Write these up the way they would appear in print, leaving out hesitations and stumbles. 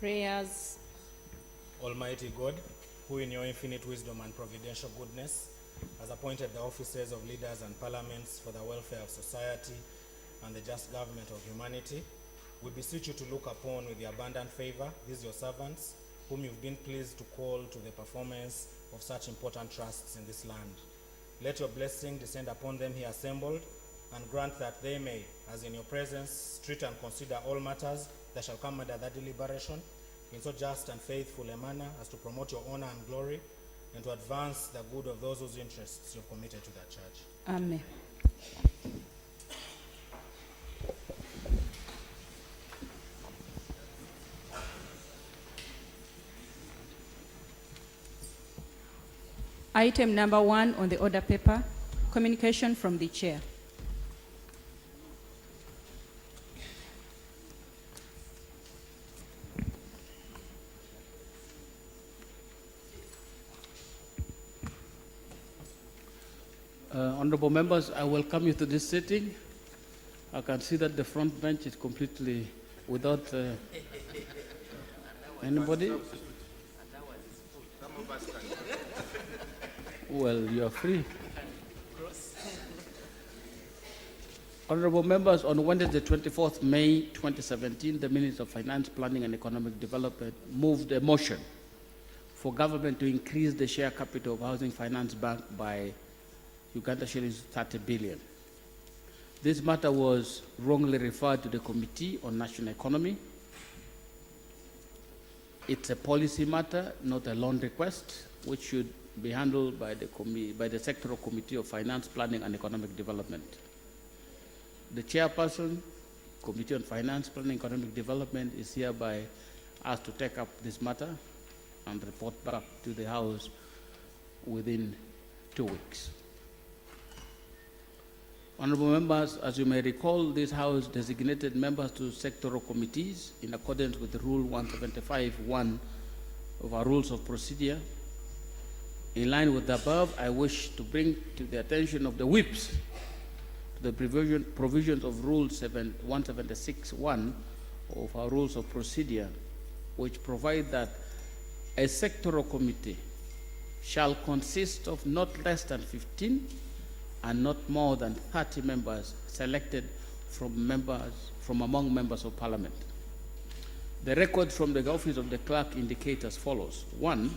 Prayers. Almighty God, who in your infinite wisdom and providential goodness has appointed the offices of leaders and parliaments for the welfare of society and the just government of humanity, we beseech you to look upon with the abundant favor these your servants, whom you've been pleased to call to the performance of such important trusts in this land. Let your blessing descend upon them here assembled, and grant that they may, as in your presence, treat and consider all matters that shall come under that deliberation in so just and faithful a manner as to promote your honor and glory and to advance the good of those whose interests you've committed to that church. Amen. Item number 1 on the order paper, communication from the chair. Honorable members, I welcome you to this sitting. I can see that the front bench is completely without anybody. Well, you are free. Honorable members, on Wednesday, 24th May 2017, the Minister of Finance, Planning and Economic Development moved a motion for government to increase the share capital of Housing Finance Bank by Uganda shillings 30 billion. This matter was wrongly referred to the Committee on National Economy. It's a policy matter, not a loan request, which should be handled by the Sectoral Committee of Finance, Planning and Economic Development. The chairperson, Committee on Finance, Planning and Economic Development, is hereby asked to take up this matter and report back to the House within 2 weeks. Honorable members, as you may recall, this House designated members to sectoral committees in accordance with Rule 175(1) of our Rules of Procedure. In line with the above, I wish to bring to the attention of the whips the provisions of Rule 176(1) of our Rules of Procedure, which provide that a sectoral committee shall consist of not less than 15 and not more than 30 members selected from among members of Parliament. The record from the Office of the Clerk indicate as follows. 1,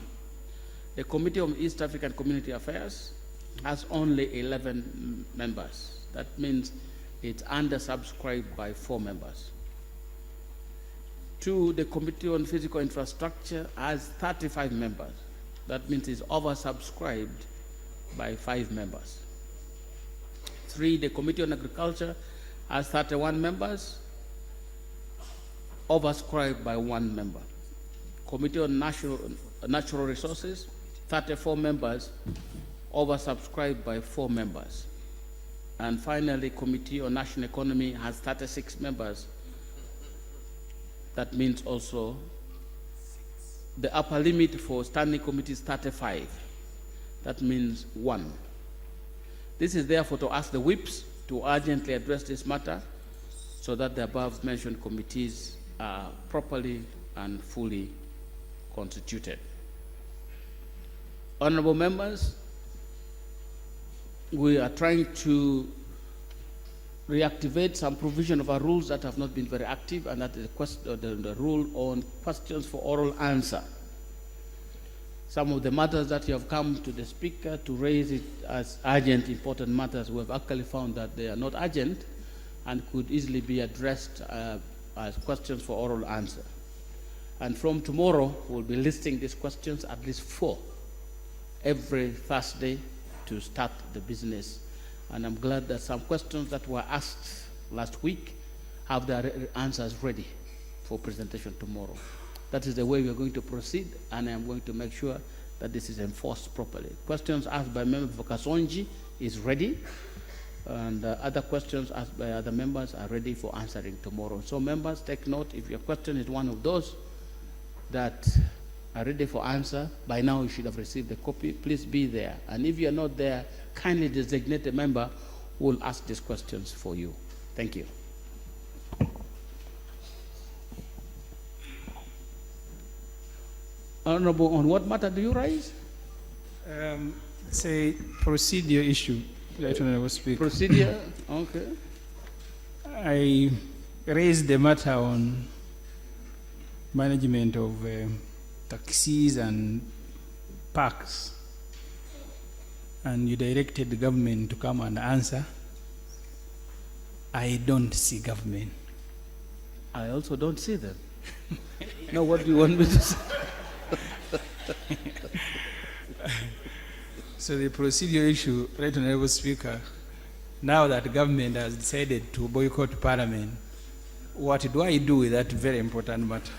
the Committee on East African Community Affairs has only 11 members. That means it's undersubscribed by 4 members. 2, the Committee on Physical Infrastructure has 35 members. That means it's oversubscribed by 5 members. 3, the Committee on Agriculture has 31 members, oversubscribed by 1 member. Committee on Natural Resources, 34 members, oversubscribed by 4 members. And finally, Committee on National Economy has 36 members. That means also the upper limit for standing committee is 35. That means 1. This is therefore to ask the whips to urgently address this matter so that the above mentioned committees are properly and fully constituted. Honorable members, we are trying to reactivate some provision of our rules that have not been very active, and that is the rule on questions for oral answer. Some of the matters that you have come to the Speaker to raise it as urgent, important matters, we have actually found that they are not urgent and could easily be addressed as questions for oral answer. And from tomorrow, we'll be listing these questions, at least 4, every Thursday to start the business. And I'm glad that some questions that were asked last week have their answers ready for presentation tomorrow. That is the way we are going to proceed, and I am going to make sure that this is enforced properly. Questions asked by Member for Kasonji is ready, and other questions asked by other members are ready for answering tomorrow. So members, take note, if your question is one of those that are ready for answer, by now you should have received a copy. Please be there. And if you're not there, kindly designate a member who will ask these questions for you. Thank you. Honorable, on what matter do you raise? It's a procedure issue, Right Honorable Speaker. Procedure? Okay. I raised the matter on management of taxis and parks, and you directed the government to come and answer. I don't see government. I also don't see them. Now, what do you want me to say? So the procedure issue, Right Honorable Speaker, now that the government has decided to boycott Parliament, what do I do with that very important matter?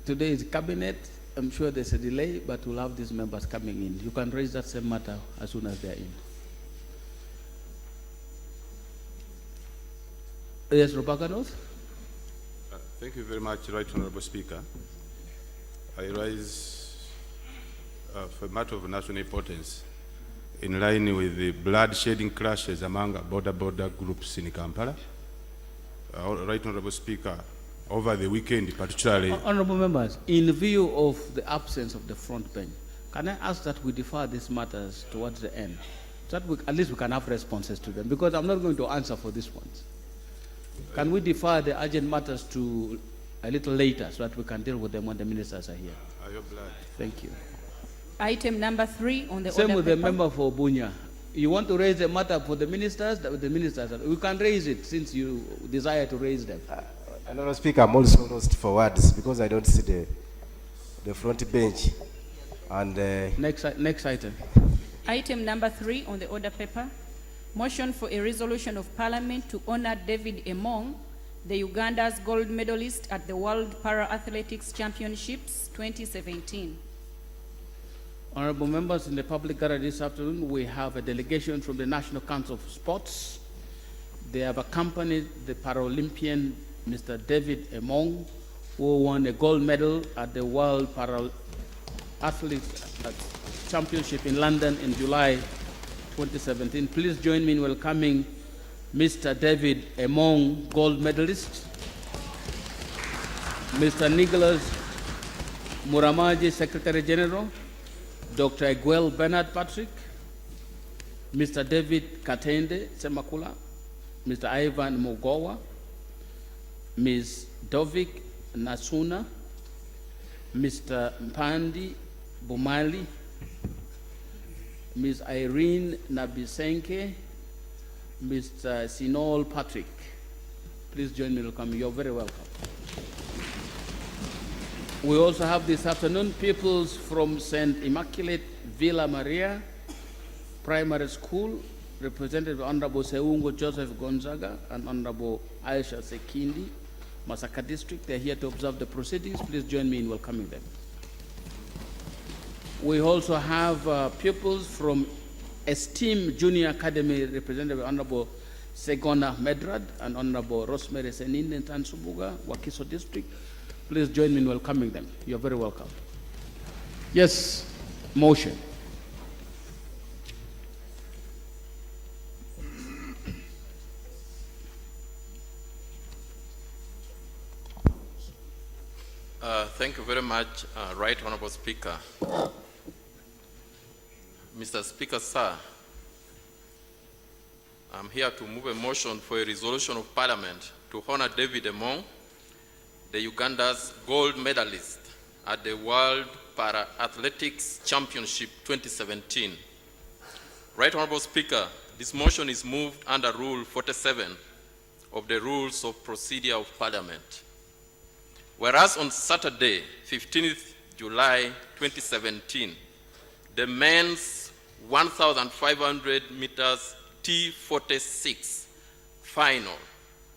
Today is cabinet. I'm sure there's a delay, but we'll have these members coming in. You can raise that same matter as soon as they're in. Yes, Rubaganos? Thank you very much, Right Honorable Speaker. I rise for a matter of national importance in line with the blood-shedding clashes among border groups in Kampala. Right Honorable Speaker, over the weekend particularly... Honorable members, in view of the absence of the front bench, can I ask that we defer these matters towards the end, so that at least we can have responses to them, because I'm not going to answer for these ones. Can we defer the urgent matters to a little later so that we can deal with them when the ministers are here? I hope that. Thank you. Item number 3 on the Same order with paper. the member for Bunya. You want to raise the matter for the ministers? We can raise it since you desire to raise them. Honorable Speaker, I'm also lost for words because I don't see the front bench. And Next item. Item number 3 on the order paper. Motion for a resolution of Parliament to honor David Emong, the Uganda's gold medalist at the World Para-Athletics Championships 2017. Honorable members, in the public gallery this afternoon, we have a delegation from the National Council of Sports. They have accompanied the Paralympian Mr. David Emong, who won a gold medal at the World Para-Athletics Championship in London in July 2017. Please join me in welcoming Mr. David Emong, gold medalist, Mr. Nicholas Muramaji, Secretary General, Dr. Eguel Bernard Patrick, Mr. David Katende Semakula, Mr. Ivan Mugowa, Ms. Dovik Nasuna, Mr. Mpandi Bumali, Ms. Irene Nabisenke, Mr. Sinol Patrick. Please join me in welcoming. You're very welcome. We also have this afternoon pupils from St. Immaculate Villa Maria Primary School, represented by Honorable Seungo Joseph Gonzaga and Honorable Aisha Sekindi, Masaka District. They're here to observe the proceedings. Please join me in welcoming them. We also have pupils from Esteem Junior Academy, represented by Honorable Segona Medrad and Honorable Rosemary Senin in Tansubuga, Wakiso District. Please join me in welcoming them. You're very welcome. Yes, motion. Thank you very much, Right Honorable Speaker. Mr. Speaker, sir, I'm here to move a motion for a resolution of Parliament to honor David Emong, the Uganda's gold medalist at the World Para-Athletics Championship 2017. Right Honorable Speaker, this motion is moved under Rule 47 of the Rules of Procedure of Parliament. Whereas on Saturday, 15th July 2017, the men's 1,500 meters T46 final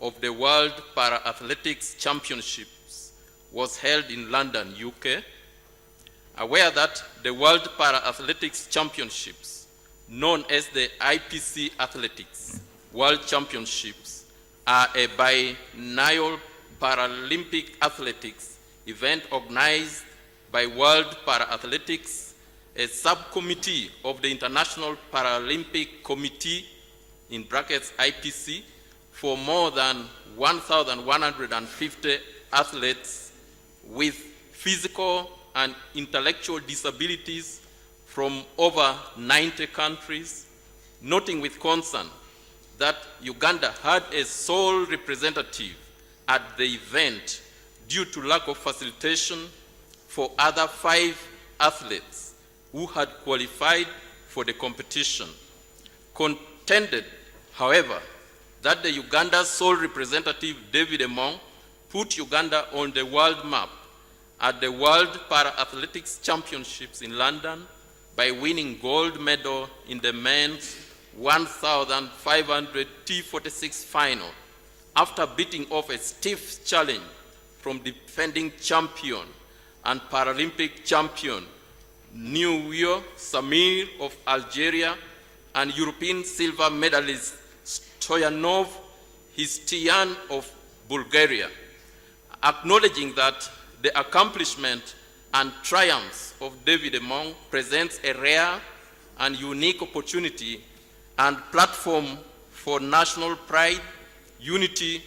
of the World Para-Athletics Championships was held in London, UK, aware that the World Para-Athletics Championships, known as the IPC Athletics World Championships, are a biennial Paralympic athletics event organized by World Para-Athletics, a subcommittee of the International Paralympic Committee, in brackets IPC, for more than 1,150 athletes with physical and intellectual disabilities from over 90 countries, noting with concern that Uganda had a sole representative at the event due to lack of facilitation for other 5 athletes who had qualified for the competition. Contended, however, that the Uganda's sole representative, David Emong, put Uganda on the world map at the World Para-Athletics Championships in London by winning gold medal in the men's 1,500 T46 final after beating off a stiff challenge from defending champion and Paralympic champion Nieuwe Samir of Algeria and European silver medalist Stoyanov Histian of Bulgaria, acknowledging that the accomplishment and triumphs of David Emong presents a rare and unique opportunity and platform for national pride, unity,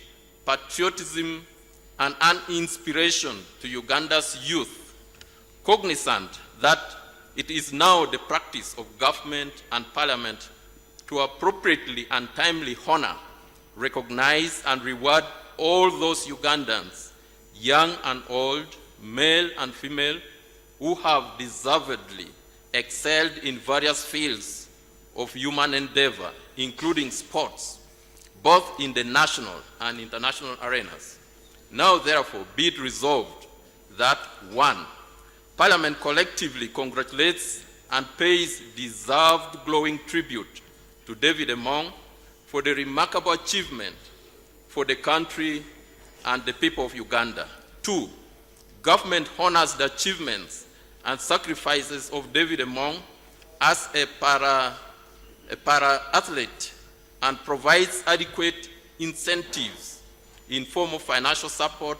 patriotism, and an inspiration to Uganda's youth, cognizant that it is now the practice of government and parliament to appropriately and timely honor, recognize, and reward all those Ugandans, young and old, male and female, who have deservedly excelled in various fields of human endeavor, including sports, both in the national and international arenas. Now, therefore, be it resolved that 1. Parliament collectively congratulates and pays deserved glowing tribute to David Emong for the remarkable achievement for the country and the people of Uganda. 2. Government honors the achievements and sacrifices of David Emong as a para-athlete and provides adequate incentives in form of financial support,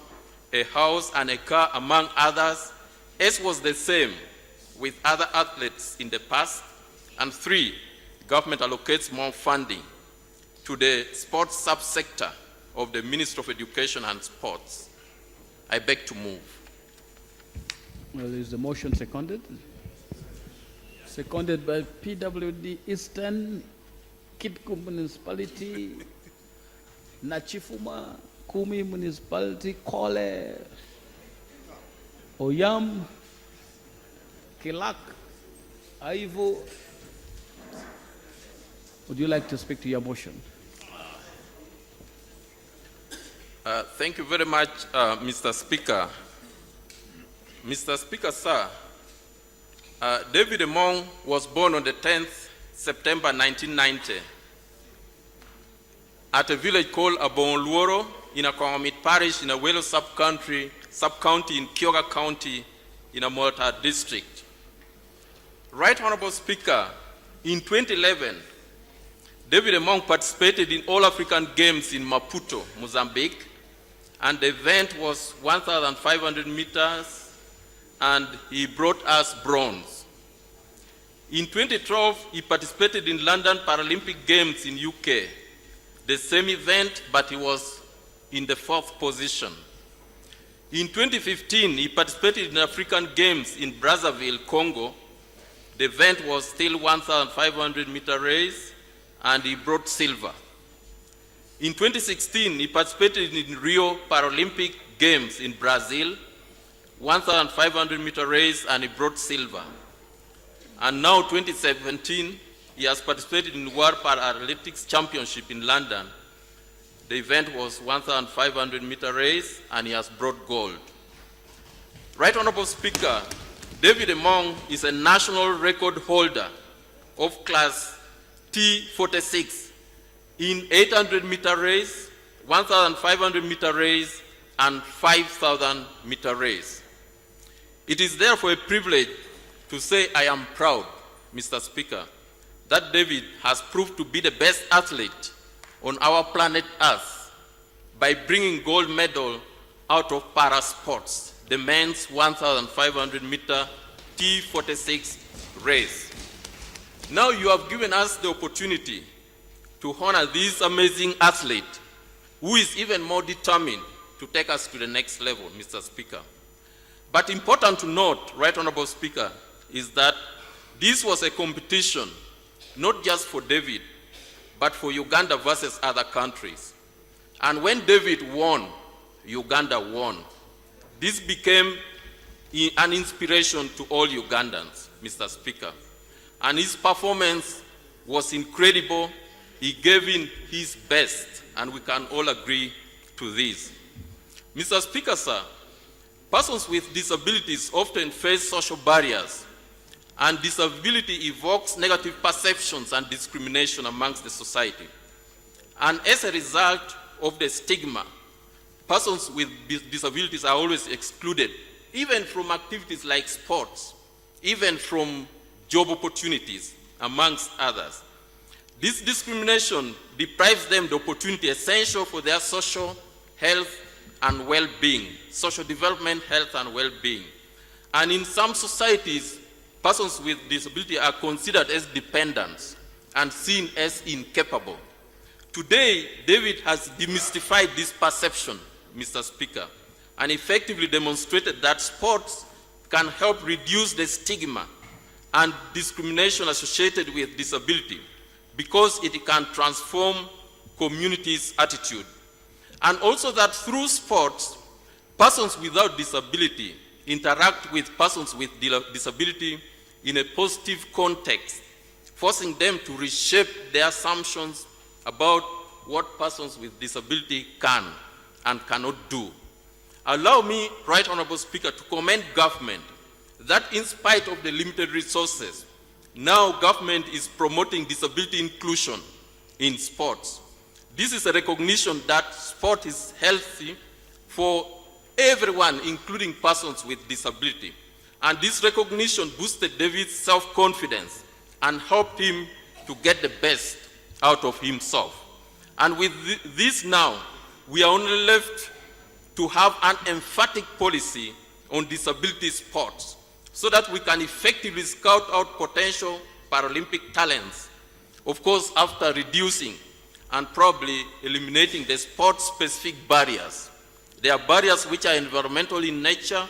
a house and a car, among others, as was the same with other athletes in the past. And 3, government allocates more funding to the sports subsector of the Ministry of Education and Sports. I beg to move. Well, is the motion seconded? Seconded by PWD Eastern, Kitgum Municipality, Nachifuma, Kumi Municipality, Kole, Oyam, Kilak, Aivo. Would you like to speak to your motion? Thank you very much, Mr. Speaker. Mr. Speaker, sir, David Emong was born on the 10th September 1990 at a village called Abonluoro in a Kwamit parish in a Welo sub-county in Kyoga County in a Malta district. Right Honorable Speaker, in 2011, David Emong participated in All African Games in Maputo, Mozambique, and the event was 1,500 meters, and he brought us bronze. In 2012, he participated in London Paralympic Games in UK, the same event, but he was in the 4th position. In 2015, he participated in African Games in Brazzaville, Congo. The event was still 1,500 meter race, and he brought silver. In 2016, he participated in Rio Paralympic Games in Brazil, 1,500 meter race, and he brought silver. And now, 2017, he has participated in World Para-Athletics Championship in London. The event was 1,500 meter race, and he has brought gold. Right Honorable Speaker, David Emong is a national record holder of class T46 in 800 meter race, 1,500 meter race, and 5,000 meter race. It is therefore a privilege to say I am proud, Mr. Speaker, that David has proved to be the best athlete on our planet Earth by bringing gold medal out of para sports, the men's 1,500 meter T46 race. Now you have given us the opportunity to honor this amazing athlete who is even more determined to take us to the next level, Mr. Speaker. But important to note, Right Honorable Speaker, is that this was a competition not just for David, but for Uganda versus other countries. And when David won, Uganda won. This became an inspiration to all Ugandans, Mr. Speaker. And his performance was incredible. He gave in his best, and we can all agree to this. Mr. Speaker, sir, persons with disabilities often face social barriers, and disability evokes negative perceptions and discrimination amongst the society. And as a result of the stigma, persons with disabilities are always excluded, even from activities like sports, even from job opportunities, amongst others. This discrimination deprives them the opportunity essential for their social health and well-being, social development, health, and well-being. And in some societies, persons with disability are considered as dependents and seen as incapable. Today, David has demystified this perception, Mr. Speaker, and effectively demonstrated that sports can help reduce the stigma and discrimination associated with disability because it can transform communities' attitude. And also that through sports, persons without disability interact with persons with disability in a positive context, forcing them to reshape their assumptions about what persons with disability can and cannot do. Allow me, Right Honorable Speaker, to commend government that in spite of the limited resources, now government is promoting disability inclusion in sports. This is a recognition that sport is healthy for everyone, including persons with disability. And this recognition boosted David's self-confidence and helped him to get the best out of himself. And with this now, we are only left to have an emphatic policy on disability sports so that we can effectively scout out potential Paralympic talents, of course, after reducing and probably eliminating the sport-specific barriers. There are barriers which are environmental in nature.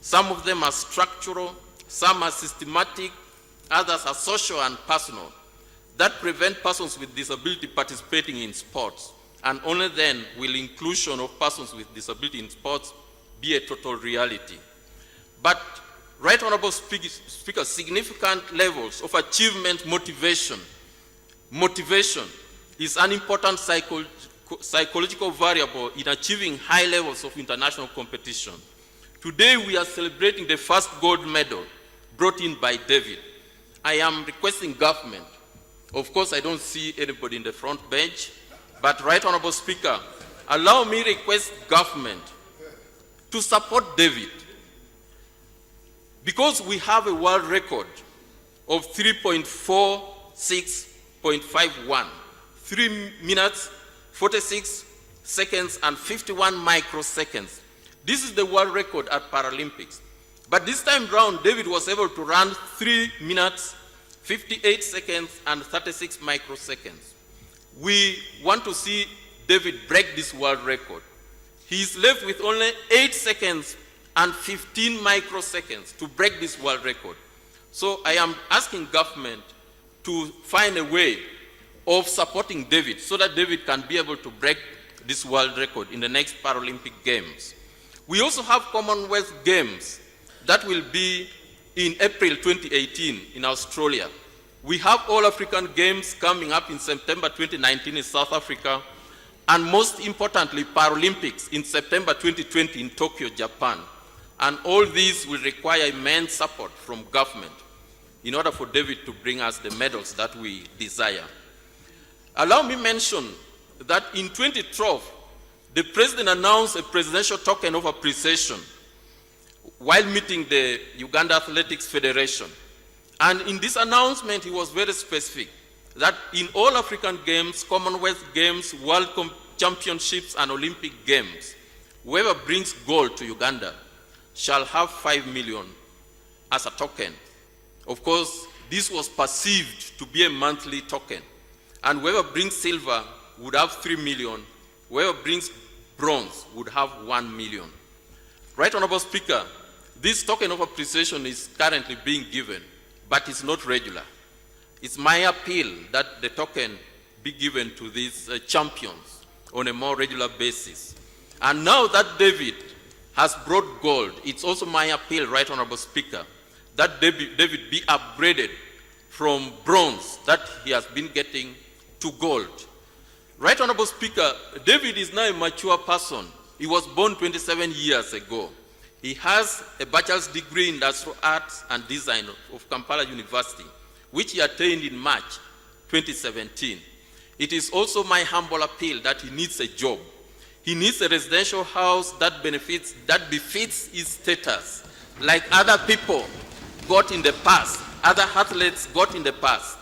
Some of them are structural, some are systematic, others are social and personal, that prevent persons with disability participating in sports. And only then will inclusion of persons with disability in sports be a total reality. But, Right Honorable Speaker, significant levels of achievement motivation is an important psychological variable in achieving high levels of international competition. Today we are celebrating the first gold medal brought in by David. I am requesting government, of course I don't see anybody in the front bench, but Right Honorable Speaker, allow me request government to support David, because we have a world record of 3.46.51, 3 minutes, 46 seconds, and 51 microseconds. This is the world record at Paralympics. But this time round, David was able to run 3 minutes, 58 seconds, and 36 microseconds. We want to see David break this world record. He is left with only 8 seconds and 15 microseconds to break this world record. So I am asking government to find a way of supporting David so that David can be able to break this world record in the next Paralympic Games. We also have Commonwealth Games that will be in April 2018 in Australia. We have All African Games coming up in September 2019 in South Africa, and most importantly, Paralympics in September 2020 in Tokyo, Japan. And all these will require immense support from government in order for David to bring us the medals that we desire. Allow me mention that in 2012, the President announced a presidential token of appreciation while meeting the Uganda Athletics Federation. And in this announcement, he was very specific that in all African Games, Commonwealth Games, World Championships, and Olympic Games, whoever brings gold to Uganda shall have 5 million as a token. Of course, this was perceived to be a monthly token. And whoever brings silver would have 3 million. Whoever brings bronze would have 1 million. Right Honorable Speaker, this token of appreciation is currently being given, but it's not regular. It's my appeal that the token be given to these champions on a more regular basis. And now that David has brought gold, it's also my appeal, Right Honorable Speaker, that David be upgraded from bronze that he has been getting to gold. Right Honorable Speaker, David is now a mature person. He was born 27 years ago. He has a bachelor's degree in industrial arts and design of Kampala University, which he attained in March 2017. It is also my humble appeal that he needs a job. He needs a residential house that befits his status, like other people got in the past, other athletes got in the past.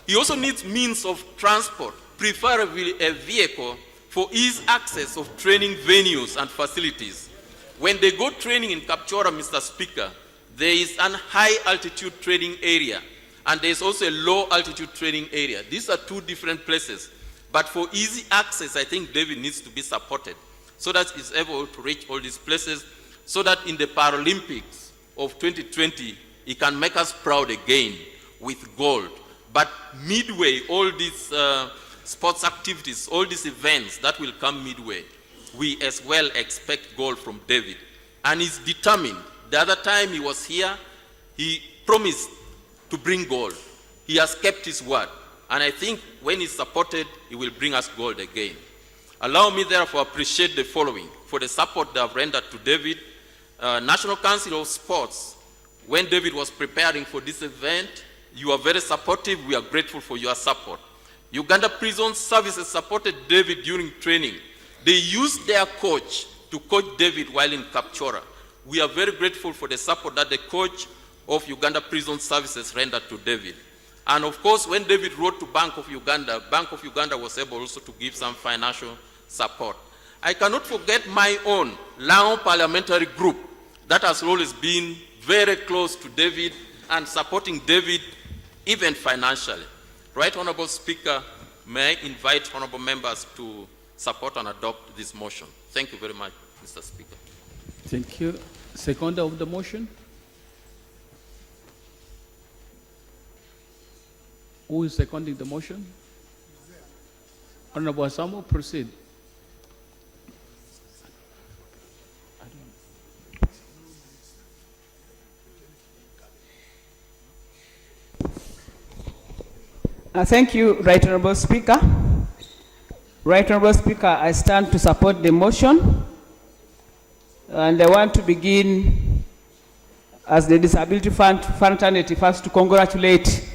He also needs means of transport, preferably a vehicle for ease access of training venues and facilities. When they go training in Kapchora, Mr. Speaker, there is an high altitude training area and there is also a low altitude training area. These are two different places. But for easy access, I think David needs to be supported so that he's able to reach all these places, so that in the Paralympics of 2020, he can make us proud again with gold. But midway, all these sports activities, all these events that will come midway, we as well expect gold from David. And he's determined. The other time he was here, he promised to bring gold. He has kept his word. And I think when he's supported, he will bring us gold again. Allow me therefore appreciate the following for the support they have rendered to David. National Council of Sports, when David was preparing for this event, you are very supportive. We are grateful for your support. Uganda Prison Services supported David during training. They used their coach to coach David while in Kapchora. We are very grateful for the support that the coach of Uganda Prison Services rendered to David. And of course, when David wrote to Bank of Uganda was able also to give some financial support. I cannot forget my own Lao parliamentary group that has always been very close to David and supporting David even financially. Right Honorable Speaker, may I invite honorable members to support and adopt this motion. Thank you very much, Mr. Speaker. Thank you. Seconder of the motion. Who is seconding the motion? Honorable Asamo, proceed. Thank you, Right Honorable Speaker. Right Honorable Speaker, I stand to support the motion. And I want to begin, as the Disability Fraternity, first to congratulate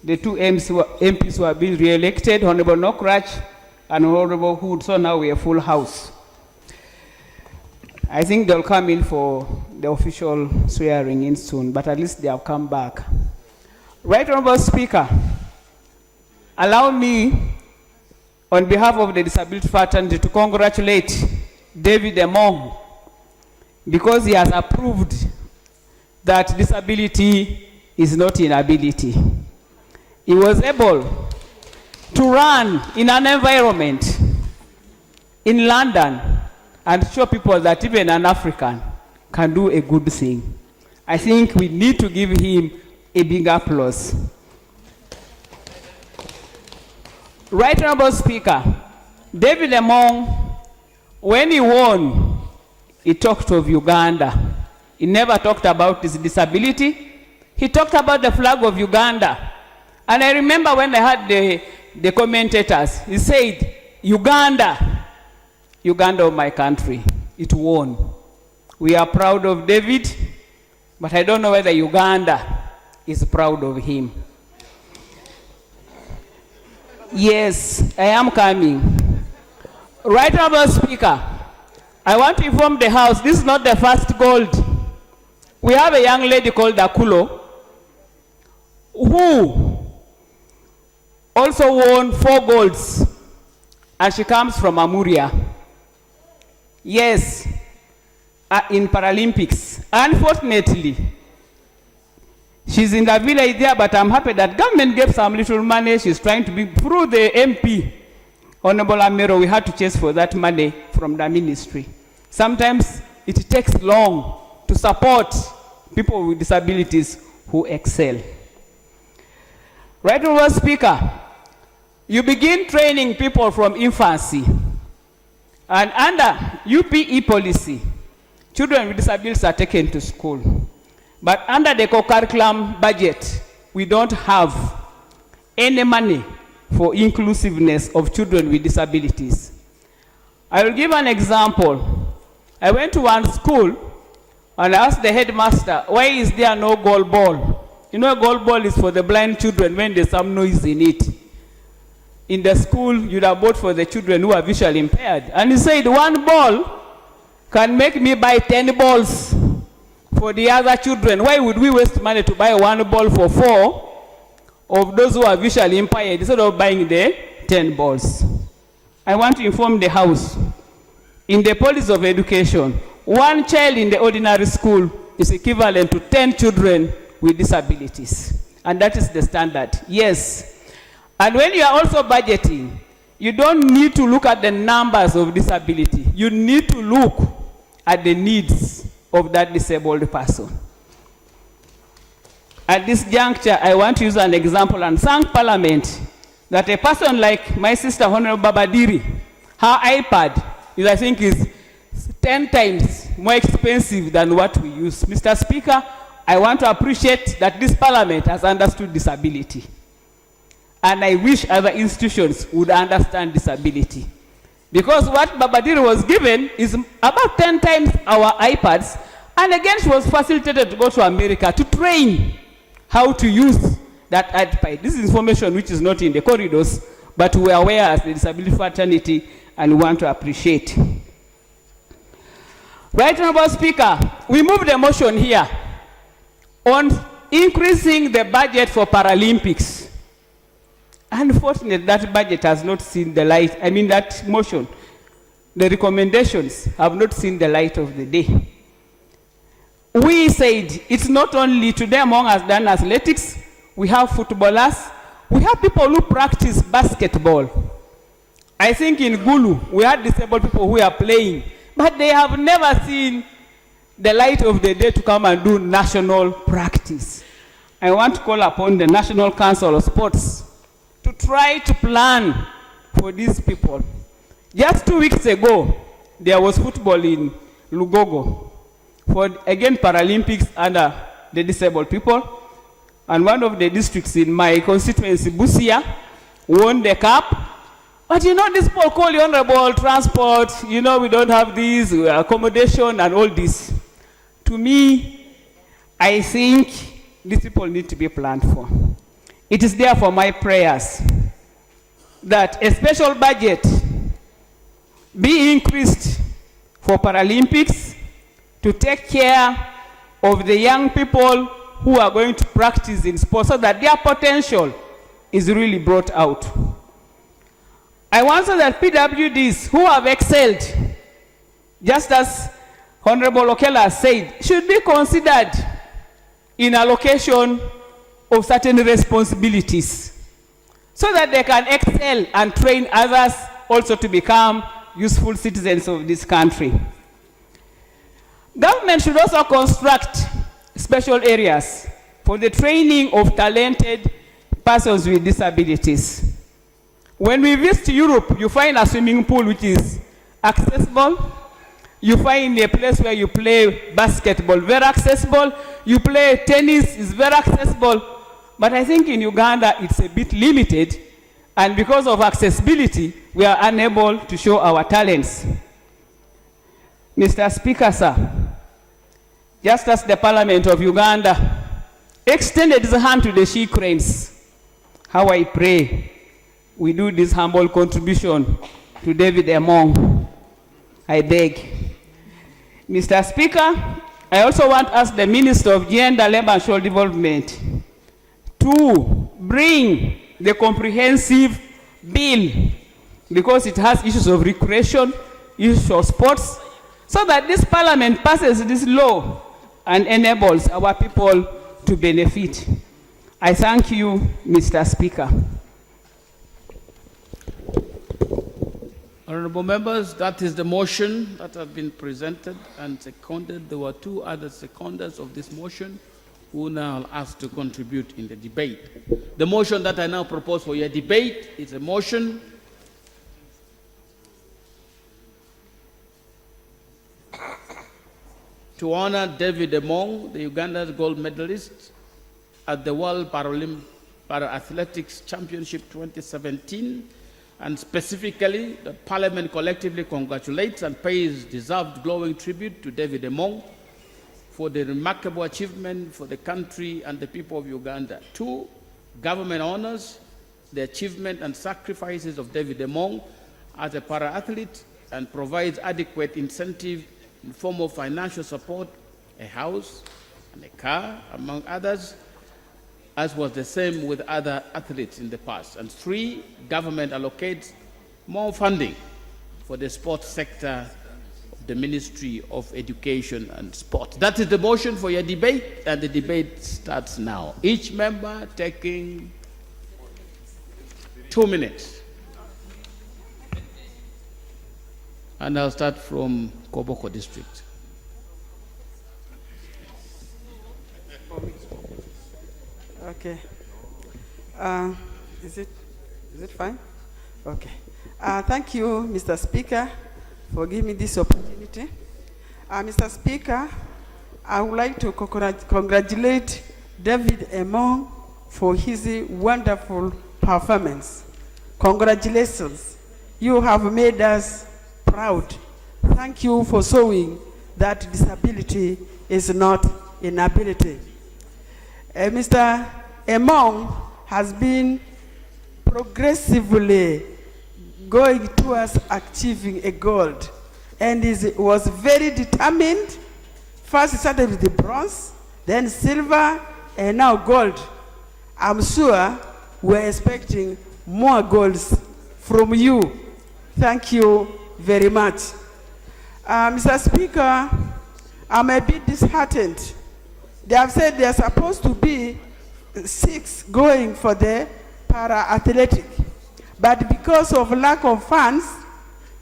the two MPs who have been re-elected, Honorable Nokrach and Honorable Hood. So now we are full house. I think they'll come in for the official swearing in soon, but at least they have come back. Right Honorable Speaker, allow me, on behalf of the Disability Fraternity, to congratulate David Emong, because he has approved that disability is not inability. He was able to run in an environment in London and show people that even an African can do a good thing. I think we need to give him a big applause. Right Honorable Speaker, David Emong, when he won, he talked of Uganda. He never talked about his disability. He talked about the flag of Uganda. And I remember when I had the commentators, he said, Uganda, Uganda of my country, it won. We are proud of David, but I don't know whether Uganda is proud of him. Yes, I am coming. Right Honorable Speaker, I want to inform the House, this is not the first gold. We have a young lady called Akulo, who also won 4 golds, and she comes from Amuria. Yes, in Paralympics. Unfortunately, she's in the village there, but I'm happy that government gave some little money. She's trying to be through the MP Honorable Amero, we had to chase for that money from the ministry. Sometimes it takes long to support people with disabilities who excel. Right, Honorable Speaker, you begin training people from infancy. And under UPE policy, children with disabilities are taken to school. But under the co-curriculum budget, we don't have any money for inclusiveness of children with disabilities. I will give an example. I went to one school and I asked the headmaster, why is there no goal ball? You know, a goal ball is for the blind children when there's some noise in it. In the school, you'd have bought for the children who are visually impaired. And he said, one ball can make me buy 10 balls for the other children. Why would we waste money to buy one ball for 4 of those who are visually impaired instead of buying the 10 balls? I want to inform the House, in the policy of education, one child in the ordinary school is equivalent to 10 children with disabilities. And that is the standard. Yes. And when you are also budgeting, you don't need to look at the numbers of disability. You need to look at the needs of that disabled person. At this juncture, I want to use an example and thank Parliament that a person like my sister, Honorable Babadiri, her iPad is, I think, is 10 times more expensive than what we use. Mr. Speaker, I want to appreciate that this Parliament has understood disability. And I wish other institutions would understand disability. Because what Babadiri was given is about 10 times our iPads, and again she was facilitated to go to America to train how to use that iPad. This is information which is not in the corridors, but we are aware as the disability fraternity, and we want to appreciate. Right, Honorable Speaker, we moved a motion here on increasing the budget for Paralympics. Unfortunately, that budget has not seen the light. I mean, that motion, the recommendations have not seen the light of the day. We said it's not only today among us done athletics, we have footballers, we have people who practice basketball. I think in Gulu, we had disabled people who are playing, but they have never seen the light of the day to come and do national practice. I want to call upon the National Council of Sports to try to plan for these people. Just 2 weeks ago, there was football in Lugogo for, again, Paralympics under the disabled people. And one of the districts in my constituency, Busia, won the cup. But you know, these people call you honorable transport, you know, we don't have these, accommodation and all this. To me, I think these people need to be planned for. It is therefore my prayers that a special budget be increased for Paralympics to take care of the young people who are going to practice in sports so that their potential is really brought out. I want so that PWDs who have excelled, just as Honorable Okela said, should be considered in allocation of certain responsibilities so that they can excel and train others also to become useful citizens of this country. Government should also construct special areas for the training of talented persons with disabilities. When we visit Europe, you find a swimming pool which is accessible. You find a place where you play basketball, very accessible. You play tennis, is very accessible. But I think in Uganda, it's a bit limited. And because of accessibility, we are unable to show our talents. Mr. Speaker, sir, just as the Parliament of Uganda extended its hand to the she cranes, how I pray we do this humble contribution to David Emong. I beg. Mr. Speaker, I also want to ask the Minister of Gender, Labour and Social Development to bring the comprehensive bill, because it has issues of recreation, issues of sports, so that this Parliament passes this law and enables our people to benefit. I thank you, Mr. Speaker. Honorable members, that is the motion that has been presented and seconded. There were two other seconders of this motion who now asked to contribute in the debate. The motion that I now propose for your debate is a motion to honor David Emong, the Uganda's gold medalist at the World Para-Athletics Championship 2017, and specifically that Parliament collectively congratulates and pays deserved glowing tribute to David Emong for the remarkable achievement for the country and the people of Uganda. Two, government honors the achievement and sacrifices of David Emong as a para-athlete and provides adequate incentive in the form of financial support, a house and a car, among others, as was the same with other athletes in the past. And three, government allocates more funding for the sports sector of the Ministry of Education and Sport. That is the motion for your debate, and the debate starts now. Each member taking 2 minutes. And I'll start from Koboko District. Okay. Is it fine? Okay. Thank you, Mr. Speaker, for giving me this opportunity. Mr. Speaker, I would like to congratulate David Emong for his wonderful performance. Congratulations. You have made us proud. Thank you for showing that disability is not inability. Mr. Emong has been progressively going towards achieving a goal, and was very determined. First he started with the bronze, then silver, and now gold. I'm sure we're expecting more golds from you. Thank you very much. Mr. Speaker, I'm a bit disheartened. They have said there are supposed to be 6 going for the para-athletic, but because of lack of funds,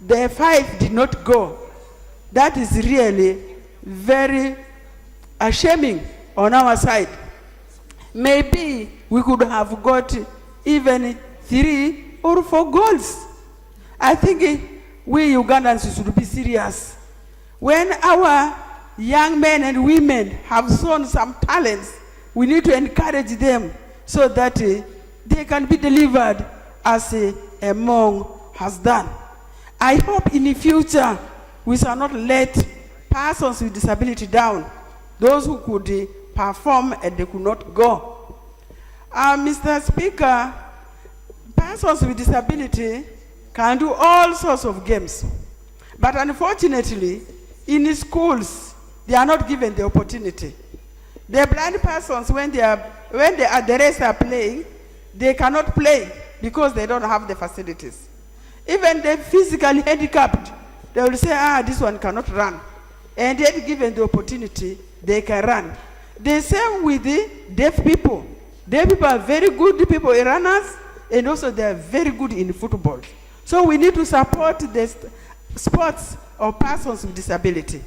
the 5 did not go. That is really very shaming on our side. Maybe we could have got even 3 or 4 goals. I think we Ugandans should be serious. When our young men and women have shown some talents, we need to encourage them so that they can be delivered as Emong has done. I hope in the future we shall not let persons with disability down, those who could perform and they could not go. Mr. Speaker, persons with disability can do all sorts of games, but unfortunately in schools they are not given the opportunity. The blind persons, when the rest are playing, they cannot play because they don't have the facilities. Even the physically handicapped, they will say, this one cannot run. And then given the opportunity, they can run. The same with the deaf people. Deaf people are very good people, runners, and also they are very good in football. So we need to support the sports of persons with disability,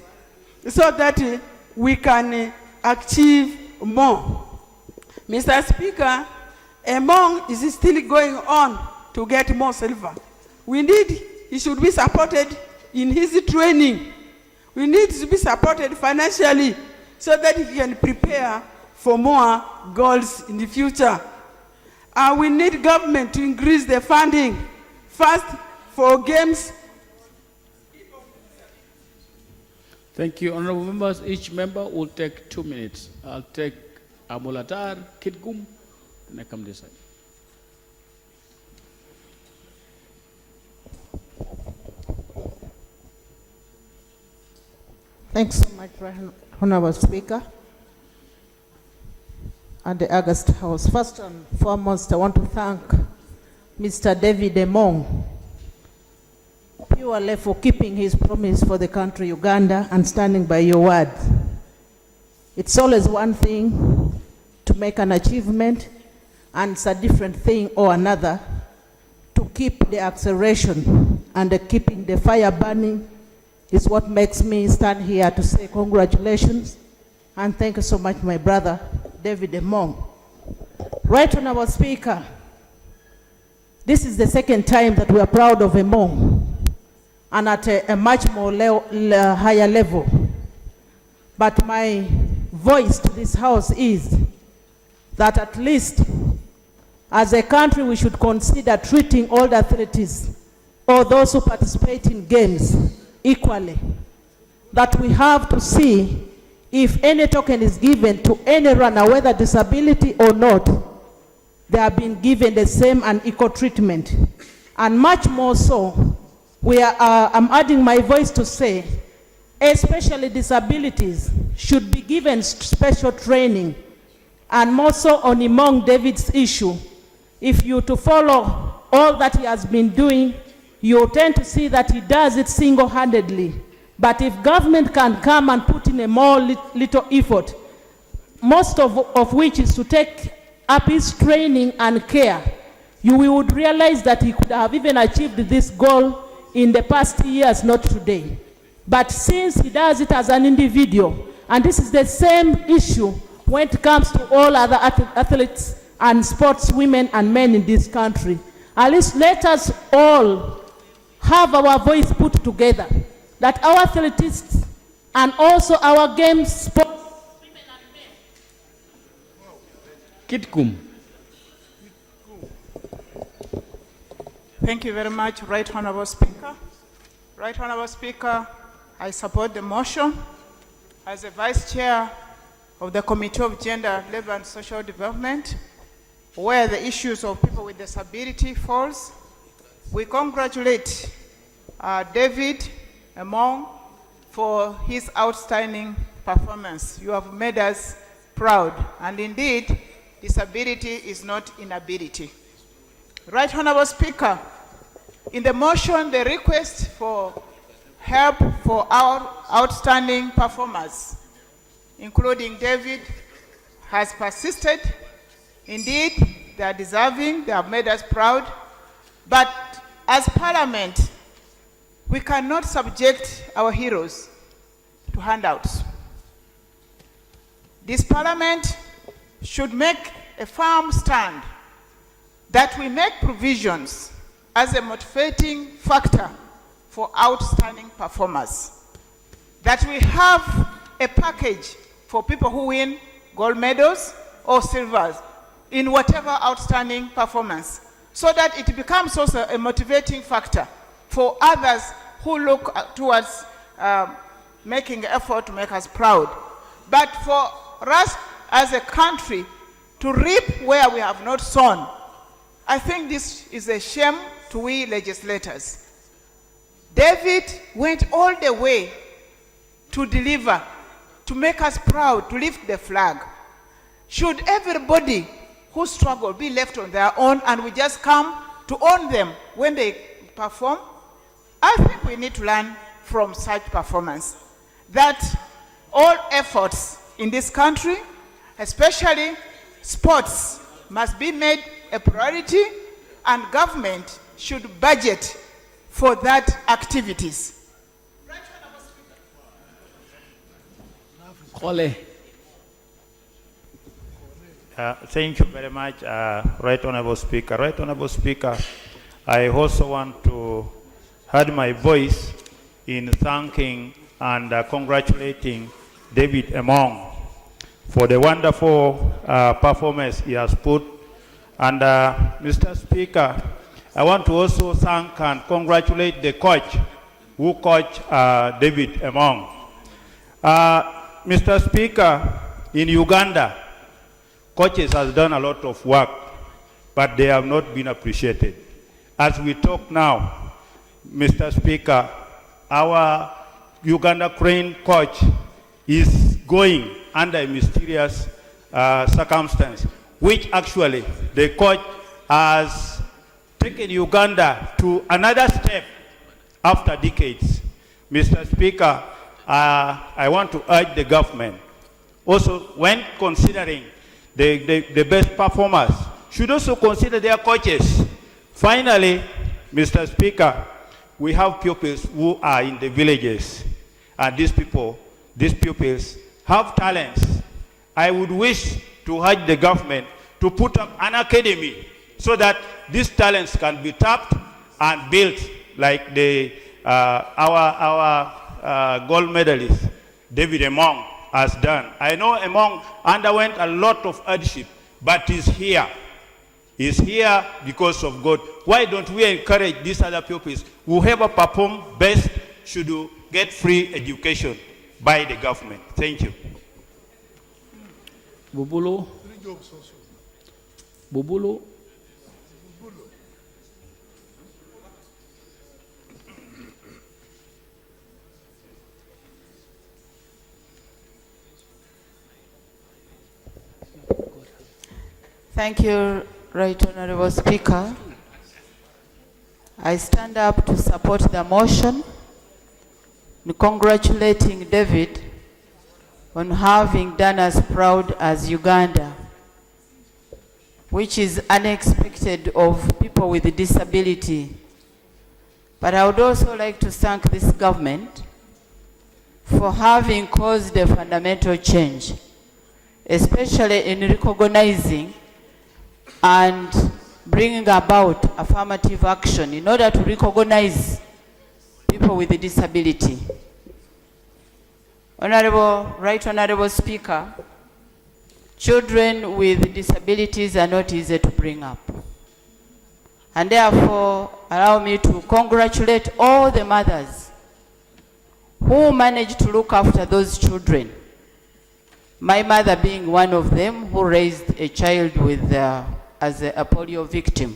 so that we can achieve more. Mr. Speaker, Emong is still going on to get more silver. He should be supported in his training. We need to be supported financially so that he can prepare for more goals in the future. We need government to increase the funding, first for games. Thank you, honorable members. Each member will take 2 minutes. I'll take Amulatar, Kitgum, and I come this side. Thanks so much, Honorable Speaker and the August House. First and foremost, I want to thank Mr. David Emong purely for keeping his promise for the country Uganda and standing by your word. It's always one thing to make an achievement, and it's a different thing or another to keep the acceleration and keeping the fire burning is what makes me stand here to say congratulations and thank you so much, my brother, David Emong. Right Honorable Speaker, this is the second time that we are proud of Emong, and at a much more higher level. But my voice to this house is that at least as a country we should consider treating all the athletes or those who participate in games equally. That we have to see if any token is given to any runner, whether disability or not, they have been given the same and equal treatment. And much more so, I'm adding my voice to say, especially disabilities should be given special training, and more so on Emong David's issue. If you to follow all that he has been doing, you tend to see that he does it single-handedly. But if government can come and put in a more little effort, most of which is to take up his training and care, you would realize that he could have even achieved this goal in the past years, not today. But since he does it as an individual, and this is the same issue when it comes to all other athletes and sportswomen and men in this country, at least let us all have our voice put together, that our athletes and also our games, sports, women and men. Kitkum. Thank you very much, Right Honorable Speaker. Right Honorable Speaker, I support the motion. As a Vice Chair of the Committee of Gender, Labor and Social Development, where the issues of people with disability falls, we congratulate David Emong for his outstanding performance. You have made us proud, and indeed, disability is not inability. Right Honorable Speaker, in the motion, the request for help for our outstanding performers, including David, has persisted. Indeed, they are deserving, they have made us proud. But as Parliament, we cannot subject our heroes to handouts. This Parliament should make a firm stand that we make provisions as a motivating factor for outstanding performers. That we have a package for people who win gold medals or silvers in whatever outstanding performance, so that it becomes also a motivating factor for others who look towards making an effort to make us proud. But for us as a country to reap where we have not sown, I think this is a shame to we legislators. David went all the way to deliver, to make us proud, to lift the flag. Should everybody who struggle be left on their own and we just come to own them when they perform? I think we need to learn from such performance that all efforts in this country, especially sports, must be made a priority, and government should budget for that activities. Thank you very much, Right Honorable Speaker. Right Honorable Speaker, I also want to add my voice in thanking and congratulating David Emong for the wonderful performance he has put. And Mr. Speaker, I want to also thank and congratulate the coach who coached David Emong. Mr. Speaker, in Uganda, coaches has done a lot of work, but they have not been appreciated. As we talk now, Mr. Speaker, our Uganda Crane coach is going under a mysterious circumstance, which actually the coach has taken Uganda to another step after decades. Mr. Speaker, I want to urge the government, also when considering the best performers, should also consider their coaches. Finally, Mr. Speaker, we have pupils who are in the villages, and these pupils have talents. I would wish to urge the government to put up an academy so that these talents can be tapped and built like our gold medalist, David Emong, has done. I know Emong underwent a lot of hardship, but is here. He's here because of God. Why don't we encourage these other pupils? Whoever perform best should get free education by the government. Thank you. Bubulu. Bubulu. Thank you, Right Honorable Speaker. I stand up to support the motion, congratulating David on having done us proud as Uganda, which is unexpected of people with disability. But I would also like to thank this government for having caused a fundamental change, especially in recognizing and bringing about affirmative action in order to recognize people with a disability. Right Honorable Speaker, children with disabilities are not easy to bring up. And therefore, allow me to congratulate all the mothers who managed to look after those children. My mother being one of them, who raised a child with as a polio victim.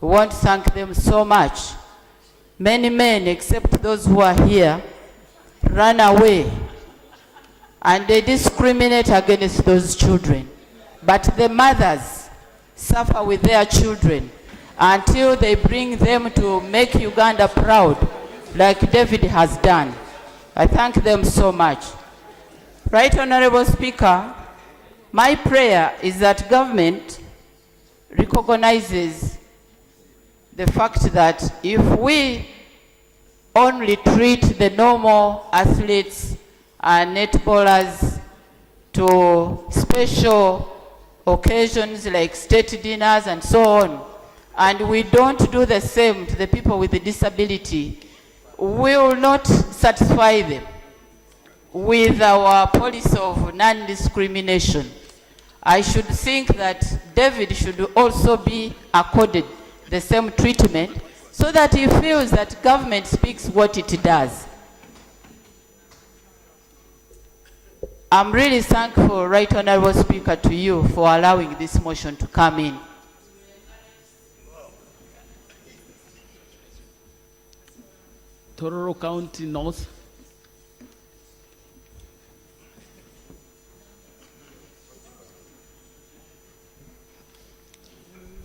We want to thank them so much. Many men, except those who are here, run away and they discriminate against those children. But the mothers suffer with their children until they bring them to make Uganda proud, like David has done. I thank them so much. Right Honorable Speaker, my prayer is that government recognizes the fact that if we only treat the normal athletes and netballers to special occasions like state dinners and so on, and we don't do the same to the people with the disability, we will not satisfy them with our policy of non-discrimination. I should think that David should also be accorded the same treatment so that he feels that government speaks what it does. I'm really thankful, Right Honorable Speaker, to you for allowing this motion to come in. Tororo County North.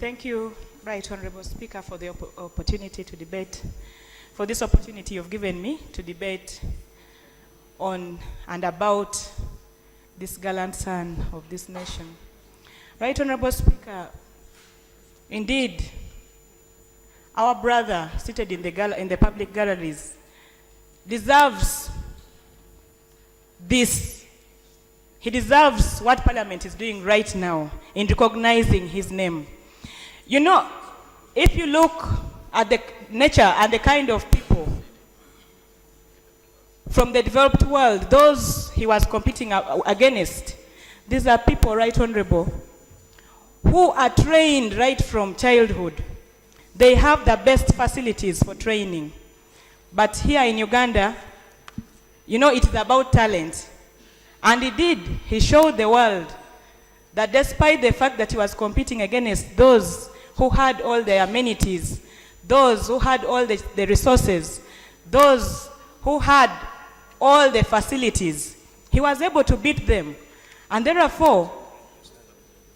Thank you, Right Honorable Speaker, for the opportunity to debate, for this opportunity you've given me to debate on and about this gallant son of this nation. Right Honorable Speaker, indeed, our brother seated in the public galleries deserves this. He deserves what Parliament is doing right now in recognizing his name. You know, if you look at the nature and the kind of people from the developed world, those he was competing against, these are people, Right Honorable, who are trained right from childhood. They have the best facilities for training. But here in Uganda, you know, it is about talent. And indeed, he showed the world that despite the fact that he was competing against those who had all the amenities, those who had all the resources, those who had all the facilities, he was able to beat them. And therefore,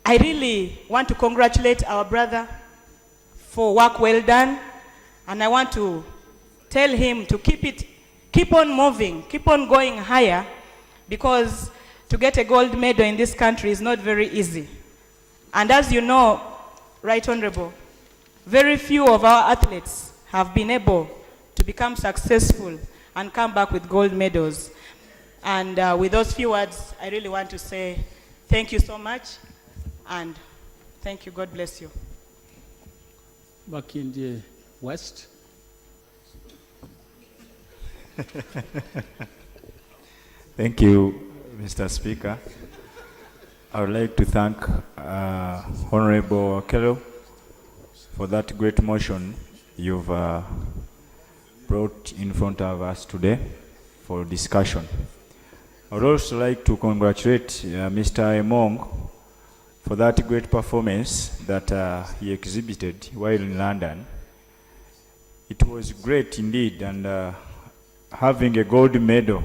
I really want to congratulate our brother for work well done. And I want to tell him to keep on moving, keep on going higher, because to get a gold medal in this country is not very easy. And as you know, Right Honorable, very few of our athletes have been able to become successful and come back with gold medals. And with those few words, I really want to say thank you so much, and thank you. God bless you. Back in the West. Thank you, Mr. Speaker. I would like to thank Honorable Okello for that great motion you've brought in front of us today for discussion. I would also like to congratulate Mr. Emong for that great performance that he exhibited while in London. It was great indeed, and having a gold medal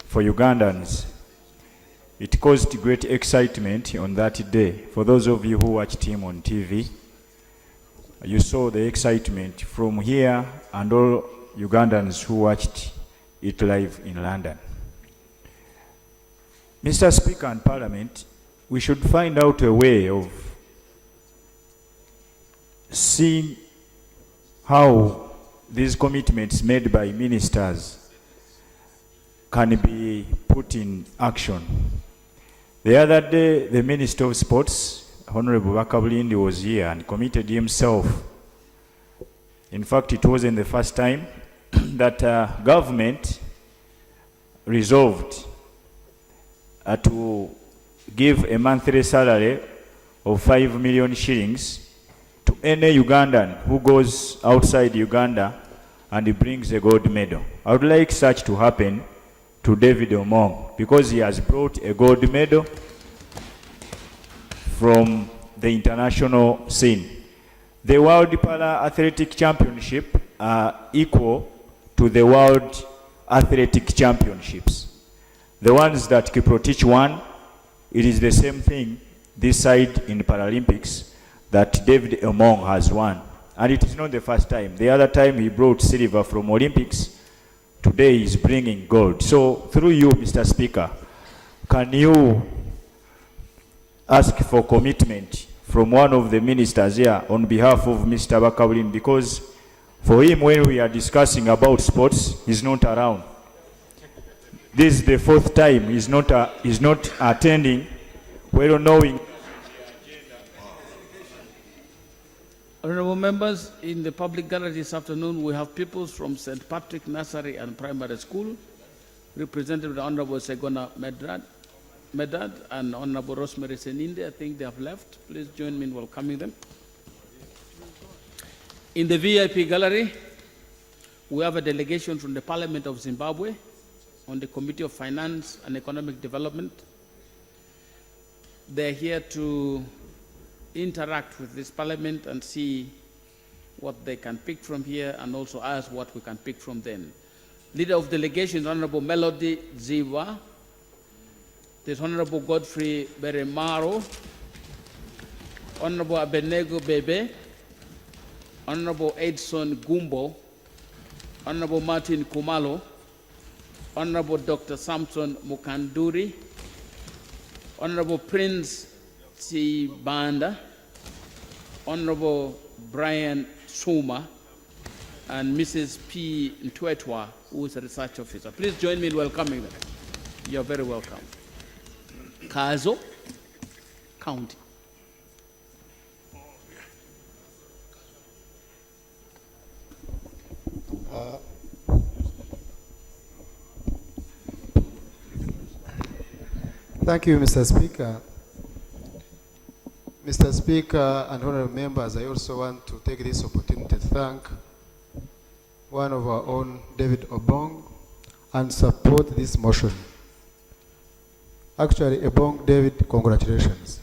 for Ugandans, it caused great excitement on that day. For those of you who watched him on TV, you saw the excitement from here and all Ugandans who watched it live in London. Mr. Speaker and Parliament, we should find out a way of seeing how these commitments made by ministers can be put in action. The other day, the Minister of Sports, Honorable Bakabulindi, was here and committed himself. In fact, it wasn't the first time that government resolved to give a monthly salary of 5 million shillings to any Ugandan who goes outside Uganda and he brings a gold medal. I would like such to happen to David Omong, because he has brought a gold medal from the international scene. The World Para-Athletic Championship are equal to the World Athletic Championships. The ones that Kiprotich won, it is the same thing this side in Paralympics that David Omong has won. And it is not the first time. The other time he brought silver from Olympics. Today he's bringing gold. So through you, Mr. Speaker, can you ask for commitment from one of the ministers here on behalf of Mr. Bakabulin? Because for him, when we are discussing about sports, he's not around. This is the fourth time he's not attending, well knowing. Honorable members, in the public gallery this afternoon, we have pupils from St. Patrick Nursery and Primary School, represented by Honorable Segona Medad and Honorable Rosemary Seninde. I think they have left. Please join me in welcoming them. In the VIP gallery, we have a delegation from the Parliament of Zimbabwe on the Committee of Finance and Economic Development. They're here to interact with this parliament and see what they can pick from here, and also ask what we can pick from them. Leader of delegation, Honorable Melody Ziwa. There's Honorable Godfrey Beremaro, Honorable Abenego Bebe, Honorable Edson Gumbo, Honorable Martin Kumalo, Honorable Dr. Samson Mukanduri, Honorable Prince Banda, Honorable Brian Suma, and Mrs. P. Ntwetwa, who is a research officer. Please join me in welcoming them. You're very welcome. Kazo County. Thank you, Mr. Speaker. Mr. Speaker and honorable members, I also want to take this opportunity to thank one of our own, David Obong, and support this motion. Actually, Obong, David, congratulations.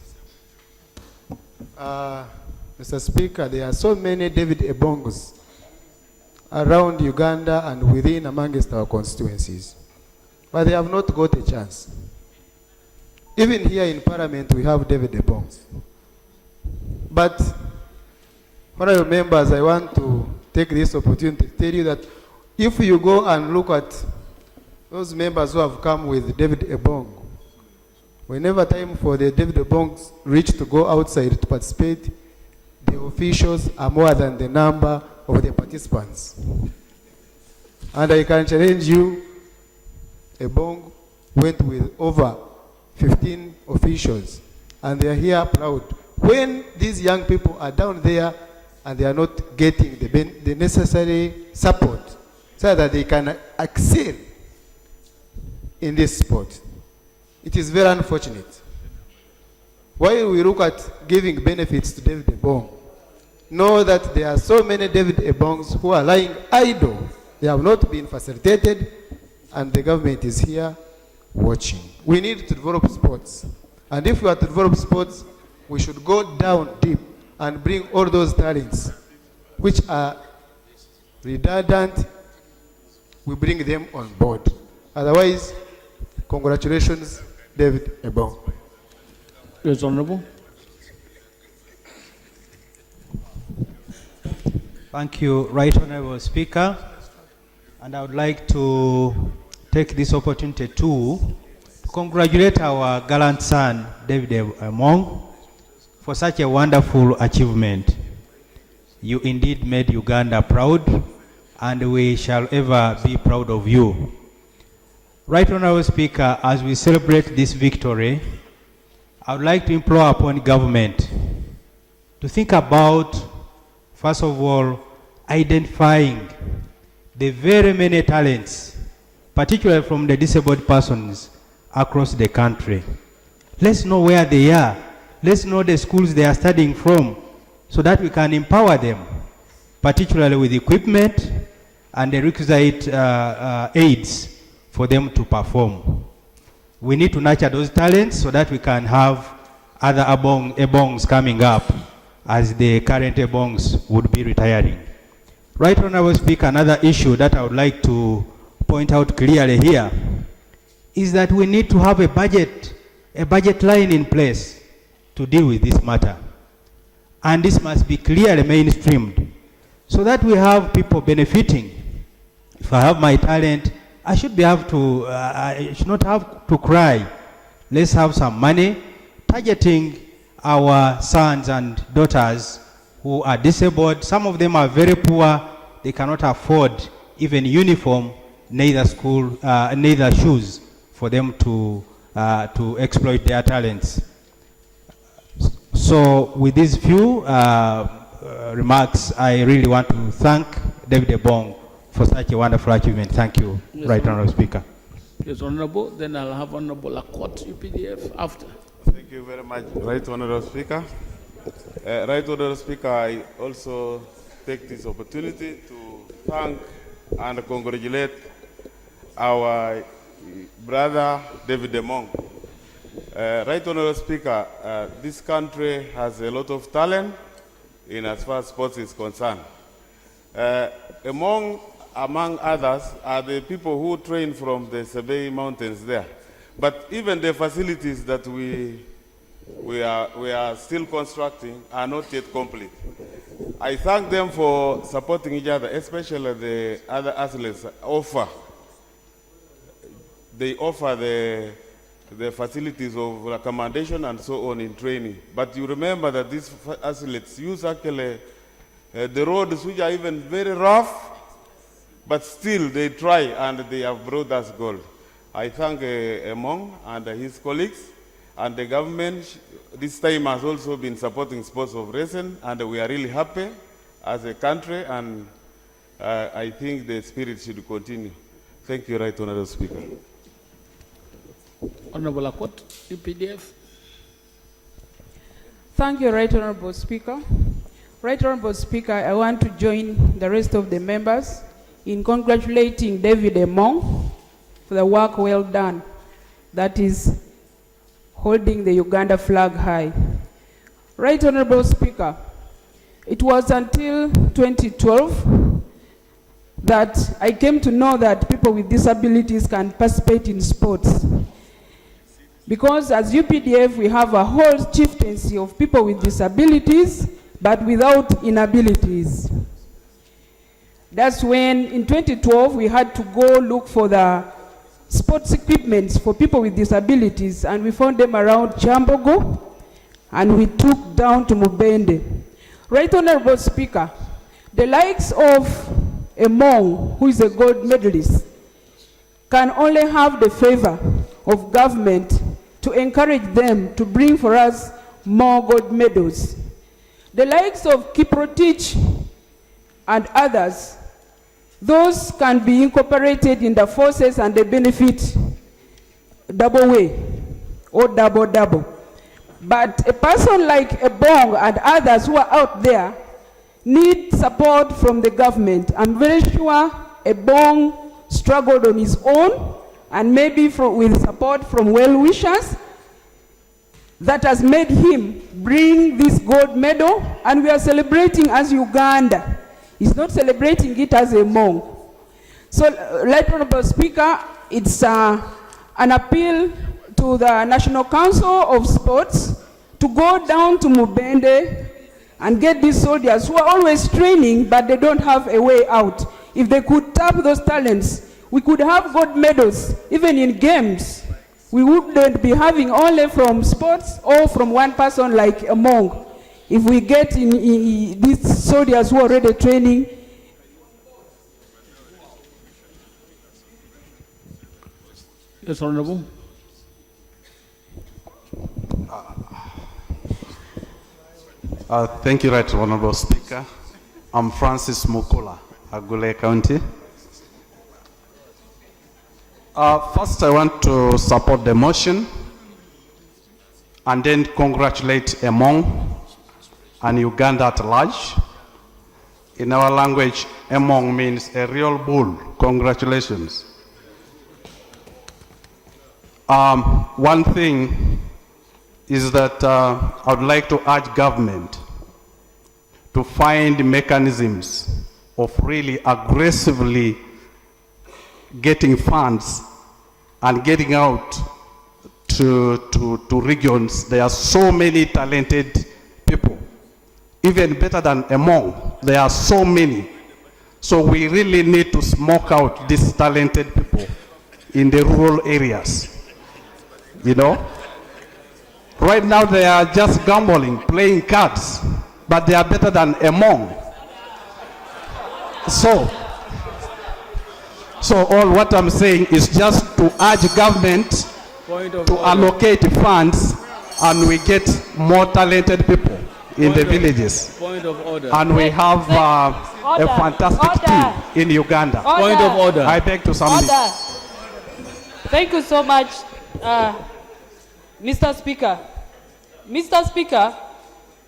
Mr. Speaker, there are so many David Obongs around Uganda and within amongst our constituencies, but they have not got a chance. Even here in Parliament, we have David Obongs. But, honorable members, I want to take this opportunity to tell you that if you go and look at those members who have come with David Obong, whenever time for the David Obongs reach to go outside to participate, the officials are more than the number of the participants. And I can challenge you, Ebong went with over 15 officials, and they are here proud. When these young people are down there and they are not getting the necessary support so that they can excel in this sport, it is very unfortunate. While we look at giving benefits to David Ebong, know that there are so many David Ebongs who are lying idle. They have not been facilitated, and the government is here watching. We need to develop sports. And if we are to develop sports, we should go down deep and bring all those talents which are redundant, we bring them on board. Otherwise, congratulations, David Ebong. Yes, Honorable. Thank you, Right Honorable Speaker. And I would like to take this opportunity to congratulate our gallant son, David Ebong, for such a wonderful achievement. You indeed made Uganda proud, and we shall ever be proud of you. Right Honorable Speaker, as we celebrate this victory, I would like to implore upon government to think about, first of all, identifying the very many talents, particularly from the disabled persons across the country. Let's know where they are. Let's know the schools they are studying from so that we can empower them, particularly with equipment and the requisite aids for them to perform. We need to nurture those talents so that we can have other Ebongs coming up as the current Ebongs would be retiring. Right Honorable Speaker, another issue that I would like to point out clearly here is that we need to have a budget line in place to deal with this matter. And this must be clearly mainstreamed so that we have people benefiting. If I have my talent, I should not have to cry. Let's have some money targeting our sons and daughters who are disabled. Some of them are very poor. They cannot afford even uniform, neither school, neither shoes for them to exploit their talents. So with these few remarks, I really want to thank David Ebong for such a wonderful achievement. Thank you, yes, Right Honorable Speaker. Yes, Honorable. Then I'll have Honorable Lakot, UPDF, after. Thank you very much, Right Honorable Speaker. Right Honorable Speaker, I also take this opportunity to thank and congratulate our brother David Ebong. Right Honorable Speaker, this country has a lot of talent in as far as sports is concerned. Among others are the people who train from the Sebei Mountains there. But even the facilities that we are still constructing are not yet complete. I thank them for supporting each other, especially the other athletes they offer the facilities of accommodation and so on in training. But you remember that these athletes use actually the roads which are even very rough, but still they try and they have brought us gold. I thank Ebong and his colleagues, and the government this time has also been supporting sports of racing, and we are really happy as a country, and I think the spirit should continue. Thank you, Right Honorable Speaker. Honorable Akot, UPDF. Thank you, Right Honorable Speaker. Right Honorable Speaker, I want to join the rest of the members in congratulating David Ebong for the work well done, that is holding the Uganda flag high. Right Honorable Speaker, it was until 2012 that I came to know that people with disabilities can participate in sports. Because as UPDF, we have a whole chieftaincy of people with disabilities, but without inabilities. That's when, in 2012, we had to go look for the sports equipments for people with disabilities, and we found them around Chambogo, and we took down to Mubende. Right Honorable Speaker, The likes of Emong, who is a gold medalist, can only have the favor of government to encourage them to bring for us more gold medals. The likes of Kiprotich and others, those can be incorporated in the forces and they benefit double way or double. But a person like Ebong and others who are out there need support from the government. I'm very sure Ebong struggled on his own, and maybe with support from well-wishers, that has made him bring this gold medal, and we are celebrating as Uganda. He's not celebrating it as a Hmong. So, Right Honorable Speaker, it's an appeal to the National Council of Sports to go down to Mubende and get these soldiers who are always training, but they don't have a way out. If they could tap those talents, we could have gold medals, even in games. We wouldn't be having only from sports or from one person like a monk. If we get in these soldiers who are already training. Yes, Honorable. Thank you, Right Honorable Speaker. I'm Francis Mukula, Agule County. First, I want to support the motion and then congratulate Emong and Uganda at large. In our language, Emong means a real bull. Congratulations. One thing is that I would like to urge government to find mechanisms of really aggressively getting funds and getting out to regions. There are so many talented people, even better than Emong. There are so many. So we really need to smoke out these talented people in the rural areas. You know? Right now they are just gambling, playing cards, but they are better than Emong. So all what I'm saying is just to urge government to allocate funds and we get more talented people in the villages. Point of order. And we have a fantastic team in Uganda. Point of order. I beg to submit. Thank you so much, Mr. Speaker. Mr. Speaker,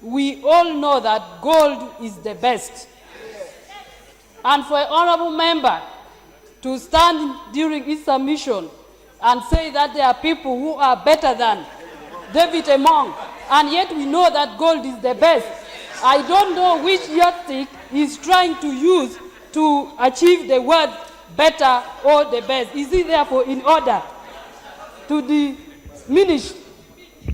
we all know that gold is the best. And for an honorable member to stand during his submission and say that there are people who are better than David Emong, and yet we know that gold is the best. I don't know which yardstick he's trying to use to achieve the word better or the best. Is it therefore in order to diminish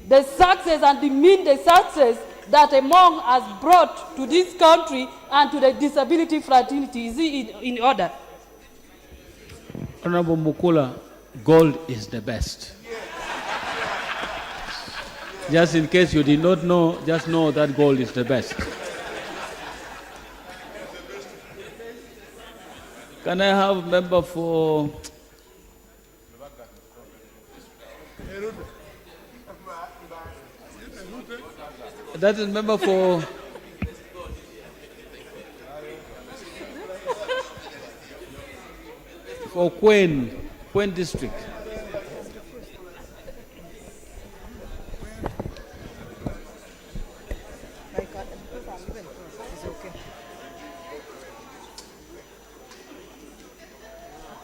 the success and demean the success that Emong has brought to this country and to the disability fraternity? Is it in order? Honorable Mukula, gold is the best. Just in case you did not know, just know that gold is the best. Can I have a member for... That is member for... for Queen District.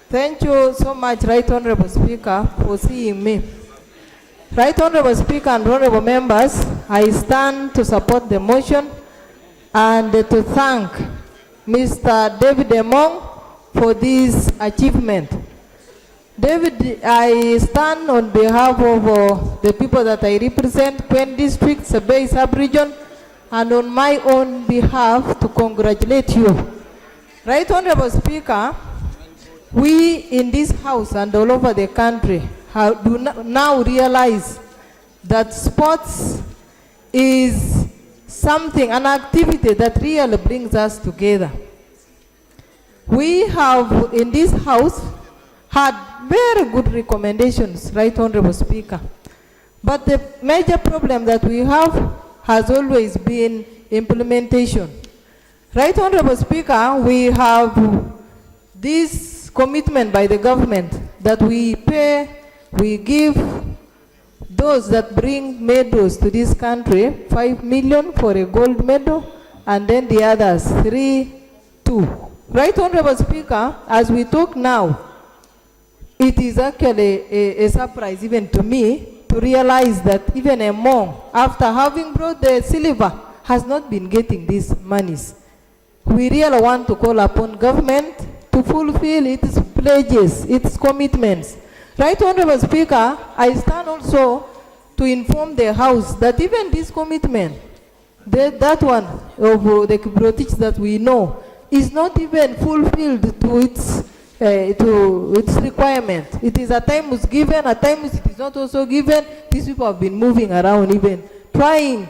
Thank you so much, Right Honorable Speaker, for seeing me. Right Honorable Speaker and honorable members, I stand to support the motion and to thank Mr. David Emong for this achievement. David, I stand on behalf of the people that I represent, Queen District, Sabay Sub-Region, and on my own behalf to congratulate you. Right Honorable Speaker, we in this house and all over the country do now realize that sports is something, an activity that really brings us together. We have in this house had very good recommendations, Right Honorable Speaker. But the major problem that we have has always been implementation. Right Honorable Speaker, we have this commitment by the government that we pay, we give those that bring medals to this country 5 million for a gold medal, and then the others 2. Right Honorable Speaker, as we talk now, it is actually a surprise even to me to realize that even a monk, after having brought the silver, has not been getting these monies. We really want to call upon government to fulfill its pledges, its commitments. Right Honorable Speaker, I stand also to inform the House that even this commitment, that one of the Kiprotich that we know, is not even fulfilled to its requirement. It is at times given, at times it is not also given. These people have been moving around even trying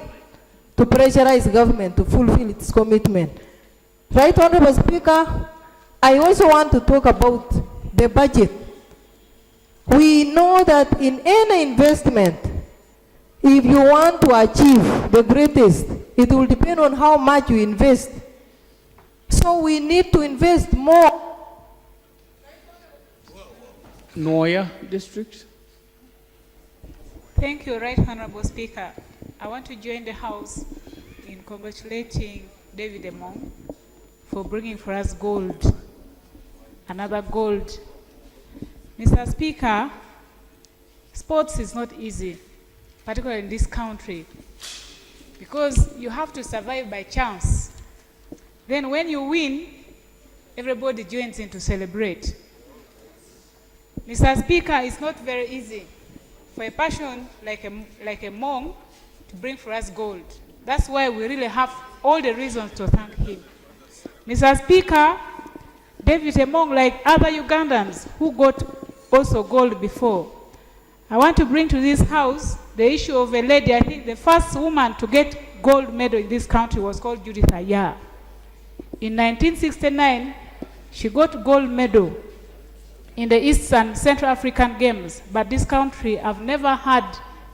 to pressurize government to fulfill its commitment. Right Honorable Speaker, I also want to talk about the budget. We know that in any investment, if you want to achieve the greatest, it will depend on how much you invest. So we need to invest more. Noya District. Thank you, Right Honorable Speaker. I want to join the House in congratulating David Emong for bringing for us gold, another gold. Mr. Speaker, sports is not easy, particularly in this country, because you have to survive by chance. Then when you win, everybody joins in to celebrate. Mr. Speaker, it's not very easy for a person like a monk to bring for us gold. That's why we really have all the reasons to thank him. Mr. Speaker, David Emong, like other Ugandans who got also gold before, I want to bring to this House the issue of a lady. I think the first woman to get gold medal in this country was called Judith Ayar. In 1969, she got gold medal in the East and Central African Games, but this country have never had,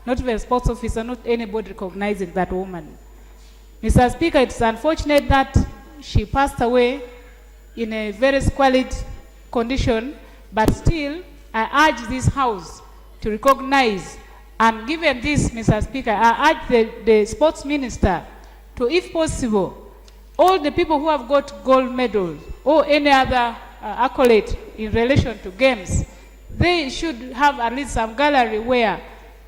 not even a sports officer, not anybody recognizing that woman. Mr. Speaker, it's unfortunate that she passed away in a very squalid condition, but still, I urge this House to recognize, and given this, Mr. Speaker, I urge the sports minister to, if possible, all the people who have got gold medals or any other accolade in relation to games, they should have at least some gallery where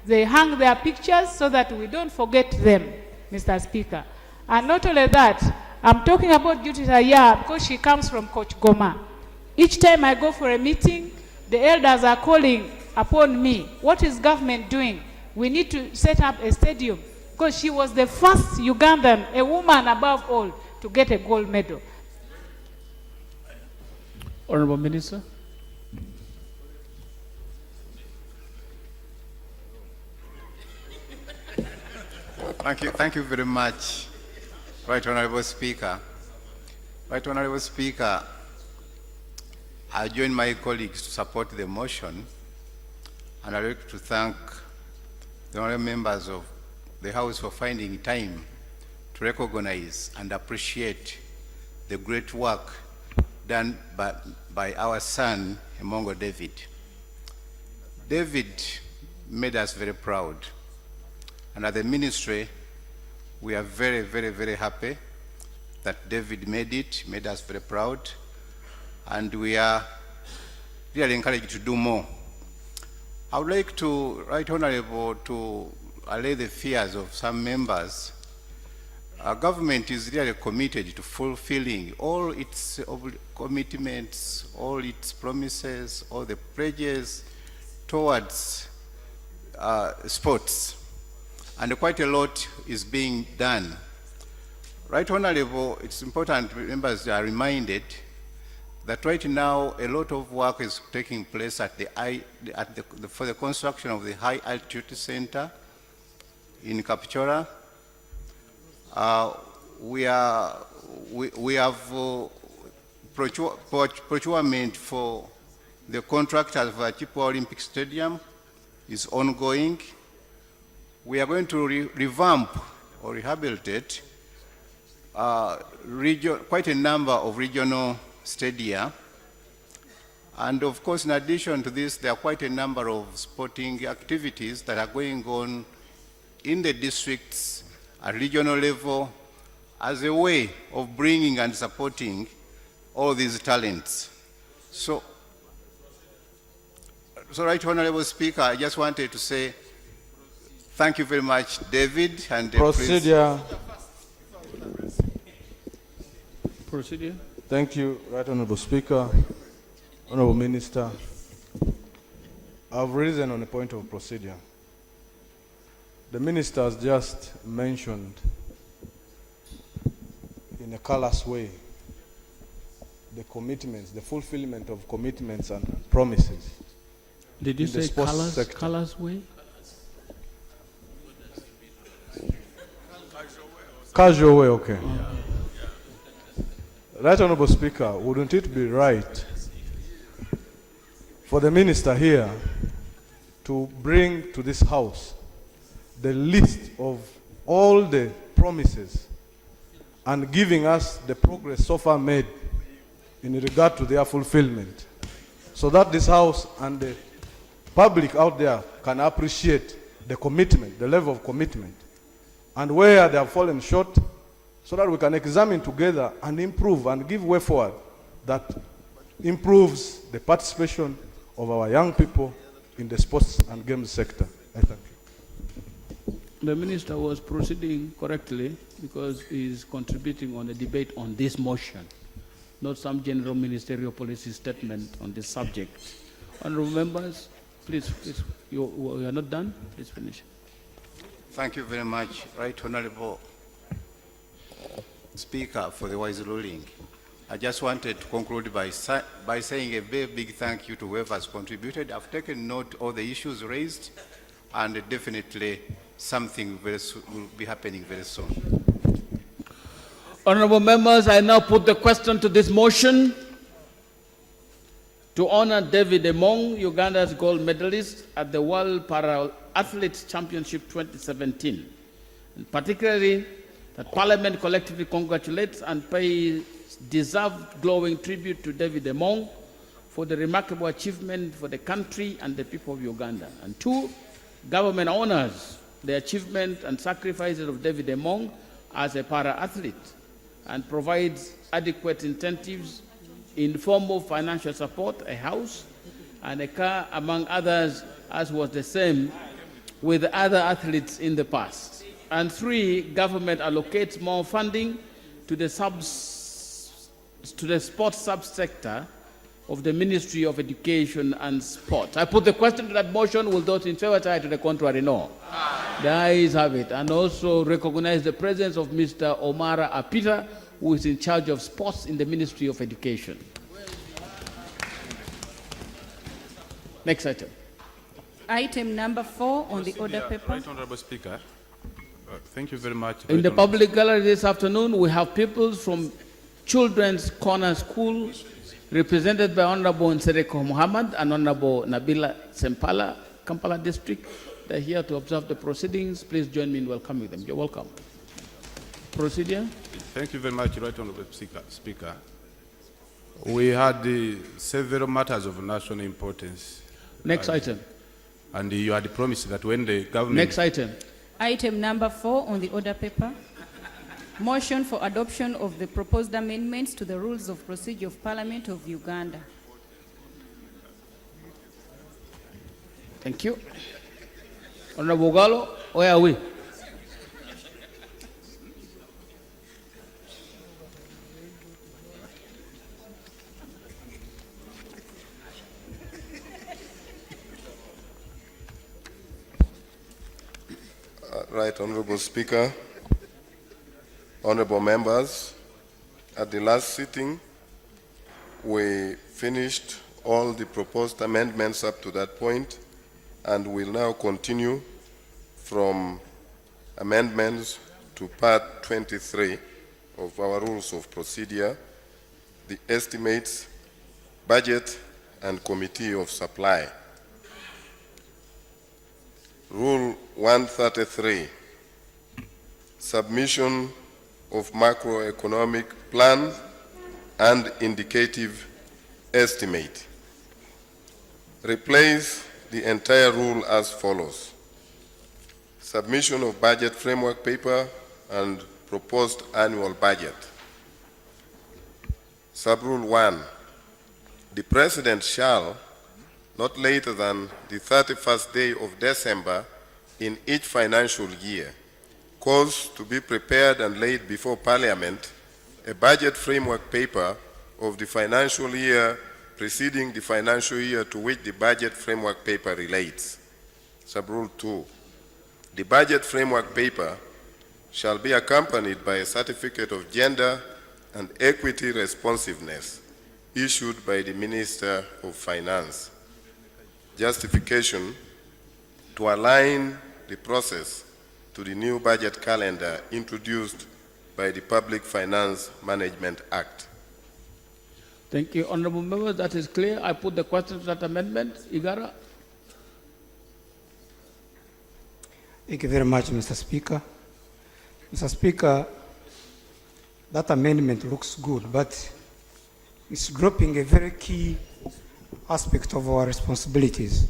they hang their pictures so that we don't forget them, Mr. Speaker. And not only that, I'm talking about Judith Ayar because she comes from Coach Goma. Each time I go for a meeting, the elders are calling upon me. What is government doing? We need to set up a stadium, because she was the first Ugandan, a woman above all, to get a gold medal. Honorable Minister. Thank you very much, Right Honorable Speaker. Right Honorable Speaker, I join my colleagues to support the motion, and I'd like to thank the honorable members of the House for finding time to recognize and appreciate the great work done by our son, Emongo David. David made us very proud. And at the ministry, we are very, very, very happy that David made us very proud. And we are really encouraged to do more. I would like to, Right Honorable, to allay the fears of some members. Our government is really committed to fulfilling all its commitments, all its promises, all the pledges towards sports. And quite a lot is being done. Right Honorable, it's important members are reminded that right now a lot of work is taking place for the construction of the High Altitude Center in Kapchora, We have procurement for the contractors for Chipo Olympic Stadium is ongoing. We are going to revamp or rehabilitate quite a number of regional stadia. And of course, in addition to this, there are quite a number of sporting activities that are going on in the districts at regional level as a way of bringing and supporting all these talents. So Right Honorable Speaker, I just wanted to say thank you very much, David. And Procedure. Procedure. Thank you, Right Honorable Speaker, Honorable Minister. I've risen on a point of procedure. The Minister has just mentioned in a callous way the commitments, the fulfillment of commitments and promises. Did you say callous way? Casual way, okay. Right Honorable Speaker, wouldn't it be right for the Minister here to bring to this House the list of all the promises and giving us the progress so far made in regard to their fulfillment, so that this House and the public out there can appreciate the commitment, the level of commitment, and where they have fallen short, so that we can examine together and improve and give way forward that improves the participation of our young people in the sports and games sector. I thank you. The Minister was proceeding correctly because he is contributing on a debate on this motion, not some general ministerial policy statement on this subject. Honorable members, please, you are not done. Please finish. Thank you very much, Right Honorable Speaker, for the wise ruling. I just wanted to conclude by saying a very big thank you to whoever has contributed. I've taken note of the issues raised, and definitely something will be happening very soon. Honorable members, I now put the question to this motion to honor David Emong, Uganda's gold medalist at the World Para Athletes Championship 2017, and particularly that Parliament collectively congratulates and pays deserved glowing tribute to David Emong for the remarkable achievement for the country and the people of Uganda. And two, government honors the achievement and sacrifices of David Emong as a para-athlete and provides adequate incentives in form of financial support, a house, and a car, among others, as was the same with other athletes in the past. And three, government allocates more funding to the sports subsector of the Ministry of Education and Sport. I put the question to that motion. Will those in favor tie to the contrary? No. The ayes have it. And also recognize the presence of Mr. Omara Apita, who is in charge of sports in the Ministry of Education. Next item. Item number 4 on the order paper. Right Honorable Speaker, thank you very much. In the public gallery this afternoon, we have pupils from Children's Corner School, represented by Honorable Nsereko Muhammad and Honorable Nabila Sempala, Kampala District. They're here to observe the proceedings. Please join me in welcoming them. You're welcome. Procedure. Thank you very much, Right Honorable Speaker. We had several matters of national importance. Next item. And you had promised that when the government... Next item. Item number 4 on the order paper. Motion for adoption of the proposed amendments to the Rules of Procedure of Parliament of Uganda. Thank you. Honorable Gallo, where are we? Right Honorable Speaker, honorable members, at the last sitting, we finished all the proposed amendments up to that point, and will now continue from amendments to to Part 23 of our Rules of Procedure, the estimates, budget, and committee of supply. Rule 133, submission of macroeconomic plan and indicative estimate. Replace the entire rule as follows. Submission of budget framework paper and proposed annual budget. Sub-rule 1, the President shall, not later than the 31st day of December in each financial year, cause to be prepared and laid before Parliament a budget framework paper of the financial year preceding the financial year to which the budget framework paper relates. Sub-rule 2, the budget framework paper shall be accompanied by a certificate of gender and equity responsiveness issued by the Minister of Finance. Justification: to align the process to the new budget calendar introduced by the Public Finance Management Act. Thank you, honorable members. That is clear. I put the question to that amendment. Igara. Thank you very much, Mr. Speaker. Mr. Speaker, that amendment looks good, but it's dropping a very key aspect of our responsibilities.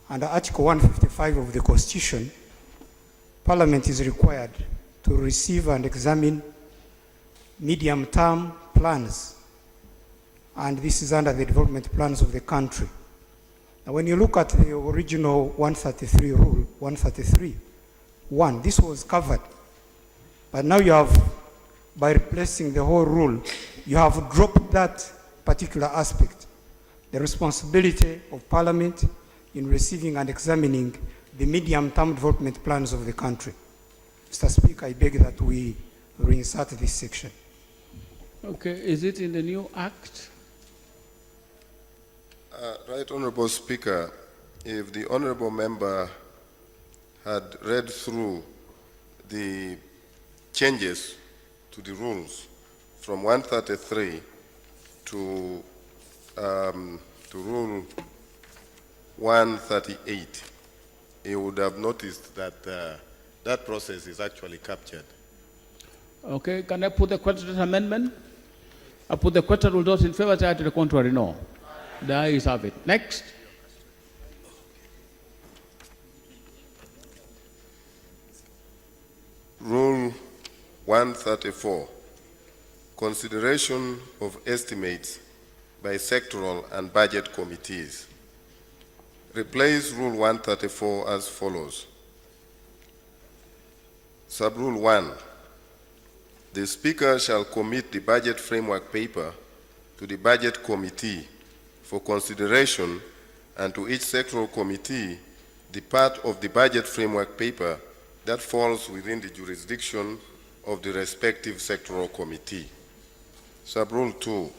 Under Article 155 of the Constitution, Parliament is required to receive and examine medium-term plans, and this is under the development plans of the country. Now, when you look at the original 133 rule, 133.1, this was covered, but now you have, by replacing the whole rule, you have dropped that particular aspect, the responsibility of Parliament in receiving and examining the medium-term development plans of the country. Mr. Speaker, I beg that we reinsert this section. Okay, is it in the new act? Right Honorable Speaker, if the Honorable Member had read through the changes to the rules from 133 to Rule 138, he would have noticed that that process is actually captured. Okay, can I put the question to the amendment? I put the question. Will those in favor say aye? To the contrary, no. The ayes have it. Next. Rule 134, consideration of estimates by sectoral and budget committees. Replace Rule 134 as follows. Sub-Rule 1, the Speaker shall commit the budget framework paper to the Budget Committee for consideration, and to each sectoral committee the part of the budget framework paper that falls within the jurisdiction of the respective sectoral committee. Sub-Rule 2,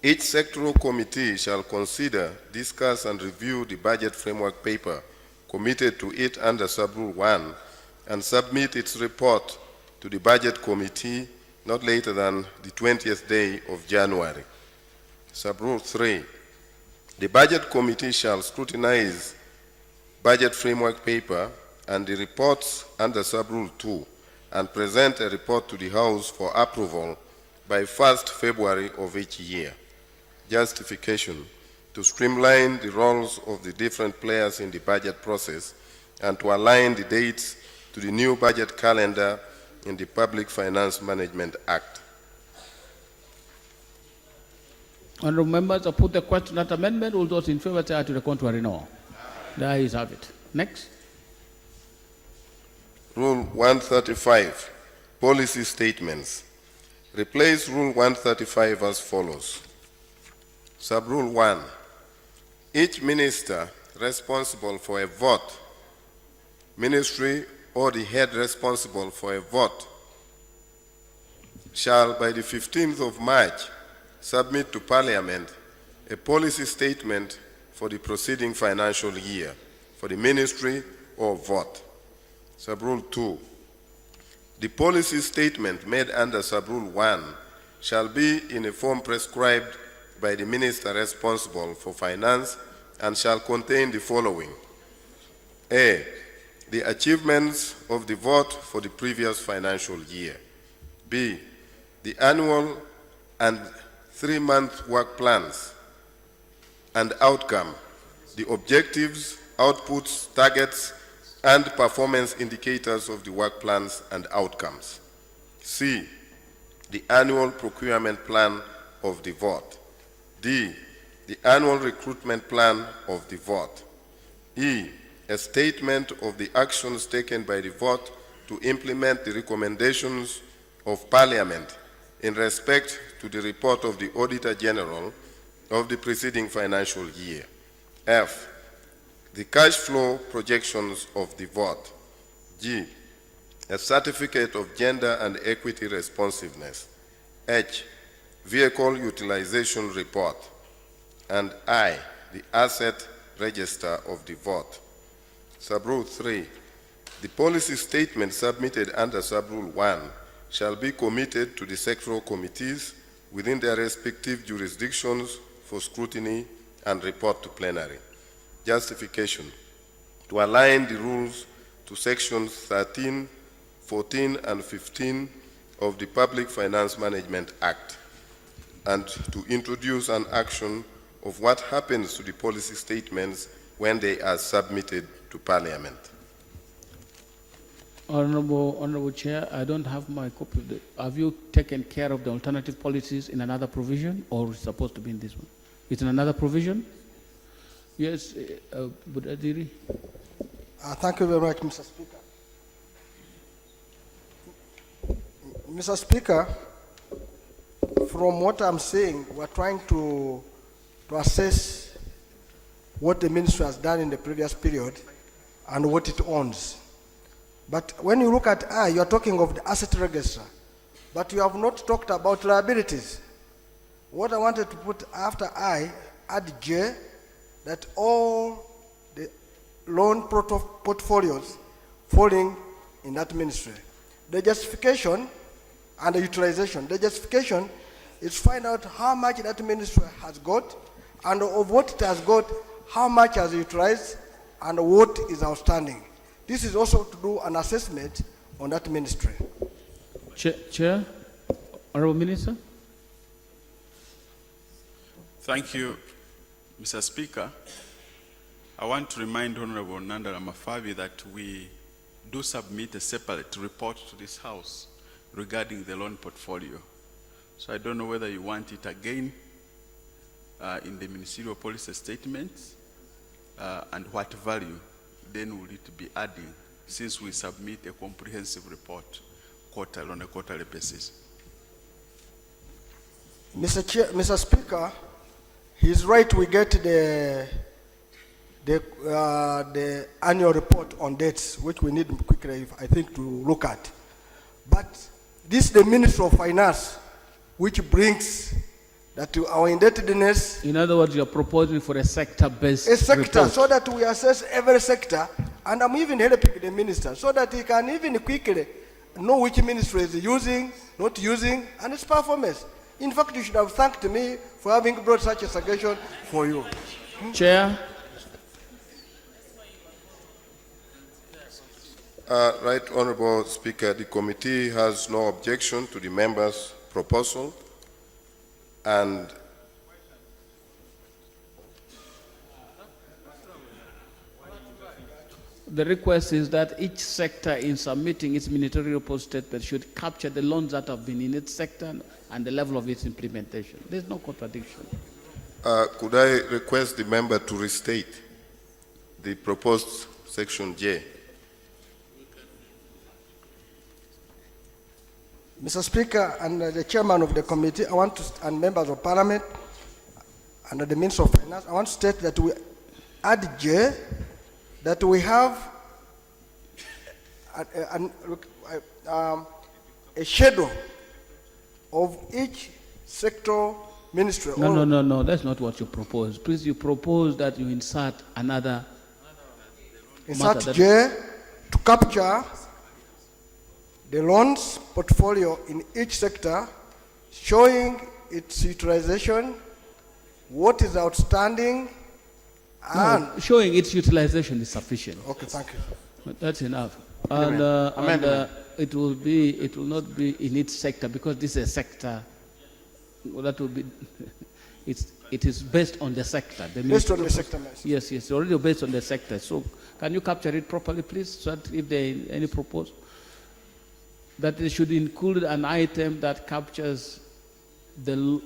each sectoral committee shall consider, discuss, and review the budget framework paper committed to it under Sub-Rule 1 and submit its report to the Budget Committee not later than the 20th day of January. Sub-Rule 3, the Budget Committee shall scrutinize budget framework paper and the reports under Sub-Rule 2 and present a report to the House for approval by 1st February of each year. Justification: to streamline the roles of the different players in the budget process and to align the dates to the new budget calendar in the Public Finance Management Act. Honorable members, I put the question that amendment. Will those in favor say aye? To the contrary, no. The ayes have it. Next. Rule 135, policy statements. Replace Rule 135 as follows. Sub-Rule 1, each minister responsible for a vote, ministry or the head responsible for a vote, shall by the 15th of March submit to Parliament a policy statement for the preceding financial year for the ministry or vote. Sub-Rule 2, The policy statement made under Sub-Rule 1 shall be in a form prescribed by the Minister responsible for finance and shall contain the following. A. The achievements of the vote for the previous financial year. B. The annual and 3-month work plans and outcome, the objectives, outputs, targets, and performance indicators of the work plans and outcomes. C. The annual procurement plan of the vote. D. The annual recruitment plan of the vote. E. A statement of the actions taken by the vote to implement the recommendations of Parliament in respect to the report of the Auditor General of the preceding financial year. F. The cash flow projections of the vote. G. A certificate of gender and equity responsiveness. H. Vehicle utilization report. And I. The asset register of the vote. Sub-Rule 3. The policy statement submitted under Sub-Rule 1 shall be committed to the sectoral committees within their respective jurisdictions for scrutiny and report to plenary. Justification: to align the rules to sections 13, 14, and 15 of the Public Finance Management Act, and to introduce an action of what happens to the policy statements when they are submitted to Parliament. Honorable Chair, I don't have my copy of the, have you taken care of the alternative policies in another provision, or it's supposed to be in this one? It's in another provision? Yes, Budadiri. Thank you very much, Mr. Speaker. Mr. Speaker, from what I'm saying, we're trying to assess what the ministry has done in the previous period and what it owns. But when you look at I, you're talking of the asset register, but you have not talked about liabilities. What I wanted to put after I, add J, that all the loan portfolios falling in that ministry. The justification and the utilization. The justification is find out how much that ministry has got, and of what it has got, how much has utilized, and what is outstanding. This is also to do an assessment on that ministry. Chair, Honorable Minister. Thank you, Mr. Speaker. I want to remind Honorable Nandala Mafavi that we do submit a separate report to this House regarding the loan portfolio. So I don't know whether you want it again in the ministerial policy statements and what value then will it be adding, since we submit a comprehensive report on a quarterly basis. Mr. Speaker, he's right, we get the annual report on debts, which we need quickly, I think, to look at. But this is the Ministry of Finance, which brings that to our indebtedness. In other words, you're proposing for a sector-based report, so that we assess every sector, and I'm even helping the minister so that he can even quickly know which ministry is using, not using, and its performance. In fact, you should have thanked me for having brought such a suggestion for you. Chair. Right Honorable Speaker, the committee has no objection to the member's proposal, and the request is that each sector in submitting its ministerial report statement should capture the loans that have been in its sector and the level of its implementation. There's no contradiction. could I request the member to restate the proposed section J? Mr. Speaker, and the chairman of the committee, I want to, and members of parliament, and the Minister of Finance, I want to state that we add J, that we have a schedule of each sector ministry. No, that's not what you propose. Please, you propose that you insert another. Insert J to capture the loans portfolio in each sector, showing its utilization, what is outstanding, and... No, showing its utilization is sufficient. Okay, thank you. That's enough. Amendment. It will not be in its sector because this is a sector. Well, that will be, it is based on the sector. Based on the sector, yes, yes, already based on the sector. So can you capture it properly, please, so that if there is any proposal, that it should include an item that captures the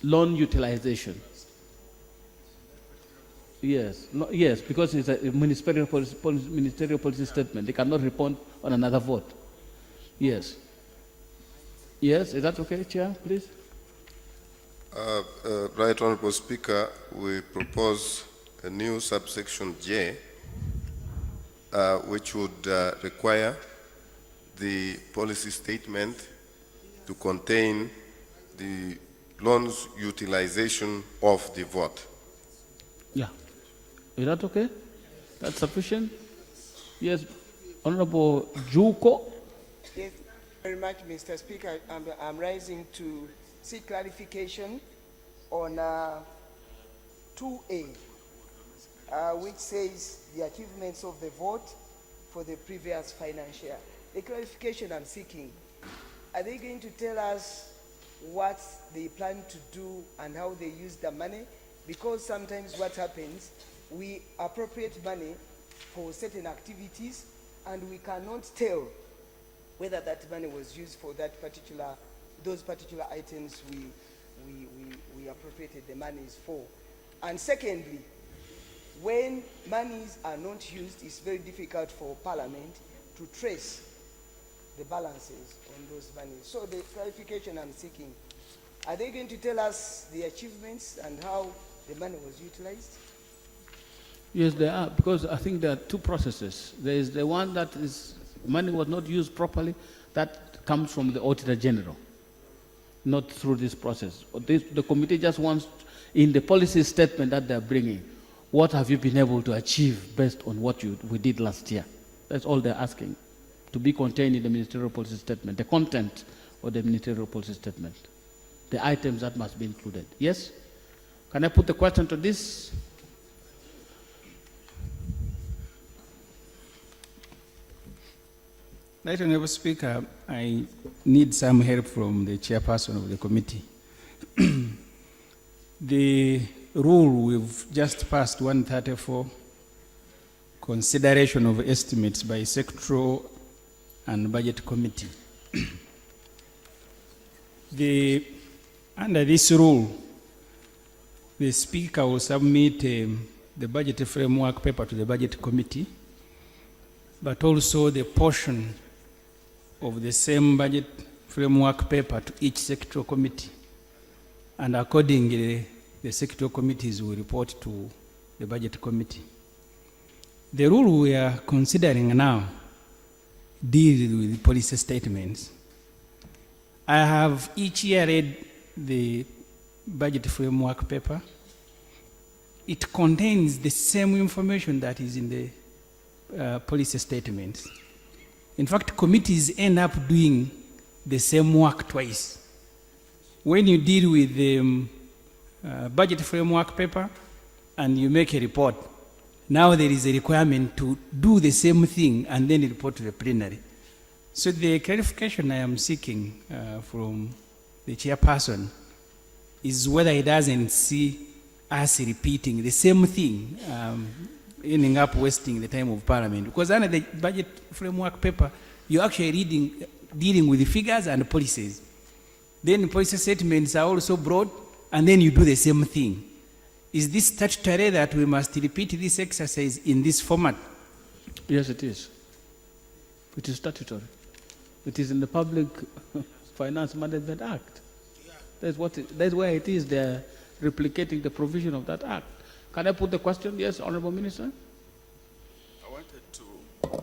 loan utilization. Yes, no, yes, because it's a ministerial policy statement. They cannot respond on another vote. Yes. Yes, is that okay, Chair, please? Right Honorable Speaker, we propose a new subsection J, which would require the policy statement to contain the loans utilization of the vote. Yeah. Is that okay? That's sufficient? Yes, Honorable Juko. Yes, very much, Mr. Speaker. I'm rising to seek clarification on 2A, which says the achievements of the vote for the previous financial year. The clarification I'm seeking, are they going to tell us what they plan to do and how they use the money? Because sometimes what happens, we appropriate money for certain activities and we cannot tell whether that money was used for that those particular items we appropriated the monies for. And secondly, when monies are not used, it's very difficult for Parliament to trace the balances on those monies. So the clarification I'm seeking, are they going to tell us the achievements and how the money was utilized? Yes, they are, because I think there are two processes. There is the one that is money was not used properly, that comes from the Auditor General, not through this process. The committee just wants, in the policy statement that they're bringing, what have you been able to achieve based on what we did last year? That's all they're asking, to be contained in the ministerial policy statement, the content of the ministerial policy statement, the items that must be included. Yes? Can I put the question to this? Right Honourable Speaker, I need some help from the chairperson of the committee. The rule we've just passed, 134, consideration of estimates by sectoral and budget committee. Under this rule, the Speaker will submit the budget framework paper to the budget committee, but also the portion of the same budget framework paper to each sectoral committee. And accordingly, the sectoral committees will report to the budget committee. The rule we are considering now deals with policy statements. I have each year read the budget framework paper. It contains the same information that is in the policy statements. In fact, committees end up doing the same work twice. When you deal with the budget framework paper and you make a report, now there is a requirement to do the same thing and then report to the plenary. So the clarification I am seeking from the chairperson is whether he doesn't see us repeating the same thing, ending up wasting the time of Parliament. Because under the budget framework paper, you're actually dealing with the figures and policies. Then policy statements are also broad, and then you do the same thing. Is this statutory that we must repeat this exercise in this format? Yes, it is. It is statutory. It is in the Public Finance Management Act. That's where it is. They're replicating the provision of that act. Can I put the question? Yes, Honorable Minister. I wanted to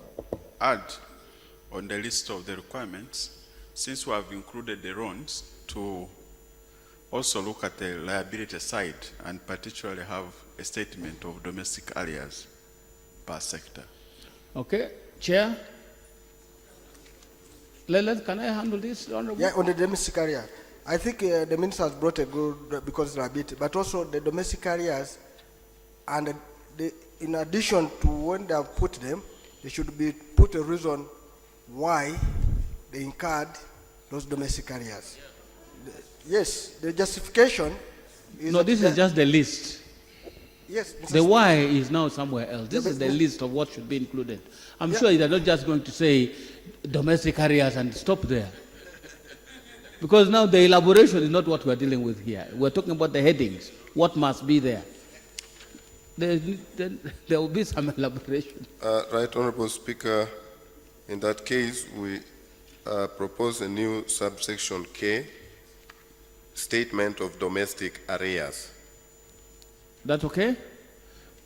add on the list of the requirements, since we have included the loans, to also look at the liability side and particularly have a statement of domestic arrears per sector. Okay, Chair. Can I handle this, Honorable? Yeah, on the domestic area. I think the minister has brought a good, because they're a bit, but also the domestic areas, and in addition to when they have put them, they should be put a reason why they incurred those domestic areas. Yes, the justification is... No, this is just the list. Yes. The why is now somewhere else. This is the list of what should be included. I'm sure they're not just going to say domestic areas and stop there. Because now the elaboration is not what we're dealing with here. We're talking about the headings, what must be there. There will be some elaboration. Right Honorable Speaker, in that case, we propose a new subsection K, statement of domestic arrears. That's okay?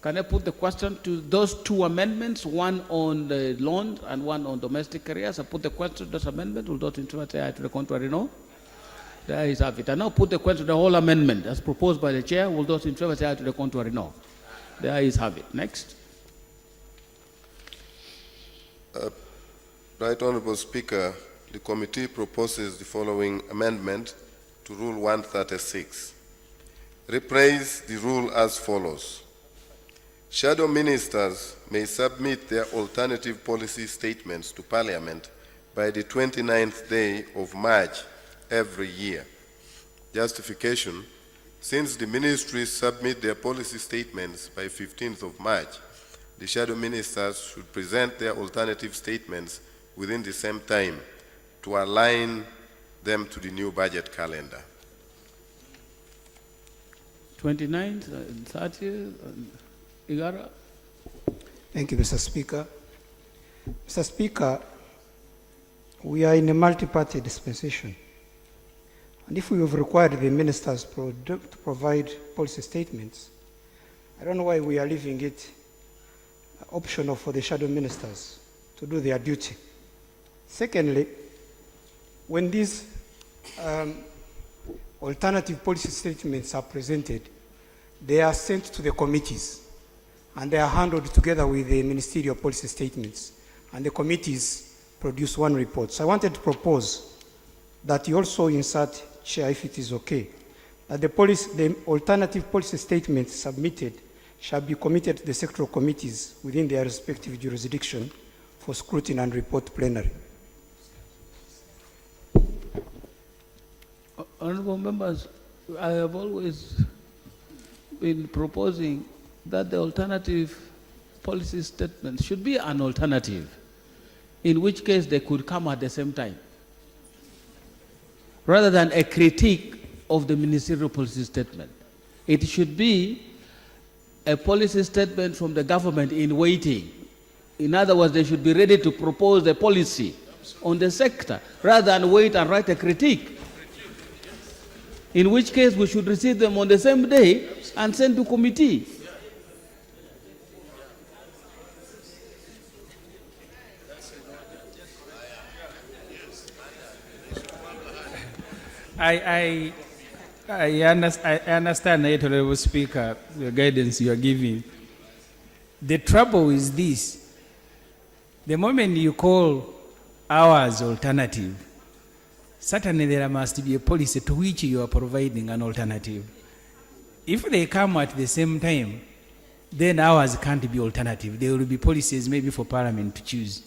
Can I put the question to those two amendments, one on the loans and one on domestic arrears? I put the question to those amendments. Will those in favor say aye? To the contrary, no? The ayes have it. I now put the question to the whole amendment as proposed by the chair. Will those in favor say aye? To the contrary, no? The ayes have it. Next. Right Honorable Speaker, the committee proposes the following amendment to Rule 136. Rephrase the rule as follows. Shadow ministers may submit their alternative policy statements to Parliament by the 29th day of March every year. Justification: since the ministries submit their policy statements by 15th of March, the shadow ministers should present their alternative statements within the same time to align them to the new budget calendar. 29th and 30th. Igara. Thank you, Mr. Speaker. Mr. Speaker, we are in a multi-party dispensation. And if we have required the ministers to provide policy statements, I don't know why we are leaving it optional for the shadow ministers to do their duty. Secondly, when these alternative policy statements are presented, they are sent to the committees and they are handled together with the ministerial policy statements, and the committees produce one report. So I wanted to propose that you also insert, Chair, if it is okay, that the alternative policy statements submitted shall be committed to the sectoral committees within their respective jurisdiction for scrutiny and report plenary. Honorable members, I have always been proposing that the alternative policy statement should be an alternative, in which case they could come at the same time, rather than a critique of the ministerial policy statement. It should be a policy statement from the government in waiting. In other words, they should be ready to propose a policy on the sector, rather than wait and write a critique, in which case we should receive them on the same day and send to committee. I understand, Honorable Speaker, the guidance you are giving. The trouble is this: the moment you call ours alternative, certainly there must be a policy to which you are providing an alternative. If they come at the same time, then ours can't be alternative. There will be policies maybe for Parliament to choose.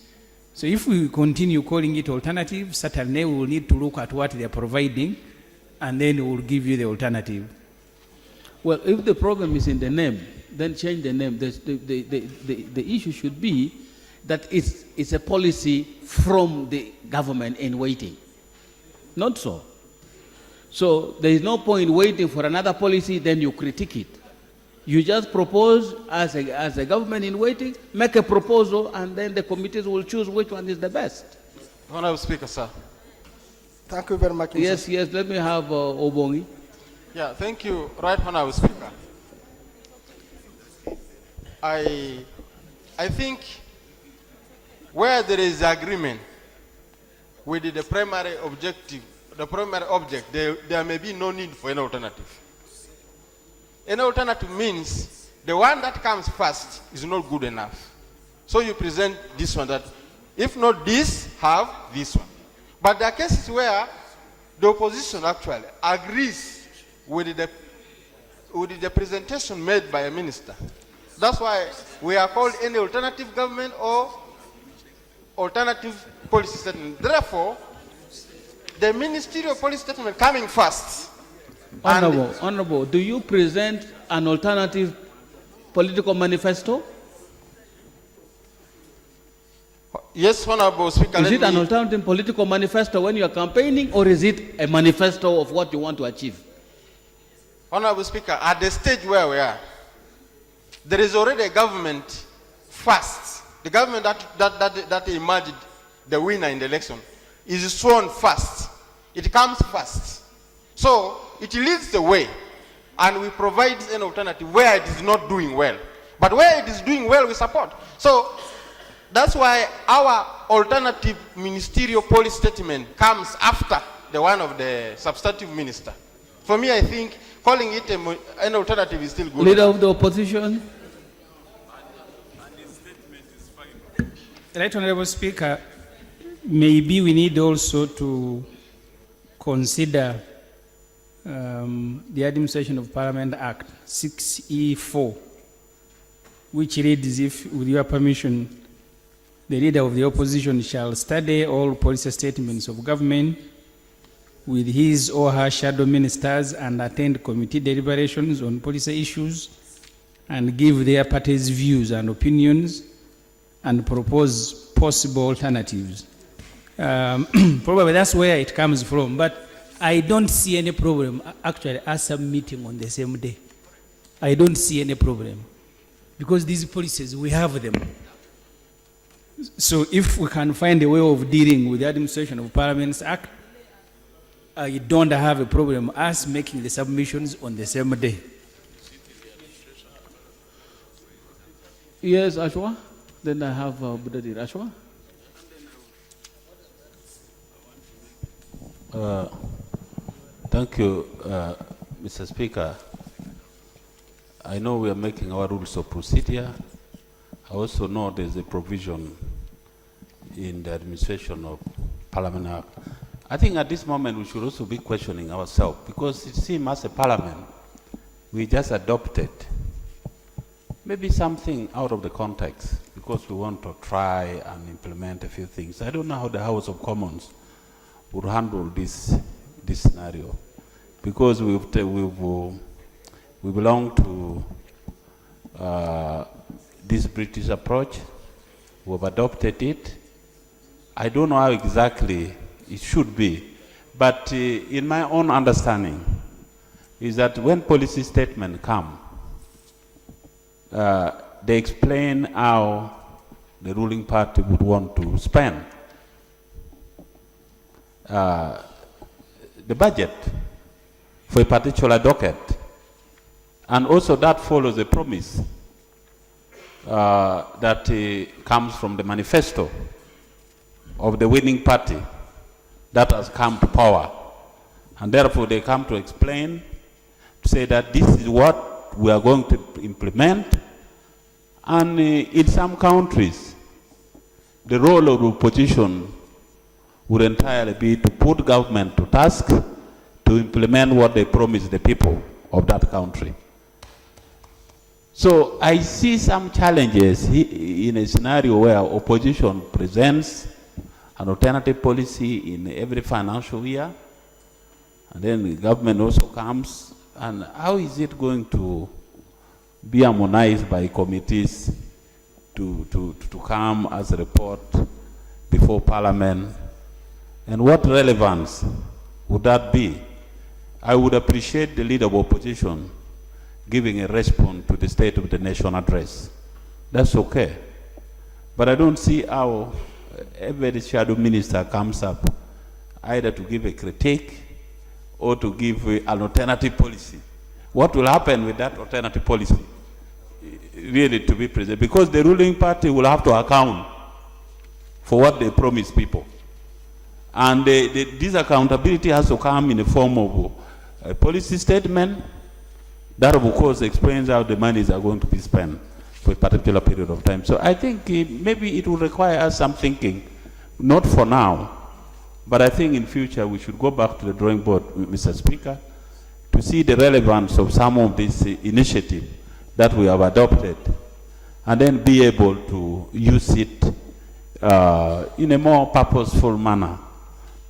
So if we continue calling it alternative, certainly we will need to look at what they are providing, and then we will give you the alternative. Well, if the problem is in the name, then change the name. The issue should be that it's a policy from the government in waiting. Not so. So there is no point waiting for another policy, then you critique it. You just propose as a government in waiting, make a proposal, and then the committees will choose which one is the best. Honorable Speaker, sir. Thank you very much, Mr. Yes, yes, let me have Obongi. Yeah, thank you, Right Honorable Speaker. I think where there is agreement with the primary objective, the primary object, there may be no need for an alternative. An alternative means the one that comes first is not good enough. So you present this one, that if not this, have this one. But there are cases where the opposition actually agrees with the presentation made by a minister. That's why we are called any alternative government or alternative policy statement. Therefore, the ministerial policy statement coming first. Honorable, do you present an alternative political manifesto? Yes, Honorable Speaker. Is it an alternative political manifesto when you are campaigning, or is it a manifesto of what you want to achieve? Honorable Speaker, at the stage where we are, there is already a government first. The government that emerged the winner in the election is sworn first. It comes first. So it leads the way, and we provide an alternative where it is not doing well. But where it is doing well, we support. So that's why our alternative ministerial policy statement comes after the one of the substantive minister. For me, I think calling it an alternative is still good. Leader of the opposition. Right Honorable Speaker, maybe we need also to consider the Administration of Parliament Act 6E4, which reads, if, with your permission, the leader of the opposition shall study all policy statements of government with his or her shadow ministers and attend committee deliberations on policy issues and give their party's views and opinions and propose possible alternatives. Probably that's where it comes from, but I don't see any problem actually us submitting on the same day. I don't see any problem because these policies, we have them. So if we can find a way of dealing with the Administration of Parliaments Act, I don't have a problem us making the submissions on the same day. Yes, Ashwa. Then I have Budadir. Ashwa. Thank you, Mr. Speaker. I know we are making our rules of procedure. I also know there's a provision in the Administration of Parliament Act. I think at this moment we should also be questioning ourselves, because it seems as a parliament we just adopted maybe something out of the context because we want to try and implement a few things. I don't know how the House of Commons would handle this scenario, because we belong to this British approach. We've adopted it. I don't know how exactly it should be, but in my own understanding is that when policy statements come, they explain how the ruling party would want to spend the budget for a particular docket, and also that follows a promise that comes from the manifesto of the winning party that has come to power, and therefore they come to explain, to say that this is what we are going to implement. And in some countries, the role of the opposition would entirely be to put government to task to implement what they promise the people of that country. So I see some challenges in a scenario where opposition presents an alternative policy in every financial year, and then the government also comes, and how is it going to be harmonized by committees to come as a report before Parliament? And what relevance would that be? I would appreciate the leader of opposition giving a response to the State of the Nation address. That's okay. But I don't see how every shadow minister comes up either to give a critique or to give an alternative policy. What will happen with that alternative policy really to be present? Because the ruling party will have to account for what they promise people. And this accountability has to come in the form of a policy statement that, of course, explains how the monies are going to be spent for a particular period of time. So I think maybe it will require us some thinking, not for now, But I think in future we should go back to the drawing board, Mr. Speaker, to see the relevance of some of these initiatives that we have adopted, and then be able to use it in a more purposeful manner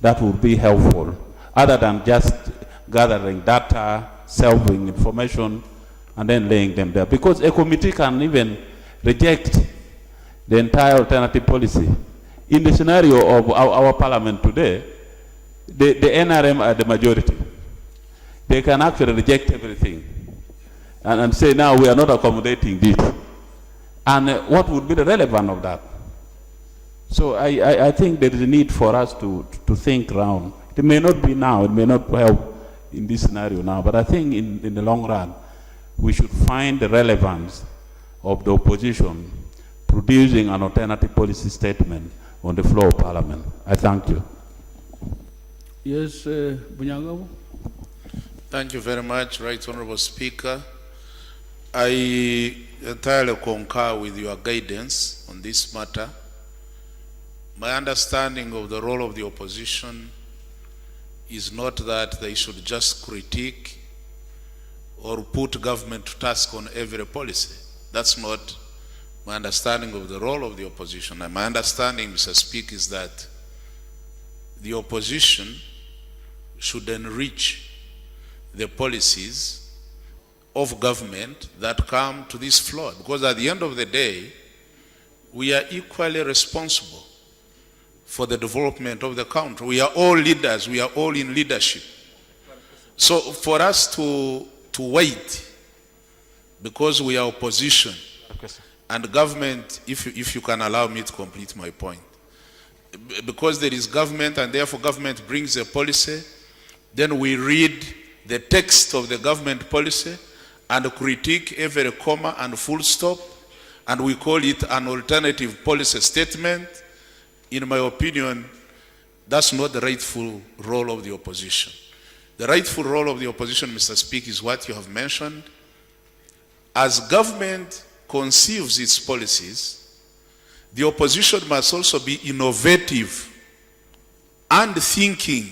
that would be helpful, other than just gathering data, solving information, and then laying them there. Because a committee can even reject the entire alternative policy. In the scenario of our parliament today, the NRM are the majority. They can actually reject everything and say, now we are not accommodating this. And what would be the relevance of that? So I think there is a need for us to think around. It may not be now, it may not help in this scenario now, but I think in the long run, we should find the relevance of the opposition producing an alternative policy statement on the floor of Parliament. I thank you. Yes, Bunyangabo. Thank you very much, Right Honorable Speaker. I entirely concur with your guidance on this matter. My understanding of the role of the opposition is not that they should just critique or put government to task on every policy. That's not my understanding of the role of the opposition. And my understanding, Mr. Speaker, is that the opposition should enrich the policies of government that come to this floor. Because at the end of the day, we are equally responsible for the development of the country. We are all leaders, we are all in leadership. So for us to wait, because we are opposition, and government, if you can allow me to complete my point, because there is government and therefore government brings a policy, then we read the text of the government policy and critique every comma and full stop, and we call it an alternative policy statement. In my opinion, that's not the rightful role of the opposition. The rightful role of the opposition, Mr. Speaker, is what you have mentioned. As government conceives its policies, the opposition must also be innovative and thinking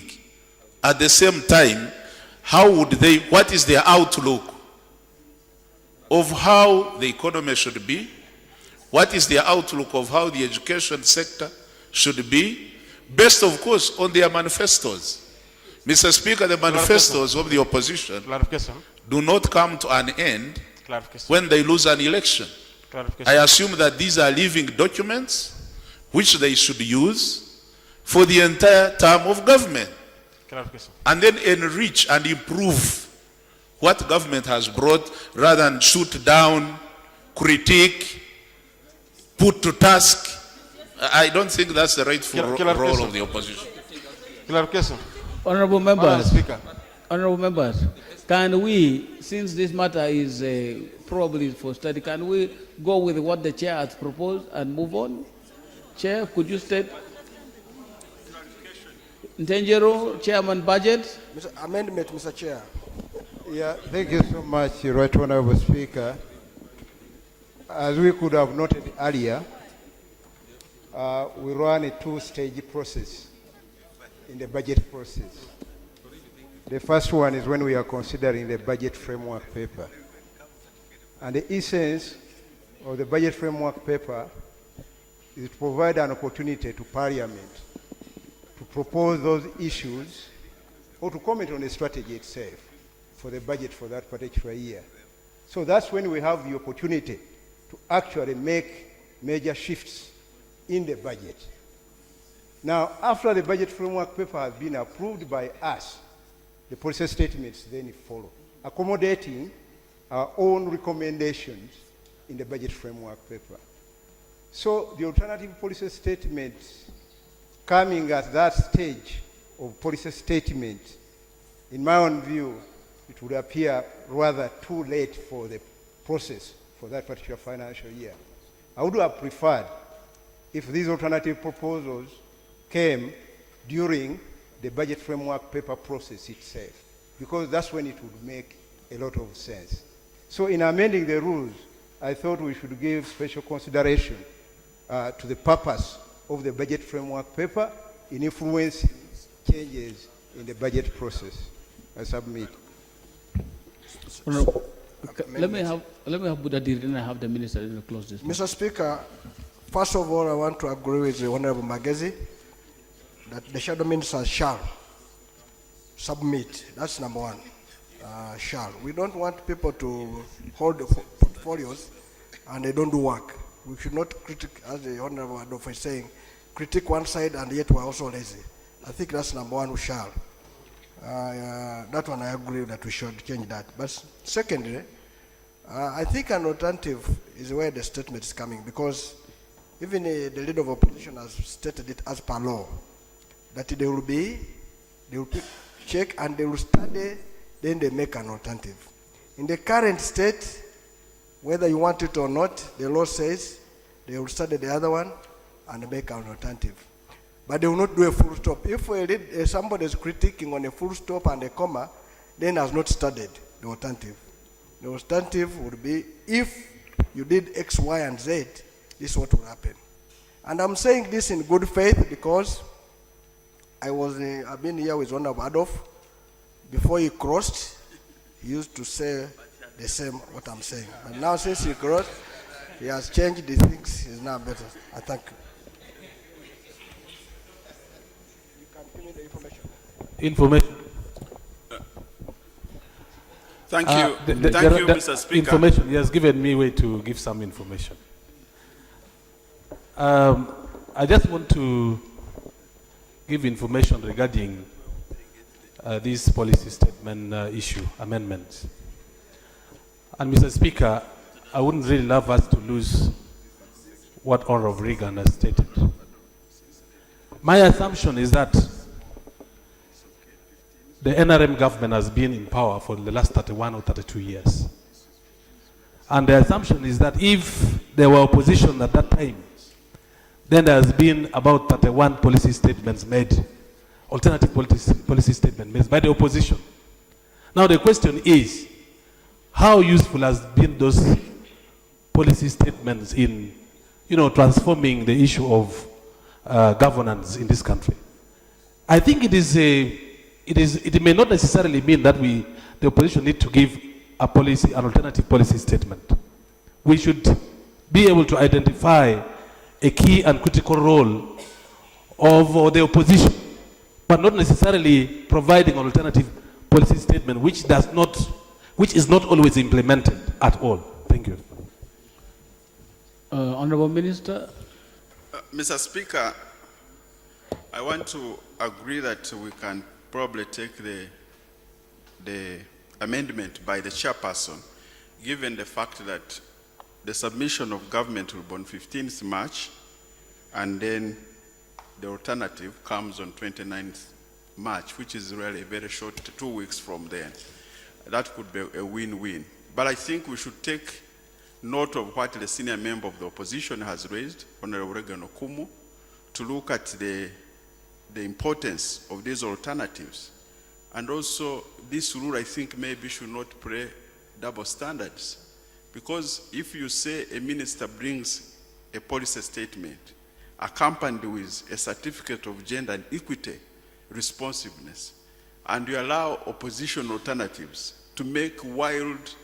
at the same time, what is their outlook of how the economy should be? What is their outlook of how the education sector should be? Based, of course, on their manifestos. Mr. Speaker, the manifestos of the opposition do not come to an end when they lose an election. I assume that these are living documents which they should use for the entire term of government. And then enrich and improve what government has brought rather than shoot down, critique, put to task. I don't think that's the rightful role of the opposition. Honorable members, honorable members, can we, since this matter is probably for study, can we go with what the chair has proposed and move on? Chair, could you state? Ntengero, Chairman Budget. Amendment, Mr. Chair. Yeah, thank you so much, Right Honorable Speaker. As we could have noted earlier, we run a two-stage process in the budget process. The first one is when we are considering the budget framework paper. And the essence of the budget framework paper is to provide an opportunity to Parliament to propose those issues or to comment on the strategy itself for the budget for that particular year. So that's when we have the opportunity to actually make major shifts in the budget. Now, after the budget framework paper has been approved by us, the policy statements then follow, accommodating our own recommendations in the budget framework paper. So the alternative policy statements coming at that stage of policy statement, in my own view, it would appear rather too late for the process for that particular financial year. I would have preferred if these alternative proposals came during the budget framework paper process itself, because that's when it would make a lot of sense. So in amending the rules, I thought we should give special consideration to the purpose of the budget framework paper in influencing changes in the budget process. I submit. Let me have Budadir, then I have the minister, then we'll close this. Mr. Speaker, first of all, I want to agree with the Honorable Magezi that the shadow ministers shall submit. That's number one. Shall. We don't want people to hold the portfolios and they don't do work. We should not critique, as the Honorable Adolfo is saying, critique one side and yet we're also lazy. I think that's number one, we shall. That one I agree that we should change that. But secondly, I think an alternative is where the statement is coming, because even the leader of opposition has stated it as per law, that they will check and they will study, then they make an alternative. In the current state, whether you want it or not, the law says they will study the other one and make an alternative. But they will not do a full stop. If somebody is critiquing on a full stop and a comma, then has not studied the alternative. The alternative would be, if you did X, Y, and Z, this is what will happen. And I'm saying this in good faith because I've been here with Honorable Adolf. Before he crossed, he used to say the same what I'm saying. But now since he crossed, he has changed the things. He's now better. I thank you. You can give me the information. Thank you. Thank you, Mr. Speaker. Information. He has given me way to give some information. I just want to give information regarding this policy statement issue, amendments. And Mr. Speaker, I wouldn't really love us to lose what Honorable Reagan has stated. My assumption is that the NRM government has been in power for the last 31 or 32 years. And the assumption is that if there were opposition at that time, then there has been about 31 policy statements made, alternative policy statements made by the opposition. Now the question is, how useful has been those policy statements in, transforming the issue of governance in this country? I think it may not necessarily mean that the opposition need to give an alternative policy statement. We should be able to identify a key and critical role of the opposition, but not necessarily providing an alternative policy statement which is not always implemented at all. Thank you. Honorable Minister. Mr. Speaker, I want to agree that we can probably take the amendment by the chairperson, given the fact that the submission of government will be on 15th March, and then the alternative comes on 29th March, which is really very short, 2 weeks from then. That could be a win-win. But I think we should take note of what the senior member of the opposition has raised, Honorable Regan Okumu, to look at the importance of these alternatives. And also, this rule, I think, maybe should not play double standards. Because if you say a minister brings a policy statement accompanied with a certificate of gender and equity responsiveness, and you allow opposition alternatives to make wild,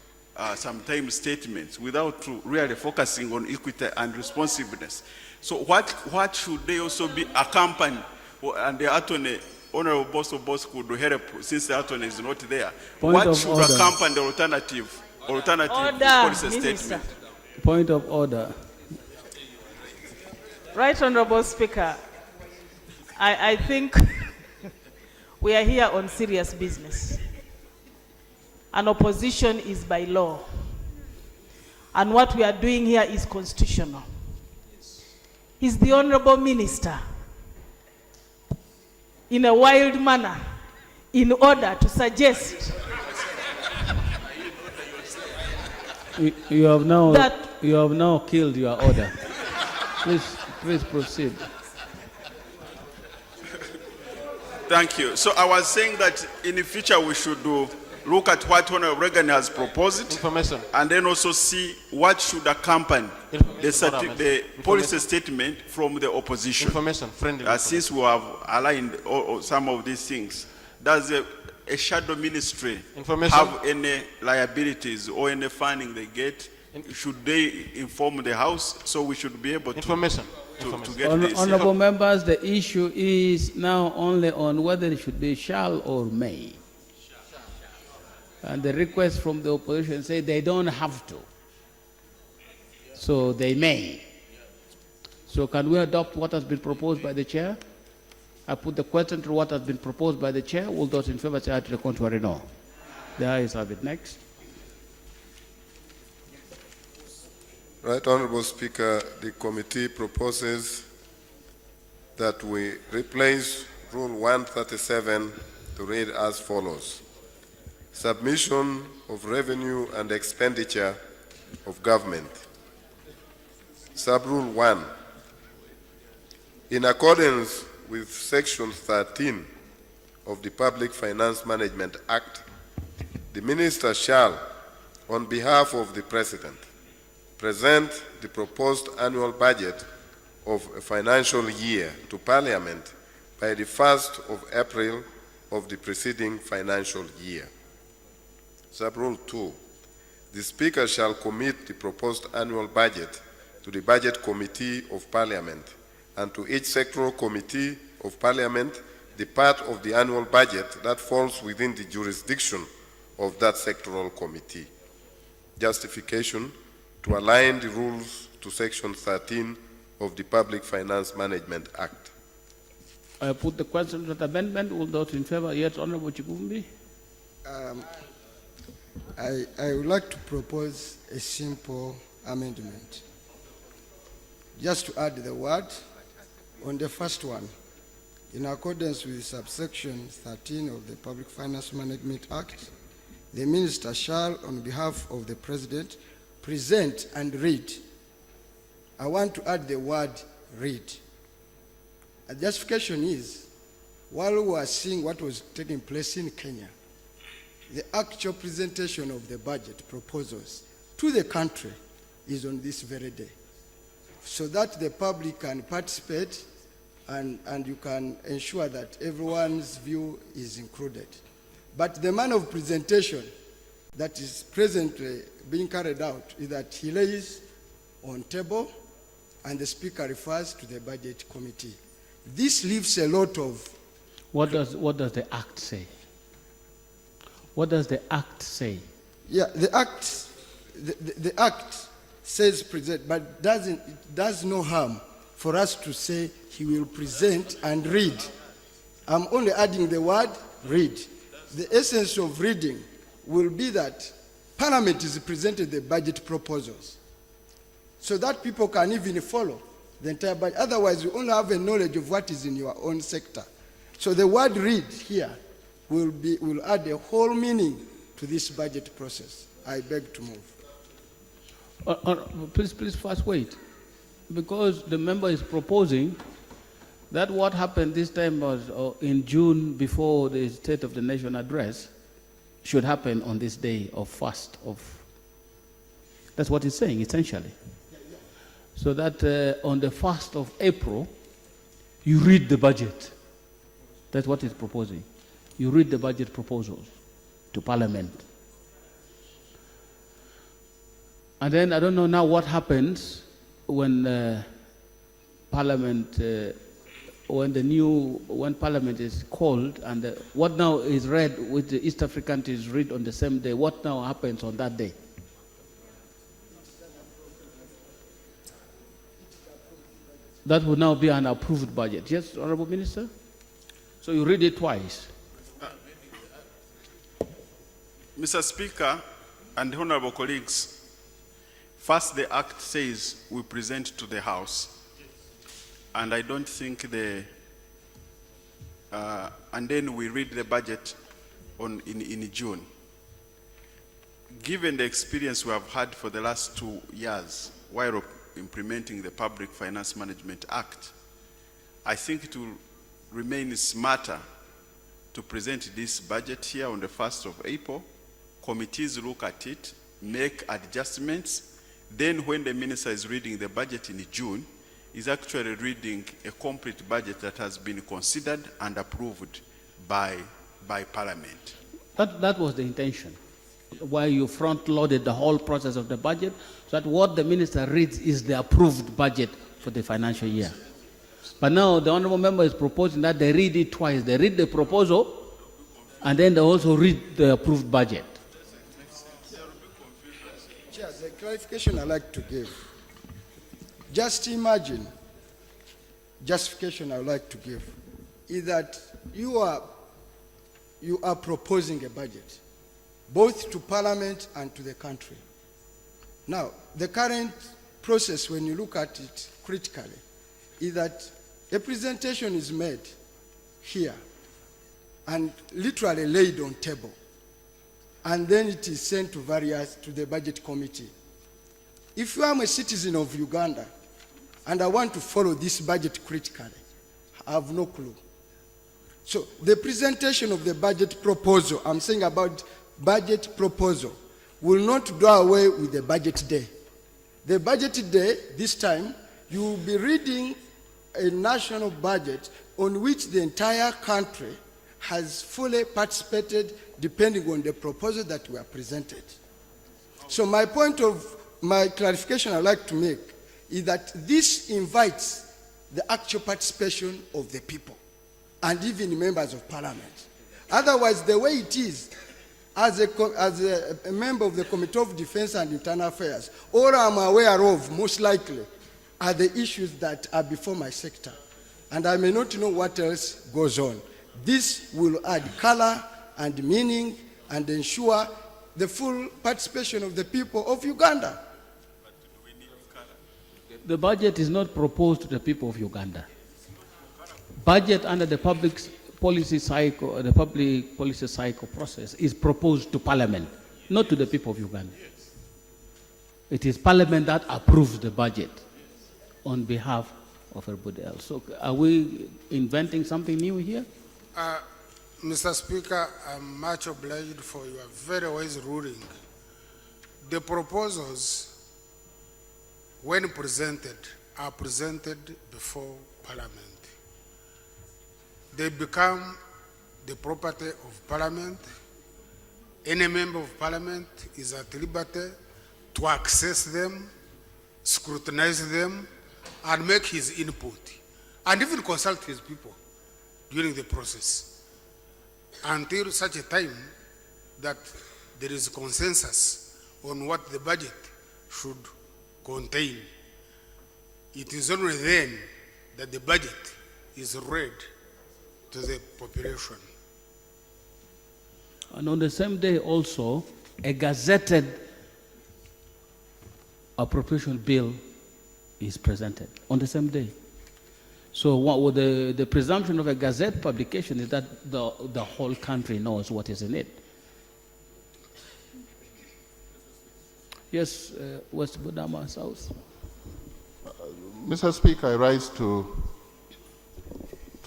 sometimes statements without really focusing on equity and responsiveness. So what should they also be accompanied? And the attorney, Honorable Boss could help since the attorney is not there. What should accompany the alternative policy statement? Point of order. Right Honorable Speaker, I think we are here on serious business. An opposition is by law. And what we are doing here is constitutional. Is the Honorable Minister in a wild manner in order to suggest you have now killed your order. Please proceed. Thank you. So I was saying that in the future we should look at what Honorable Reagan has proposed, Information. and then also see what should accompany the policy statement from the opposition. Information. Friendly. Since we have aligned some of these things, does a shadow ministry have any liabilities or any funding they get? Should they inform the House so we should be able to, to get this? Honorable members, the issue is now only on whether it should be shall or may. And the request from the opposition say they don't have to. So they may. So can we adopt what has been proposed by the chair? I put the question to what has been proposed by the chair. All those in favor say aye, to the contrary, no. The ayes have it. Next. Right Honorable Speaker, the committee proposes that we replace Rule 137 to read as follows. Submission of revenue and expenditure of government. Sub-Rule 1. In accordance with Section 13 of the Public Finance Management Act, the Minister shall, on behalf of the President, present the proposed annual budget of a financial year to Parliament by the 1st of April of the preceding financial year. Sub-Rule 2. The Speaker shall commit the proposed annual budget to the Budget Committee of Parliament and to each sectoral committee of Parliament the part of the annual budget that falls within the jurisdiction of that sectoral committee. Justification: to align the rules to Section 13 of the Public Finance Management Act. I put the question to the amendment. All those in favor? Yes, Honorable Chigumbi. I would like to propose a simple amendment. Just to add the word on the first one, in accordance with subsection 13 of the Public Finance Management Act, the Minister shall, on behalf of the President, present and read. I want to add the word read. A justification is, while we were seeing what was taking place in Kenya, the actual presentation of the budget proposals to the country is on this very day, so that the public can participate and you can ensure that everyone's view is included. But the manner of presentation that is presently being carried out is that he lays on table and the Speaker refers to the Budget Committee. This leaves a lot of... What does the Act say? What does the Act say? Yeah, the Act says present, but it does no harm for us to say he will present and read. I'm only adding the word read. The essence of reading will be that Parliament is presented the budget proposals so that people can even follow the entire budget. Otherwise, you only have a knowledge of what is in your own sector. So the word read here will add a whole meaning to this budget process. I beg to move. Please first wait, because the member is proposing that what happened this time was in June before the State of the Nation address should happen on this day of fast of. That's what he's saying essentially. So that on the 1st of April, you read the budget. That's what he's proposing. You read the budget proposals to Parliament. And then I don't know now what happens when Parliament, when Parliament is called, and what now is read with the East African is read on the same day. What now happens on that day? That would now be an approved budget. Yes, Honorable Minister? So you read it twice. Mr. Speaker and honorable colleagues, first the Act says we present to the House. And I don't think and then we read the budget in June. Given the experience we have had for the last 2 years while implementing the Public Finance Management Act, I think it will remain smarter to present this budget here on the 1st of April. Committees look at it, make adjustments. Then when the minister is reading the budget in June, is actually reading a complete budget that has been considered and approved by Parliament. That was the intention, why you front-loaded the whole process of the budget, so that what the minister reads is the approved budget for the financial year. But now the honorable member is proposing that they read it twice. They read the proposal, and then they also read the approved budget. Chair, the clarification I'd like to give. Just imagine, justification I would like to give, is that you are proposing a budget, both to Parliament and to the country. Now, the current process, when you look at it critically, is that a presentation is made here and literally laid on table, and then it is sent to the budget committee. If I am a citizen of Uganda and I want to follow this budget critically, I have no clue. So the presentation of the budget proposal, I'm saying about budget proposal, will not do away with the budget day. The budget day, this time, you will be reading a national budget on which the entire country has fully participated depending on the proposal that were presented. So my clarification I'd like to make is that this invites the actual participation of the people and even members of Parliament. Otherwise, the way it is, as a member of the Committee of Defense and Internal Affairs, all I'm aware of, most likely, are the issues that are before my sector. And I may not know what else goes on. This will add color and meaning and ensure the full participation of the people of Uganda. The budget is not proposed to the people of Uganda. Budget under the public policy cycle process is proposed to Parliament, not to the people of Uganda. It is Parliament that approves the budget on behalf of everybody else. So are we inventing something new here? Mr. Speaker, I'm much obliged for your very wise ruling. The proposals, when presented, are presented before Parliament. They become the property of Parliament. Any member of Parliament is at liberty to access them, scrutinize them, and make his input, and even consult his people during the process, until such a time that there is consensus on what the budget should contain. It is only then that the budget is read to the population. And on the same day also, a gazetted appropriation bill is presented on the same day. So what the presumption of a gazette publication is that the whole country knows what is in it. Yes, West Budama South. Mr. Speaker, I rise to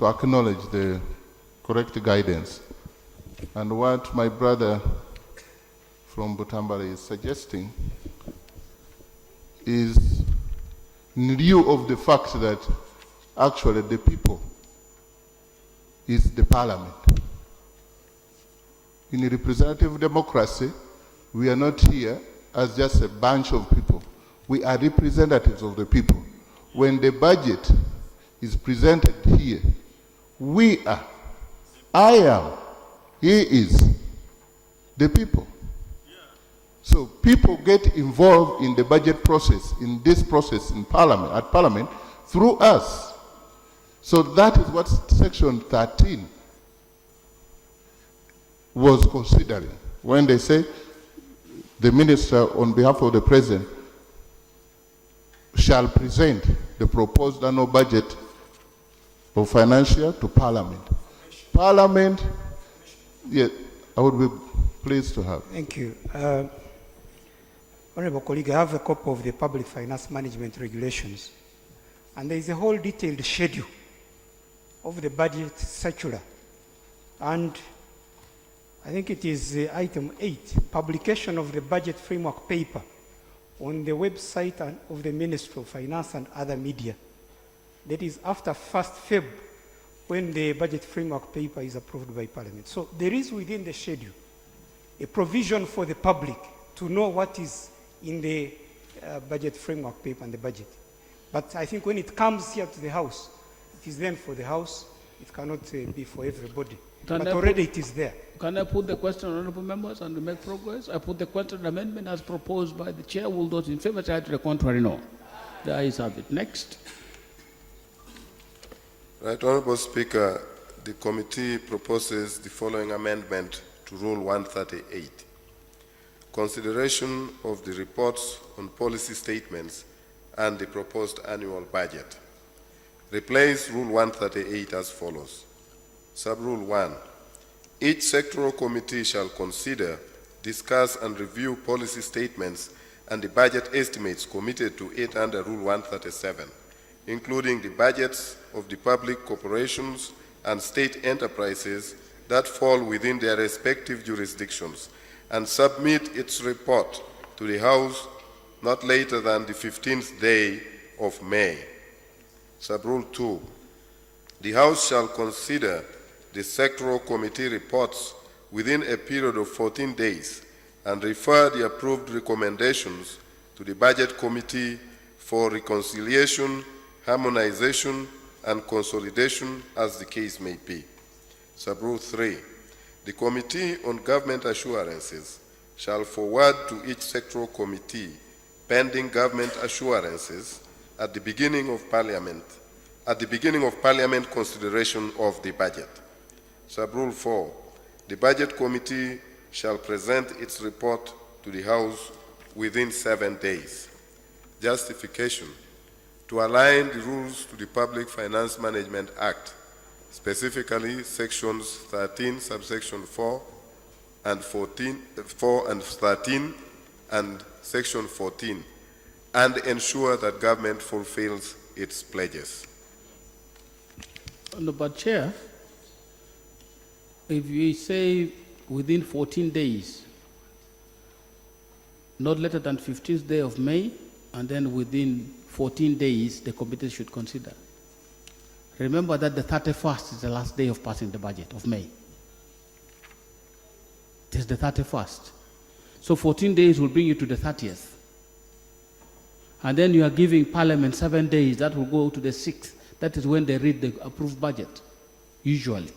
acknowledge the correct guidance. And what my brother from Butambala is suggesting is in lieu of the fact that actually the people is the Parliament. In a representative democracy, we are not here as just a bunch of people. We are representatives of the people. When the budget is presented here, we are, I am, he is, the people. So people get involved in the budget process, in this process in Parliament, at Parliament, through us. So that is what Section 13 was considering when they say the minister, on behalf of the president, shall present the proposed annual budget of financial to Parliament. Parliament, yeah, I would be pleased to have. Thank you. Honorable colleague, I have a copy of the Public Finance Management Regulations, and there is a whole detailed schedule of the budget circular And I think it is item 8, publication of the budget framework paper on the website of the Ministry of Finance and other media. That is after 1st Feb, when the budget framework paper is approved by Parliament. So there is within the schedule a provision for the public to know what is in the budget framework paper and the budget. But I think when it comes here to the House, it is then for the House. It cannot be for everybody. But already it is there. Can I put the question, honorable members, and make progress? I put the question amendment as proposed by the chair. Will those in favor say to the contrary? No. The ayes have it. Next. Right, Honorable Speaker, the committee proposes the following amendment to Rule 138. Consideration of the reports on policy statements and the proposed annual budget. Replace Rule 138 as follows. Sub-Rule 1. Each sectoral committee shall consider, discuss and review policy statements and the budget estimates committed to it under Rule 137, including the budgets of the public corporations and state enterprises that fall within their respective jurisdictions, and submit its report to the House not later than the 15th day of May. Sub-Rule 2. The House shall consider the sectoral committee reports within a period of 14 days and refer the approved recommendations to the Budget Committee for reconciliation, harmonization, and consolidation as the case may be. Sub-Rule 3. The Committee on Government Assurances shall forward to each sectoral committee pending government assurances at the beginning of Parliament consideration of the budget. Sub-Rule 4. The Budget Committee shall present its report to the House within 7 days. Justification. To align the rules to the Public Finance Management Act, specifically sections 13, subsection 4 and 13 and section 14, and ensure that government fulfills its pledges. Honorable Chair, if we say within 14 days, not later than 15th day of May, and then within 14 days, the committee should consider. Remember that the 31st is the last day of passing the budget of May. It is the 31st. So 14 days will bring you to the 30th. And then you are giving Parliament 7 days. That will go to the 6th. That is when they read the approved budget, usually.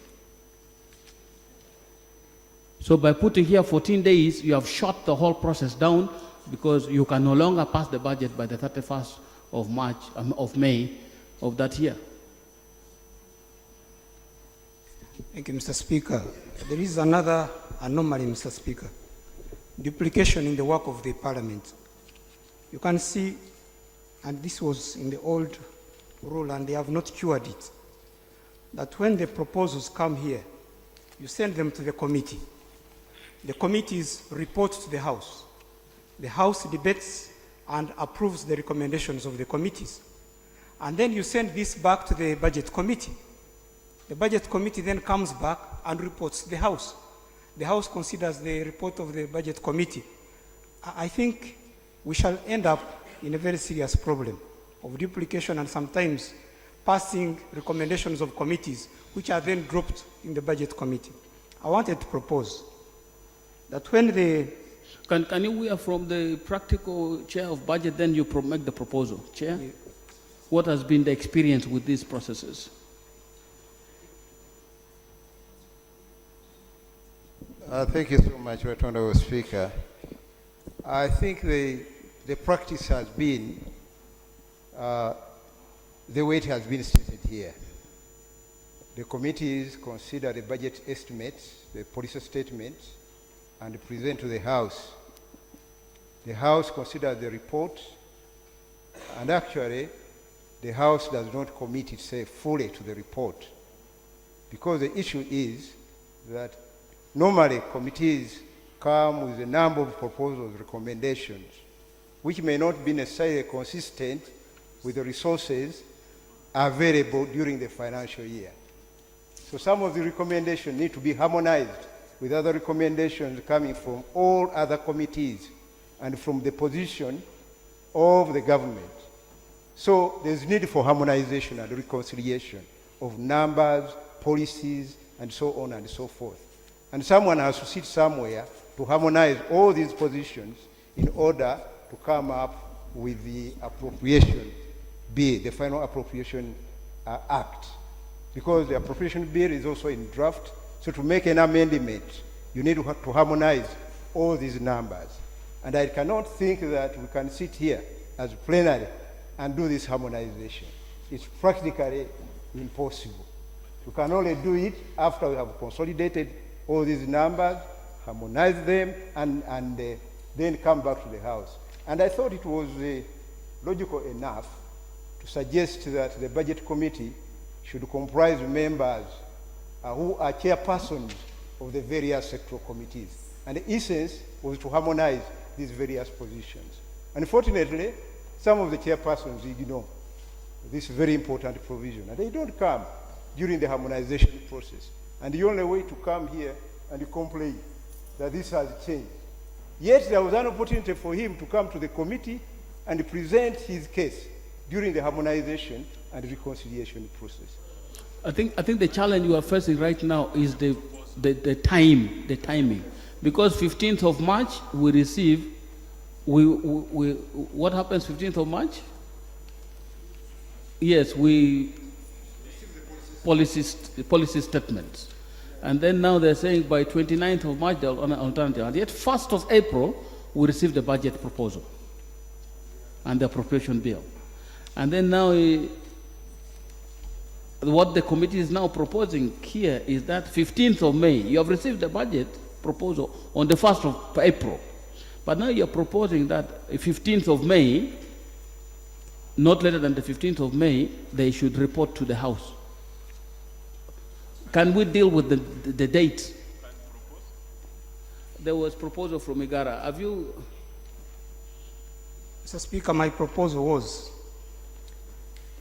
So by putting here 14 days, you have shot the whole process down because you can no longer pass the budget by the 31st of May of that year. Thank you, Mr. Speaker. There is another anomaly, Mr. Speaker. Duplication in the work of the Parliament. You can see, and this was in the old rule and they have not cured it, that when the proposals come here, you send them to the committee. The committees report to the House. The House debates and approves the recommendations of the committees. And then you send this back to the Budget Committee. The Budget Committee then comes back and reports to the House. The House considers the report of the Budget Committee. I think we shall end up in a very serious problem of duplication and sometimes passing recommendations of committees which are then dropped in the Budget Committee. I wanted to propose that when the... Can you hear from the practical chair of budget, then you make the proposal? Chair, yeah. What has been the experience with these processes? Thank you so much, Right Honorable Speaker. I think the practice has been the way it has been stated here. The committees consider the budget estimates, the policy statements, and present to the House. The House considers the report, and actually, the House does not commit itself fully to the report, because the issue is that normally committees come with a number of proposals, recommendations, which may not be necessarily consistent with the resources available during the financial year. So some of the recommendations need to be harmonized with other recommendations coming from all other committees and from the position of the government. So there's need for harmonization and reconciliation of numbers, policies, and so on and so forth. And someone has to sit somewhere to harmonize all these positions in order to come up with the appropriation bill, the final appropriation act. Because the appropriation bill is also in draft, so to make an amendment, you need to harmonize all these numbers. And I cannot think that we can sit here as plenary and do this harmonization. It's practically impossible. We can only do it after we have consolidated all these numbers, harmonize them, and then come back to the House. And I thought it was logical enough to suggest that the Budget Committee should comprise members who are chairpersons of the various sectoral committees. And the essence was to harmonize these various positions. Unfortunately, some of the chairpersons ignore this very important provision, and they don't come during the harmonization process. And the only way to come here and complain that this has changed. Yet there was an opportunity for him to come to the committee and present his case during the harmonization and reconciliation process. I think the challenge you are facing right now is the timing. Because 15th of March we receive, what happens 15th of March? Yes, we policy statements. And then now they're saying by 29th of March they'll on an alternative. And yet 1st of April we receive the budget proposal and the appropriation bill. And then now what the committee is now proposing here is that 15th of May, you have received the budget proposal on the 1st of April. But now you're proposing that 15th of May, not later than the 15th of May, they should report to the House. Can we deal with the date? There was proposal from Igara. Have you? Mr. Speaker, my proposal was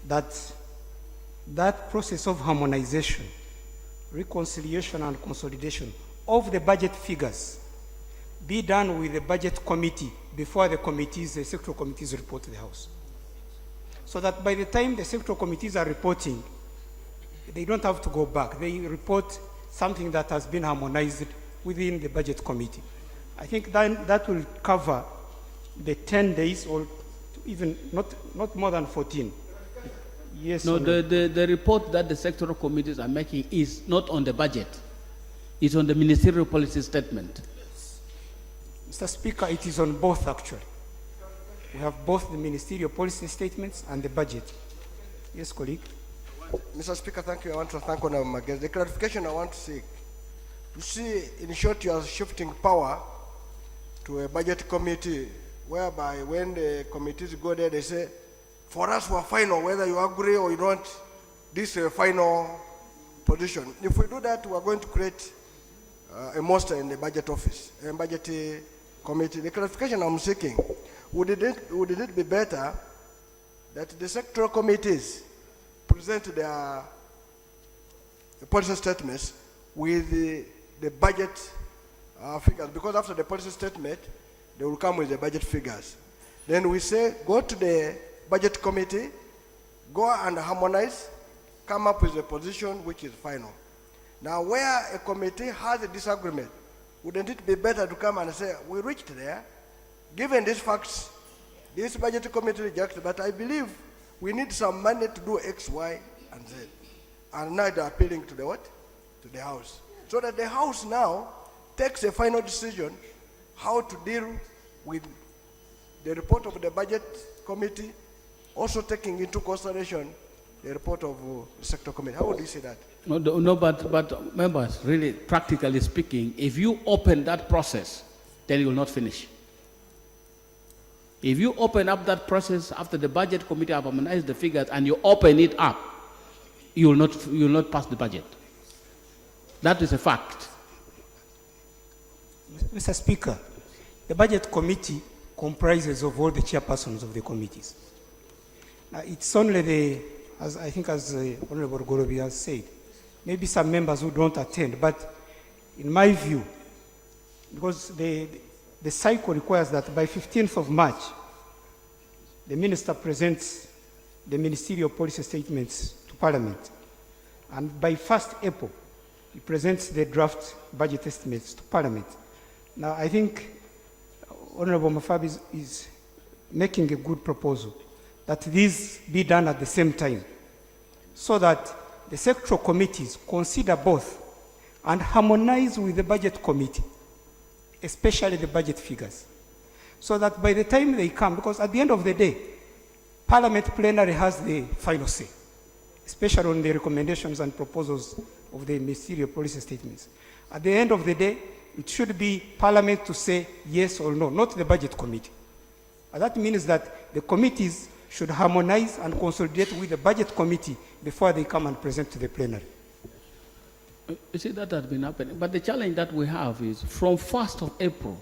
that process of harmonization, reconciliation and consolidation of the budget figures be done with the budget committee before the sectoral committees report to the House. So that by the time the sectoral committees are reporting, they don't have to go back. They report something that has been harmonized within the budget committee. I think that will cover the 10 days or even not more than 14. Yes. No, the report that the sectoral committees are making is not on the budget. It's on the ministerial policy statement. Mr. Speaker, it is on both actually. We have both the ministerial policy statements and the budget. Yes, colleague. Mr. Speaker, thank you. I want to thank Honorable Magenzi. The clarification I want to seek. You see, in short, you are shifting power to a budget committee, whereby when the committees go there, they say, for us, we're final, whether you agree or you don't, this is a final position. If we do that, we're going to create a monster in the budget office, a budget committee. The clarification I'm seeking, would it be better that the sectoral committees present their policy statements with the budget figures? Because after the policy statement, they will come with the budget figures. Then we say, go to the budget committee, go and harmonize, come up with a position which is final. Now, where a committee has a disagreement, wouldn't it be better to come and say, we reached there, given these facts, this budget committee rejected, but I believe we need some money to do X, Y, and Z. And now they're appealing to the what? To the House. So that the House now takes a final decision how to deal with the report of the budget committee, also taking into consideration the report of the sector committee. How would you say that? No, but members, really, practically speaking, if you open that process, then you will not finish. If you open up that process after the budget committee have harmonized the figures and you open it up, you will not pass the budget. That is a fact. Mr. Speaker, the budget committee comprises of all the chairpersons of the committees. Now, it's only as Honorable Gorobi has said, maybe some members who don't attend, but in my view, because the cycle requires that by 15th of March, the minister presents the ministerial policy statements to Parliament. And by 1st April, he presents the draft budget estimates to Parliament. Now, I think Honorable Mafabi is making a good proposal that these be done at the same time, so that the sectoral committees consider both and harmonize with the budget committee, especially the budget figures, so that by the time they come, because at the end of the day, Parliament plenary has the final say, especially on the recommendations and proposals of the ministerial policy statements. At the end of the day, it should be Parliament to say yes or no, not the budget committee. And that means that the committees should harmonize and consolidate with the budget committee before they come and present to the plenary. You see, that has been happening. But the challenge that we have is from 1st of April,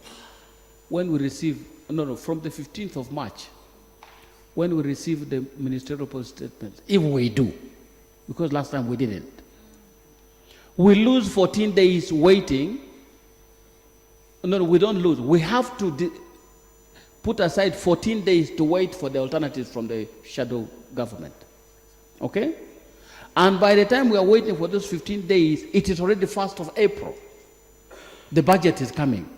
when we receive, from the 15th of March, when we receive the ministerial policy statements, if we do, because last time we didn't, we lose 14 days waiting. No, we don't lose. We have to put aside 14 days to wait for the alternatives from the shadow government. Okay? And by the time we are waiting for those 15 days, it is already 1st of April. The budget is coming.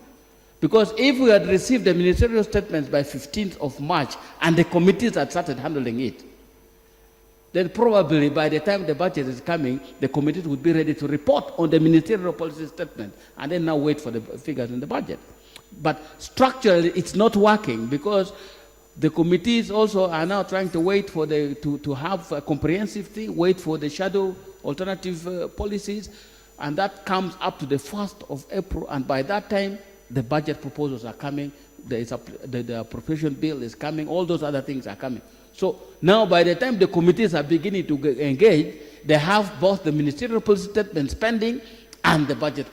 Because if we had received the ministerial statements by 15th of March and the committees had started handling it, then probably by the time the budget is coming, the committees would be ready to report on the ministerial policy statement and then now wait for the figures in the budget. But structurally, it's not working because the committees also are now trying to wait for to have a comprehensive thing, wait for the shadow alternative policies, and that comes up to the 1st of April, and by that time, the budget proposals are coming, the appropriation bill is coming, all those other things are coming. So now by the time the committees are beginning to engage, they have both the ministerial policy statement spending and the budget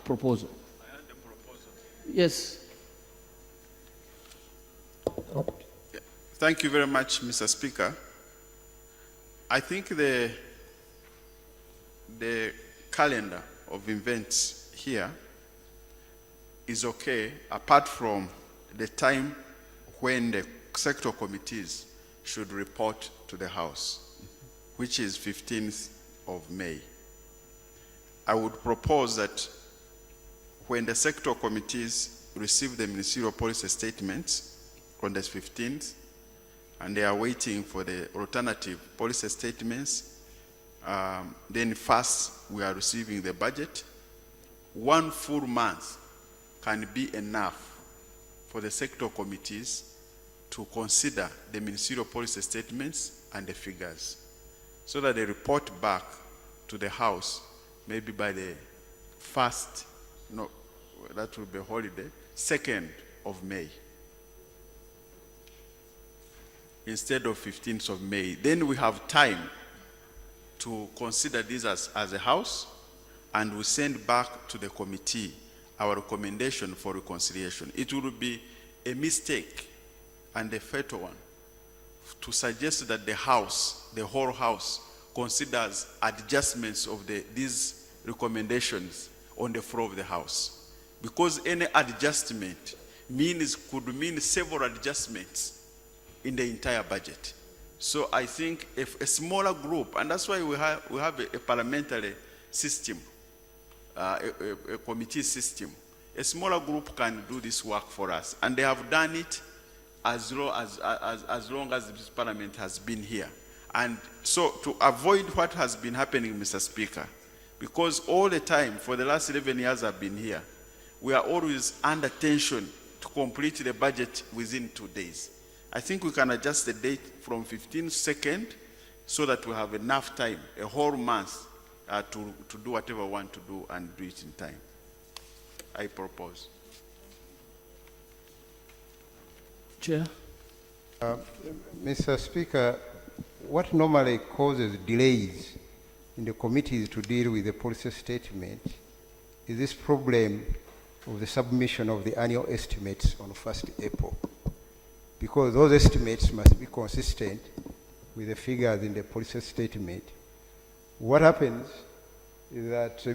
proposal. Yes. Thank you very much, Mr. Speaker. I think the calendar of events here is okay, apart from the time when the sector committees should report to the House, which is 15th of May. I would propose that when the sector committees receive the ministerial policy statements on the 15th, and they are waiting for the alternative policy statements, then first we are receiving the budget. 1 full month can be enough for the sector committees to consider the ministerial policy statements and the figures, so that they report back to the House maybe by the 1st, no, that will be holiday, 2nd of May, instead of 15th of May. Then we have time to consider this as a House, and we send back to the committee our recommendation for reconciliation. It will be a mistake and a fatal one to suggest that the House, the whole House, considers adjustments of these recommendations on the floor of the House. Because any adjustment could mean several adjustments in the entire budget. So I think if a smaller group, and that's why we have a parliamentary system, a committee system, a smaller group can do this work for us. And they have done it as long as this parliament has been here. And so to avoid what has been happening, Mr. Speaker, because all the time, for the last 11 years I've been here, we are always under tension to complete the budget within 2 days. I think we can adjust the date from 15th, 2nd, so that we have enough time, a whole month, to do whatever we want to do and do it in time. I propose. Chair. Mr. Speaker, what normally causes delays in the committees to deal with the policy statement is this problem of the submission of the annual estimates on 1st April. Because those estimates must be consistent with the figures in the policy statement. What happens that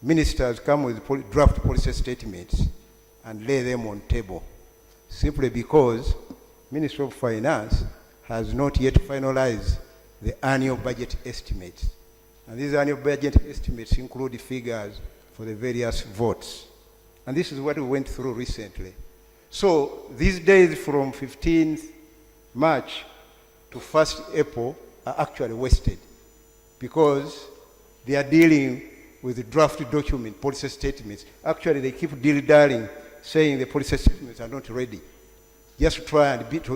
ministers come with draft policy statements and lay them on table, simply because Ministry of Finance has not yet finalized the annual budget estimates. And these annual budget estimates include figures for the various votes. And this is what we went through recently. So these days from 15th March to 1st April are actually wasted because they are dealing with the draft document, policy statements. Actually, they keep dilly-dallying, saying the policy statements are not ready. Just to try and be, to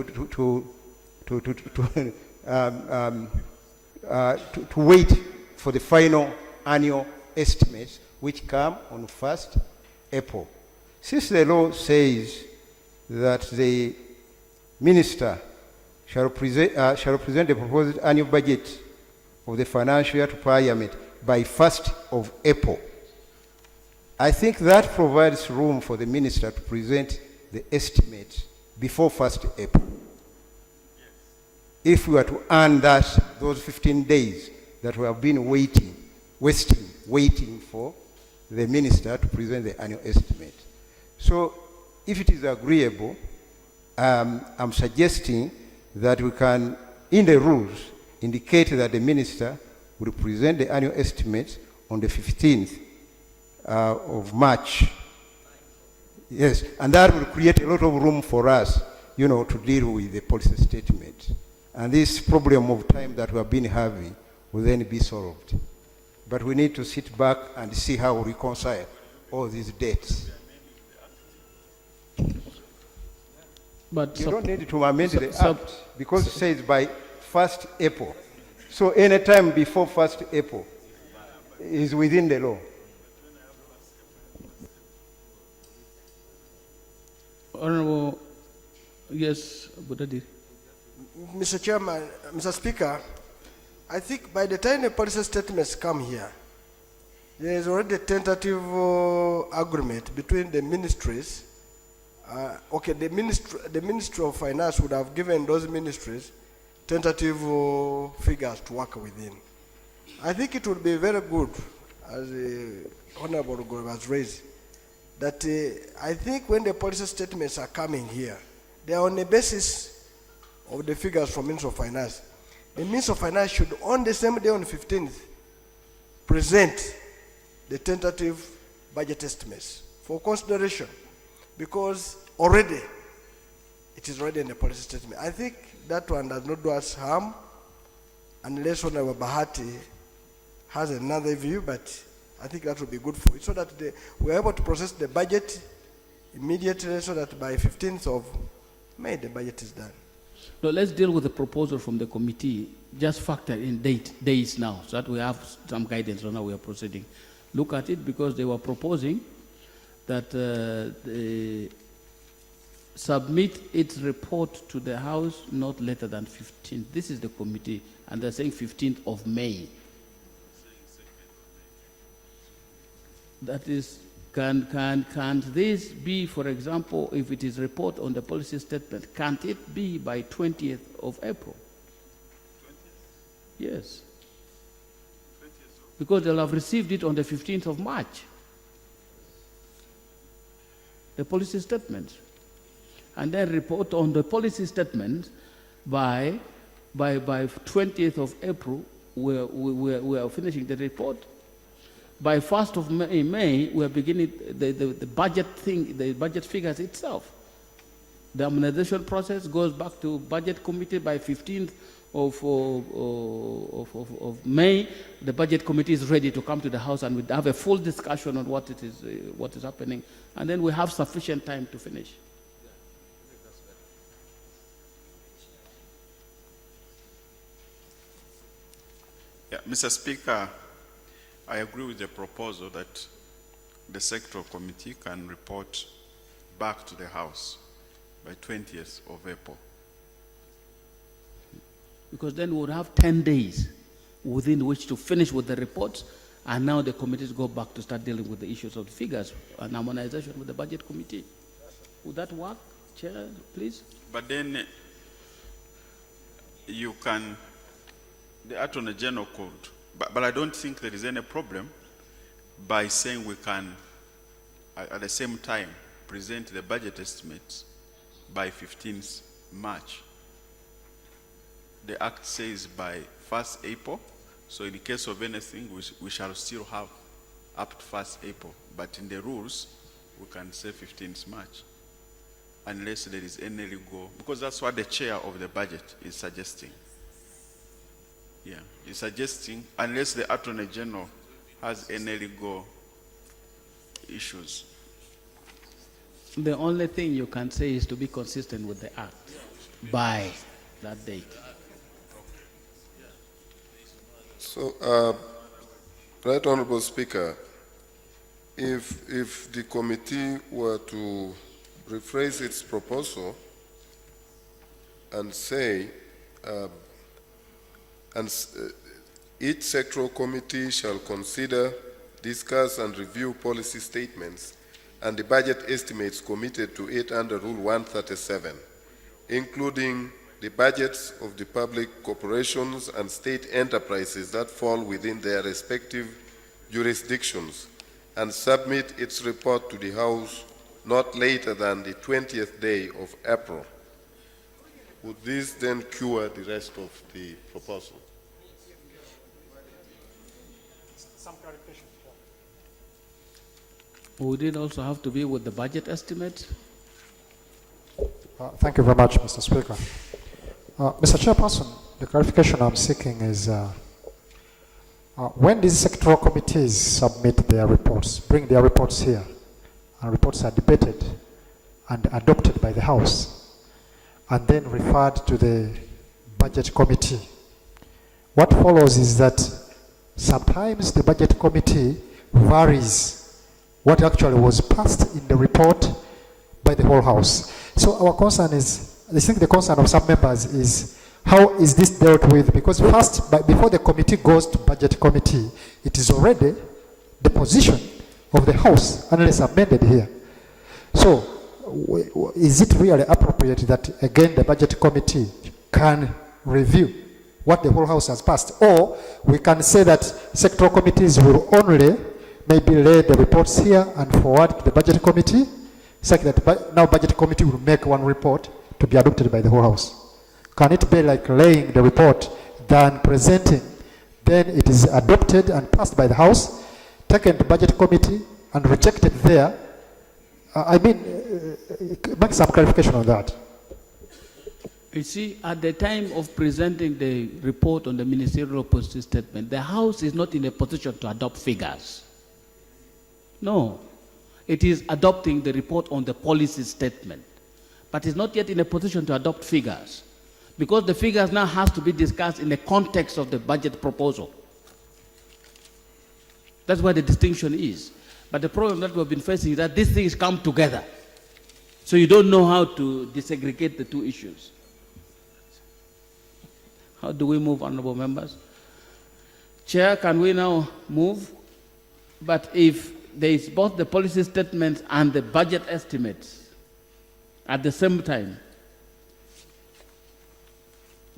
wait for the final annual estimates, which come on 1st April. Since the law says that the minister shall present the proposed annual budget of the financial year to Parliament by 1st of April, I think that provides room for the minister to present the estimate before 1st April. If we were to earn those 15 days that we have been waiting for the minister to present the annual estimate. So if it is agreeable, I'm suggesting that we can, in the rules, indicate that the minister will present the annual estimates on the 15th of March. Yes, and that will create a lot of room for us, to deal with the policy statement. And this problem of time that we have been having will then be solved. But we need to sit back and see how we reconcile all these dates. But you don't need to amend the act because it says by 1st April. So any time before 1st April is within the law. Honorable, yes, Budadi. Mr. Chairman, Mr. Speaker, I think by the time the policy statements come here, there is already a tentative agreement between the ministries. The Ministry of Finance would have given those ministries tentative figures to work within. I think it would be very good, as the Honorable Gore has raised, that I think when the policy statements are coming here, they are on the basis of the figures from Ministry of Finance. The Ministry of Finance should, on the same day, on the 15th, present the tentative budget estimates for consideration, because already it is already in the policy statement. I think that one does not do us harm, unless Honorable Bahati has another view, but I think that would be good for it, so that we're able to process the budget immediately, so that by 15th of May, the budget is done. No, let's deal with the proposal from the committee. Just factor in days now, so that we have some guidance on how we are proceeding. Look at it, because they were proposing that they submit its report to the House not later than 15th. This is the committee, and they're saying 15th of May. That is, can this be, for example, if it is report on the policy statement, can't it be by 20th of April? Yes. Because they'll have received it on the 15th of March. The policy statement. And then report on the policy statement by 20th of April, we are finishing the report. By 1st of May, we are beginning the budget thing, the budget figures itself. The harmonization process goes back to budget committee by 15th of May. The budget committee is ready to come to the House, and we have a full discussion on what is happening, and then we have sufficient time to finish. Yeah, Mr. Speaker, I agree with the proposal that the sectoral committee can report back to the House by 20th of April. Because then we would have 10 days within which to finish with the reports, and now the committees go back to start dealing with the issues of the figures and harmonization with the budget committee. Would that work, Chair, please? But then you can, the Attorney General could But I don't think there is any problem by saying we can, at the same time, present the budget estimates by 15th March. The Act says by 1st April, so in the case of anything, we shall still have up to 1st April. But in the rules, we can say 15th March, unless there is any legal, because that's what the chair of the budget is suggesting. Yeah, he's suggesting, unless the Attorney General has any legal issues. The only thing you can say is to be consistent with the Act by that date. So, Right Honorable Speaker, if the committee were to rephrase its proposal and say, each sectoral committee shall consider, discuss and review policy statements and the budget estimates committed to it under Rule 137, including the budgets of the public corporations and state enterprises that fall within their respective jurisdictions, and submit its report to the House not later than the 20th day of April. Would this then cure the rest of the proposal? Some clarification. Would it also have to be with the budget estimate? Thank you very much, Mr. Speaker. Mr. Chairperson, the clarification I'm seeking is when these sectoral committees submit their reports, bring their reports here, and reports are debated and adopted by the House, and then referred to the budget committee, what follows is that sometimes the budget committee varies what actually was passed in the report by the whole House. So our concern is, I think the concern of some members is, how is this dealt with? Because first, before the committee goes to budget committee, it is already the position of the House, unless amended here. So, is it really appropriate that, again, the budget committee can review what the whole House has passed? Or we can say that sectoral committees will only maybe lay the reports here and forward to the budget committee, such that now budget committee will make one report to be adopted by the whole House. Can it be like laying the report than presenting? Then it is adopted and passed by the House, taken to budget committee and rejected there. Make some clarification on that. You see, at the time of presenting the report on the ministerial policy statement, the House is not in a position to adopt figures. No. It is adopting the report on the policy statement, but it's not yet in a position to adopt figures, because the figures now have to be discussed in the context of the budget proposal. That's where the distinction is. But the problem that we've been facing is that these things come together. So you don't know how to disaggregate the two issues. How do we move, honorable members? Chair, can we now move? But if there is both the policy statements and the budget estimates at the same time,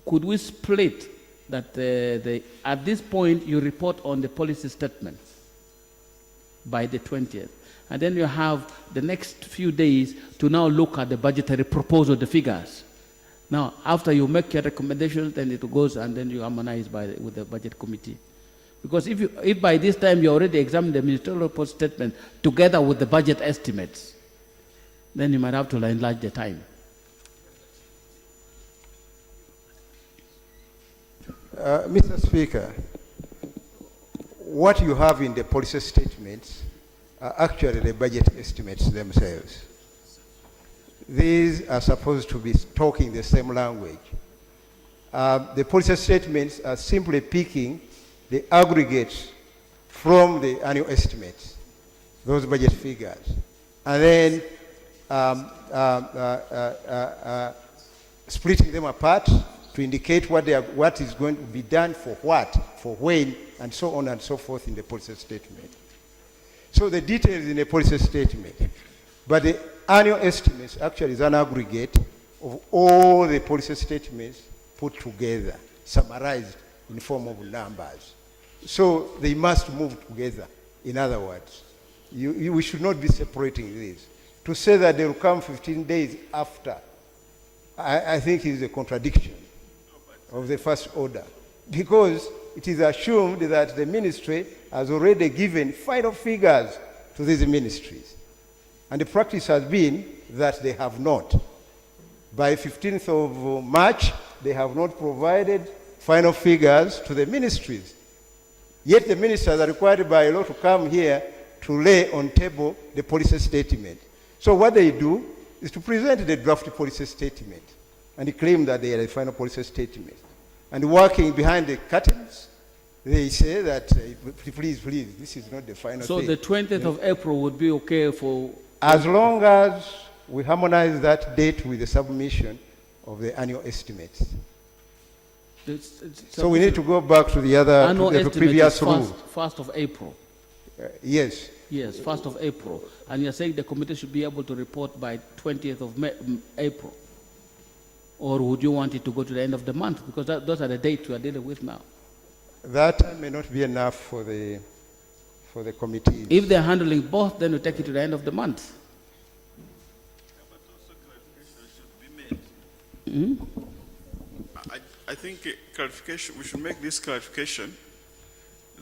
could we split that at this point you report on the policy statement by the 20th, and then you have the next few days to now look at the budgetary proposal, the figures. Now, after you make your recommendations, then it goes and then you harmonize with the budget committee. Because if by this time you already examined the ministerial report statement together with the budget estimates, then you might have to enlarge the time. Mr. Speaker, what you have in the policy statements are actually the budget estimates themselves. These are supposed to be talking the same language. The policy statements are simply picking the aggregates from the annual estimates, those budget figures, and then splitting them apart to indicate what is going to be done for what, for when, and so on and so forth in the policy statement. So the details in the policy statement, but the annual estimates actually is an aggregate of all the policy statements put together, summarized in form of numbers. So they must move together, in other words. We should not be separating this. To say that they will come 15 days after, I think is a contradiction of the first order, because it is assumed that the ministry has already given final figures to these ministries. And the practice has been that they have not. By 15th of March, they have not provided final figures to the ministries. Yet the ministers are required by law to come here to lay on table the policy statement. So what they do is to present the draft policy statement and claim that they are the final policy statement. And working behind the curtains, they say that, please, this is not the final So thing. the 20th of April would be okay for... As long as we harmonize that date with the submission of the annual estimates. So we need to go back to the other, annual to the estimate previous is rule. 1st of April. Yes. Yes, 1st of April. And you're saying the committee should be able to report by 20th of April? Or would you want it to go to the end of the month? Because those are the dates we are dealing with now. That time may not be enough for the committee. If they're handling both, then we take it to the end of the month. I think clarification, we should make this clarification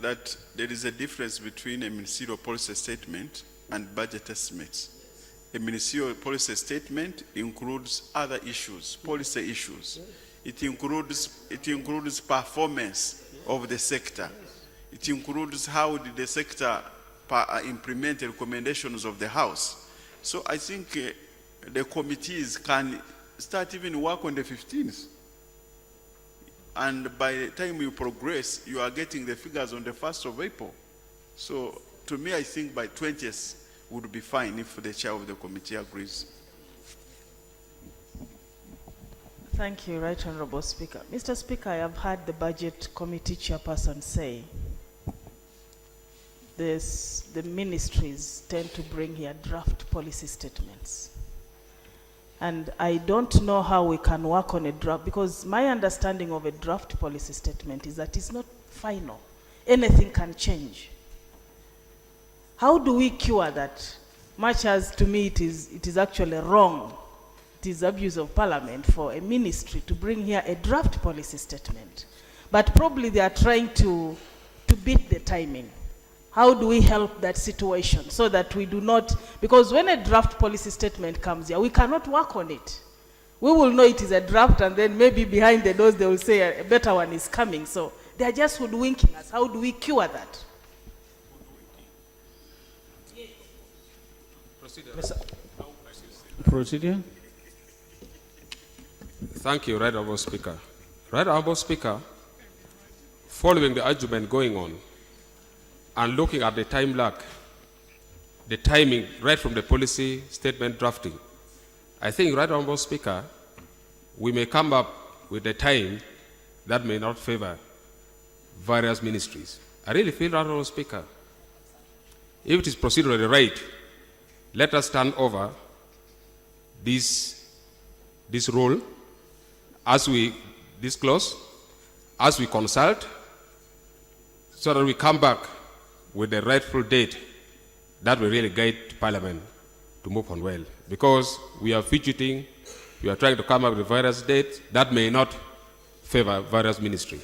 that there is a difference between a ministerial policy statement and budget estimates. A ministerial policy statement includes other issues, policy issues. It includes performance of the sector. It includes how did the sector implement the recommendations of the House. So I think the committees can start even work on the 15th. And by the time you progress, you are getting the figures on the 1st of April. So to me, I think by 20th would be fine if the chair of the committee agrees. Thank you, Right Honorable Speaker. Mr. Speaker, I have heard the Budget Committee chairperson say the ministries tend to bring here draft policy statements. And I don't know how we can work on a draft, because my understanding of a draft policy statement is that it's not final. Anything can change. How do we cure that? Much as to me it is actually wrong, it is abuse of parliament for a ministry to bring here a draft policy statement. But probably they are trying to beat the timing. How do we help that situation so that we do not, because when a draft policy statement comes here, we cannot work on it. We will know it is a draft, and then maybe behind the doors they will say a better one is coming. So they are just hoodwinking us. How do we cure that? Procedure. Thank you, Right Honourable Speaker. Right Honourable Speaker, following the argument going on and looking at the time lag, the timing right from the policy statement drafting, I think, Right Honourable Speaker, we may come up with a time that may not favor various ministries. I really feel, Right Honourable Speaker, if it is procedurally right, let us turn over this rule as we disclose, as we consult, so that we come back with the rightful date that will really guide Parliament to move on well. Because we are fidgeting, we are trying to come up with various dates that may not favor various ministries.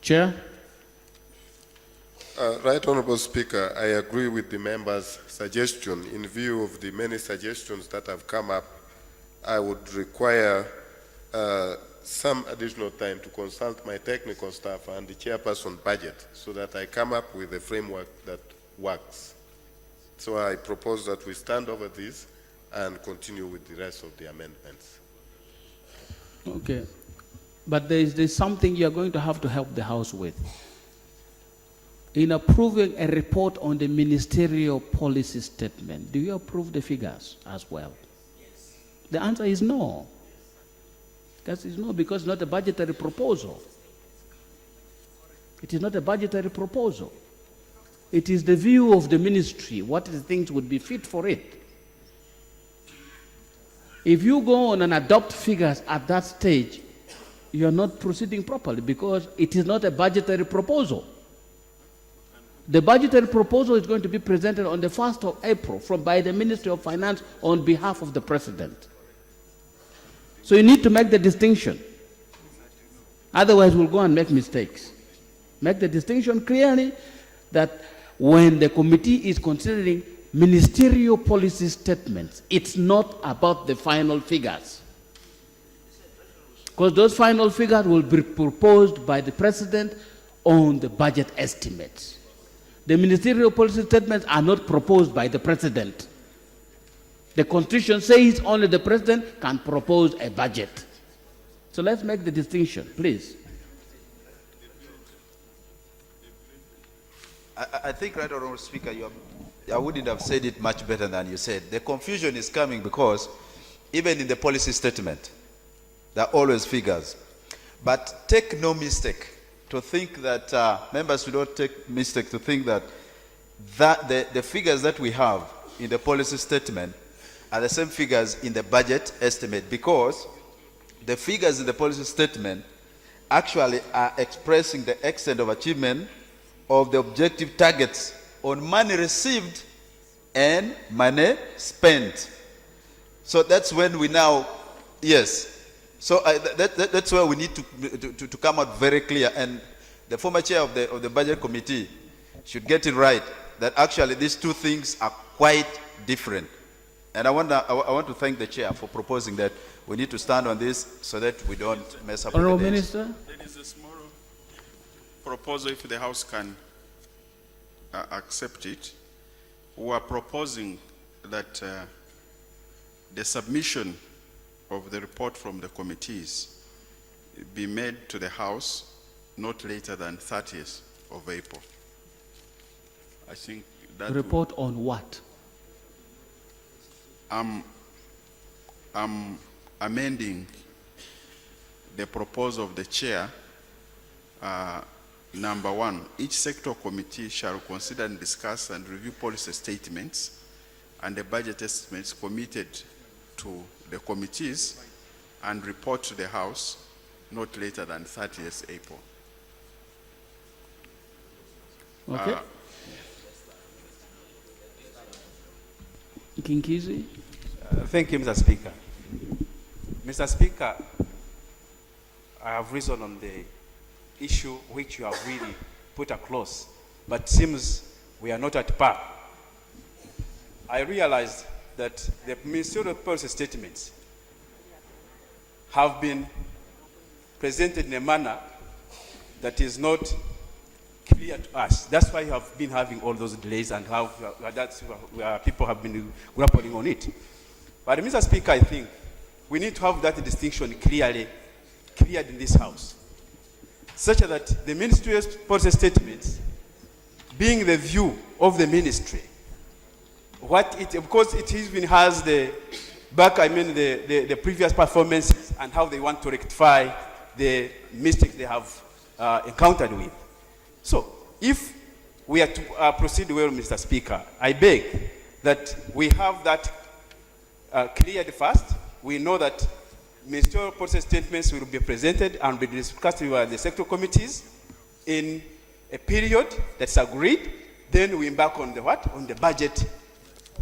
Chair. Right Honourable Speaker, I agree with the member's suggestion. In view of the many suggestions that have come up, I would require some additional time to consult my technical staff and the chairperson budget so that I come up with a framework that works. So I propose that we stand over this and continue with the rest of the amendments. Okay. But there's something you're going to have to help the House with. In approving a report on the ministerial policy statement, do you approve the figures as well? Yes. The answer is no. Because it's no, because it's not a budgetary proposal. It is not a budgetary proposal. It is the view of the ministry, what things would be fit for it. If you go on and adopt figures at that stage, you are not proceeding properly because it is not a budgetary proposal. The budgetary proposal is going to be presented on the 1st of April by the Ministry of Finance on behalf of the President. So you need to make the distinction. Otherwise, we'll go and make mistakes. Make the distinction clearly that when the committee is considering ministerial policy statements, it's not about the final figures. Because those final figures will be proposed by the President on the budget estimates. The ministerial policy statements are not proposed by the President. The Constitution says only the President can propose a budget. So let's make the distinction, please. I think, Right Honourable Speaker, I wouldn't have said it much better than you said. The confusion is coming because even in the policy statement, there are always figures. But take no mistake to think that, members should not take mistake to think that, the figures that we have in the policy statement are the same figures in the budget estimate, because the figures in the policy statement actually are expressing the extent of achievement of the objective targets on money received and money spent. So that's when we now, yes. So that's where we need to come out very clear, and the former chair of the budget committee should get it right that actually these two things are quite different. And I want to thank the chair for proposing that we need to stand on this so that we don't mess up. Honourable with the Minister. There is a small proposal, if the House can accept it. We are proposing that the submission of the report from the committees be made to the House not later than 30th of April. I think that report on what? I'm amending the proposal of the chair. Number 1, each sector committee shall consider and discuss and review policy statements and the budget estimates committed to the committees and report to the House not later than 30th April. Okay. Kinkizi. Thank you, Mr. Speaker. Mr. Speaker, I have reason on the issue which you have really put across, but seems we are not at par. I realized that the ministerial policy statements have been presented in a manner that is not clear to us. That's why you have been having all those delays and how that's where people have been grappling on it. But Mr. Speaker, I think we need to have that distinction cleared in this House, such that the ministerial policy statements, being the view of the ministry, because it even has the previous performances and how they want to rectify the mistakes they have encountered with. So, if we are to proceed well, Mr. Speaker, I beg that we have that cleared first. We know that ministerial policy statements will be presented and be discussed with the sector committees in a period that's agreed. Then we embark on the what? On the budget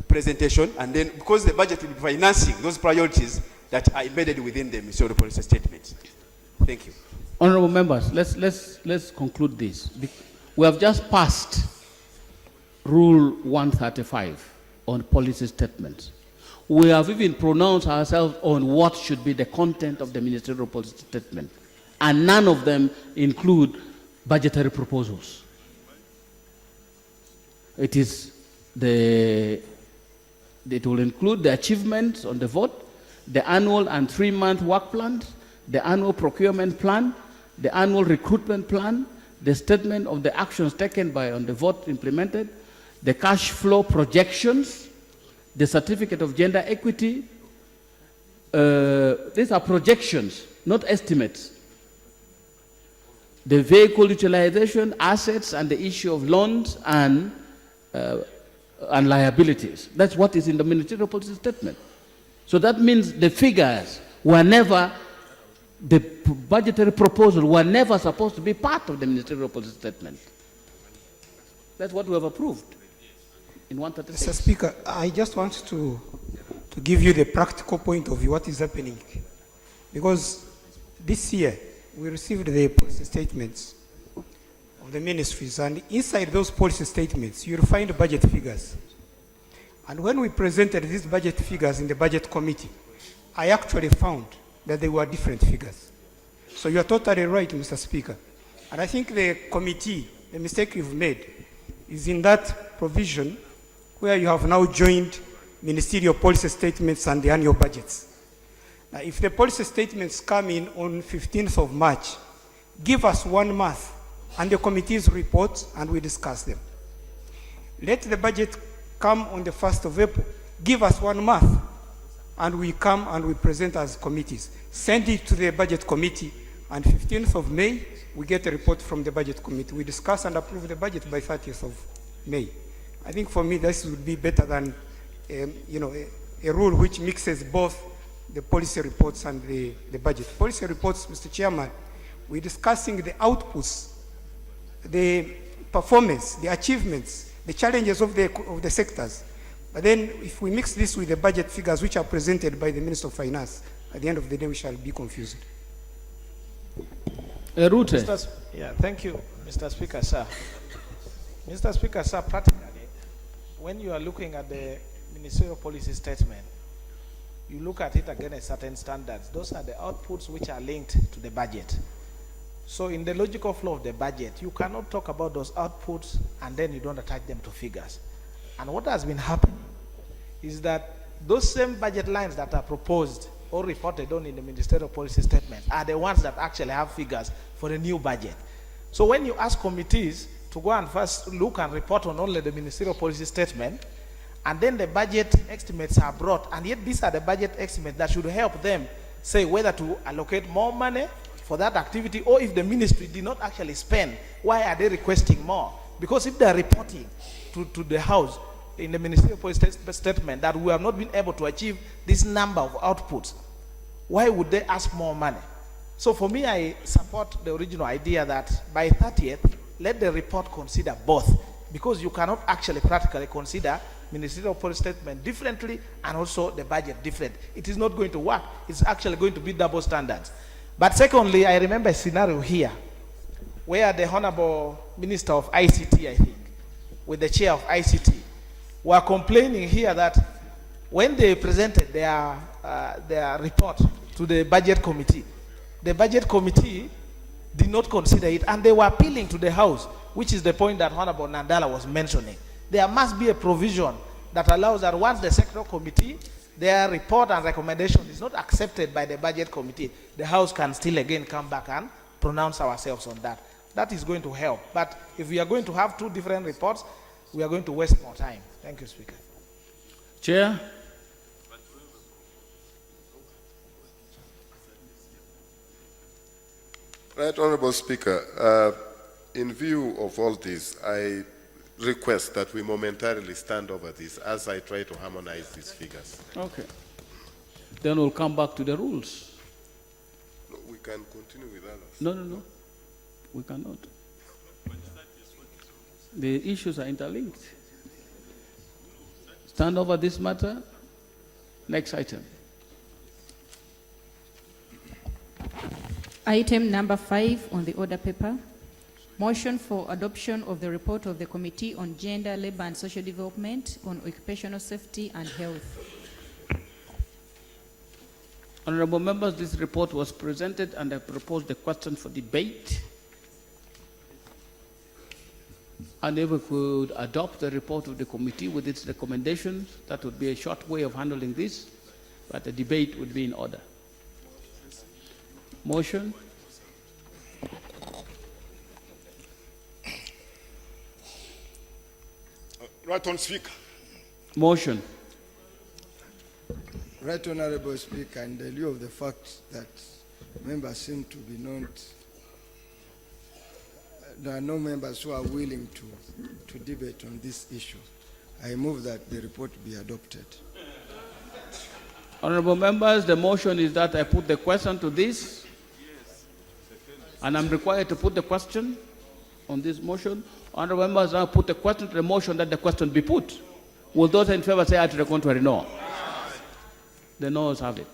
presentation, and then because the budget will be financing those priorities that are embedded within the ministerial policy statements. Thank you. Honourable members, let's conclude this. We have just passed Rule 135 on policy statements. We have even pronounced ourselves on what should be the content of the ministerial policy statement, and none of them include budgetary proposals. It will include the achievements on the vote, the annual and 3-month work plans, the annual procurement plan, the annual recruitment plan, the statement of the actions taken on the vote implemented, the cash flow projections, the certificate of gender equity. These are projections, not estimates. The vehicle utilization, assets, and the issue of loans and liabilities. That's what is in the ministerial policy statement. So that means the figures were never the budgetary proposals were never supposed to be part of the ministerial policy statement. That's what we have approved in 136. Mr. Speaker, I just want to give you the practical point of view what is happening. Because this year, we received the policy statements of the ministries, and inside those policy statements, you'll find budget figures. And when we presented these budget figures in the budget committee, I actually found that they were different figures. So you are totally right, Mr. Speaker. And I think the committee, the mistake you've made, is in that provision where you have now joined ministerial policy statements and the annual budgets. Now, if the policy statements come in on 15th of March, give us 1 month and the committee's reports and we discuss them. Let the budget come on the 1st of April, give us 1 month and we come and we present as committees. Send it to the budget committee, and 15th of May, we get a report from the budget committee. We discuss and approve the budget by 30th of May. I think for me, this would be better than a rule which mixes both the policy reports and the budget. Policy reports, Mr. Chairman, we're discussing the outputs, the performance, the achievements, the challenges of the sectors. But then if we mix this with the budget figures which are presented by the Minister of Finance, at the end of the day we shall be confused. Rute. Yeah, thank you, Mr. Speaker, sir. Mr. Speaker, sir, practically, when you are looking at the ministerial policy statement, you look at it against certain standards. Those are the outputs which are linked to the budget. So in the logical flow of the budget, you cannot talk about those outputs and then you don't attach them to figures. And what has been happening is that those same budget lines that are proposed or reported on in the ministerial policy statement are the ones that actually have figures for the new budget. So when you ask committees to go and first look and report on only the ministerial policy statement, and then the budget estimates are brought, and yet these are the budget estimates that should help them say whether to allocate more money for that activity, or if the ministry did not actually spend, why are they requesting more? Because if they are reporting to the House in the ministerial policy statement that we have not been able to achieve this number of outputs, why would they ask more money? So for me, I support the original idea that by 30th, let the report consider both, because you cannot actually practically consider ministerial policy statement differently and also the budget different. It is not going to work. It's actually going to be double standards. But secondly, I remember a scenario here where the Honorable Minister of ICT, I think, with the chair of ICT, were complaining here that when they presented their report to the budget committee did not consider it, and they were appealing to the House, which is the point that Honorable Nandala was mentioning. There must be a provision that allows that once the sectoral committee, their report and recommendation is not accepted by the budget committee, the House can still again come back and pronounce ourselves on that. That is going to help. But if we are going to have two different reports, we are going to waste more time. Thank you, Speaker. Chair. Right, Honorable Speaker, in view of all this, I request that we momentarily stand over this as I try to harmonize these figures. Okay. Then we'll come back to the rules. No, we can continue with others. No. We cannot. The issues are interlinked. Stand over this matter. Next item. Item number 5 on the order paper. Motion for adoption of the report of the Committee on Gender, Labor and Social Development on Occupational Safety and Health. Honorable members, this report was presented and I propose the question for debate. And if we could adopt the report of the committee with its recommendations, that would be a short way of handling this, but the debate would be in order. Motion? Right on, Speaker. Motion. Right Honorable Speaker, in the lieu of the fact that members seem to be not, there are no members who are willing to debate on this issue, I move that the report be adopted. Honorable members, the motion is that I put the question to this. And I'm required to put the question on this motion. Honorable members, now put the question to the motion that the question be put. Will those in favor say aye? To the contrary, no? The noes have it.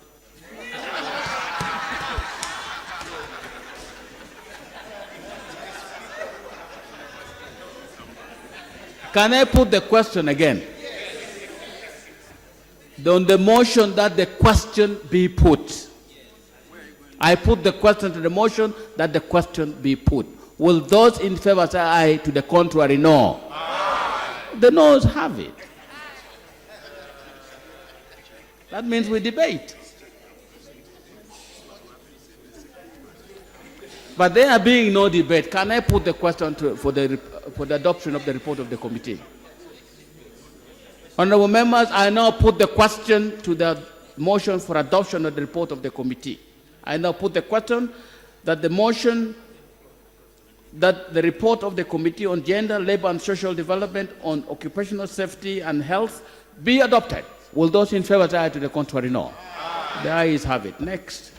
Can I put the question again? On the motion that the question be put. I put the question to the motion that the question be put. Will those in favor say aye? To the contrary, no? Aye. The noes have it. That means we debate. But there being no debate, can I put the question for the adoption of the report of the committee? Honorable members, I now put the question to the motion for adoption of the report of the committee. I now put the question that the motion that the report of the Committee on Gender, Labor and Social Development on Occupational Safety and Health be adopted. Will those in favor say aye? To the contrary, no? Aye. The ayes have it. Next.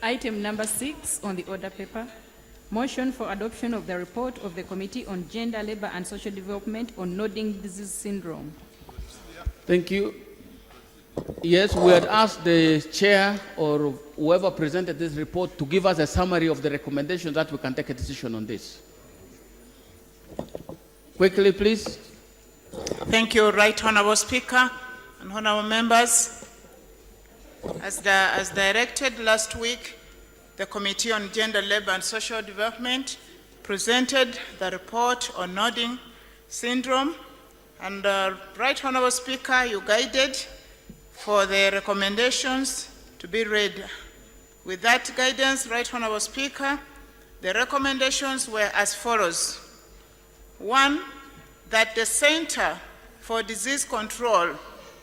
Item number 6 on the order paper. Motion for adoption of the report of the Committee on Gender, Labor and Social Development on Nodding Disease Syndrome. Thank you. Yes, we had asked the chair or whoever presented this report to give us a summary of the recommendations that we can take a decision on this. Quickly, please. Thank you, Right Honorable Speaker and honorable members. As directed last week, the Committee on Gender, Labor and Social Development presented the report on Nodding Syndrome, and Right Honorable Speaker, you guided for the recommendations to be read. With that guidance, Right Honorable Speaker, the recommendations were as follows. 1, that the Center for Disease Control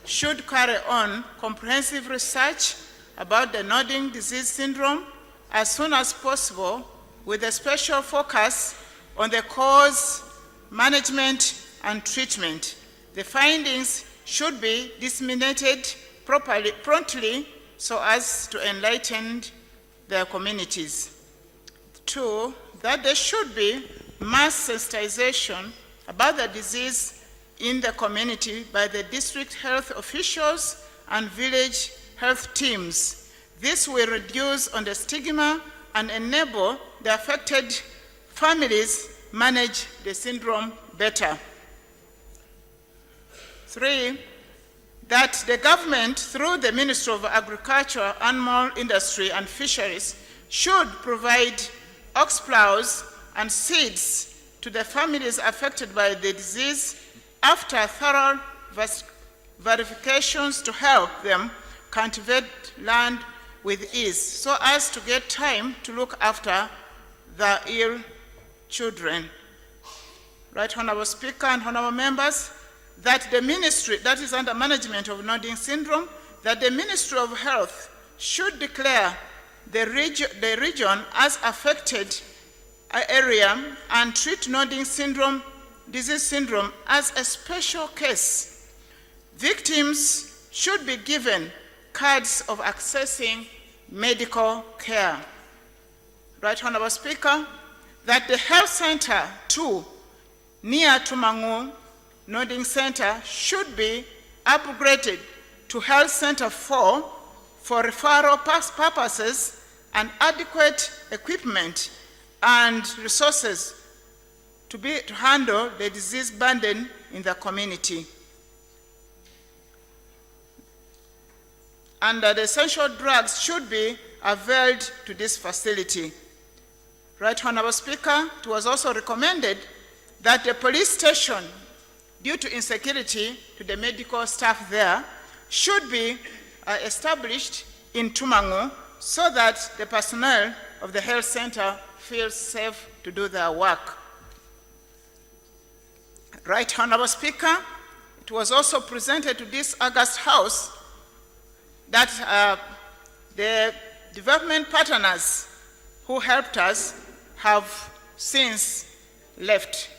should carry on comprehensive research about the Nodding Disease Syndrome as soon as possible, with a special focus on the cause, management, and treatment. The findings should be disseminated promptly so as to enlighten their communities. 2, that there should be mass sensitization about the disease in the community by the district health officials and village health teams. This will reduce on the stigma and enable the affected families manage the syndrome better. 3, that the government, through the Ministry of Agriculture, Animal Industry and Fisheries, should provide ox plows and seeds to the families affected by the disease after thorough verifications to help them cultivate land with ease, so as to get time to look after the ill children. Right Honorable Speaker and honorable members, that the ministry that is under management of Nodding Syndrome, that the Ministry of Health should declare the region as affected area and treat Nodding Syndrome, disease syndrome as a special case. Victims should be given cards of accessing medical care. Right Honorable Speaker, that the health center 2 near Tumangu Nodding Center should be upgraded to Health Center 4 for referral purposes and adequate equipment and resources to handle the disease burden in the community. And the essential drugs should be availed to this facility. Right Honorable Speaker, it was also recommended that the police station, due to insecurity to the medical staff there, should be established in Tumangu so that the personnel of the health center feel safe to do their work. Right Honorable Speaker, it was also presented to this August House that the development partners who helped us have since left,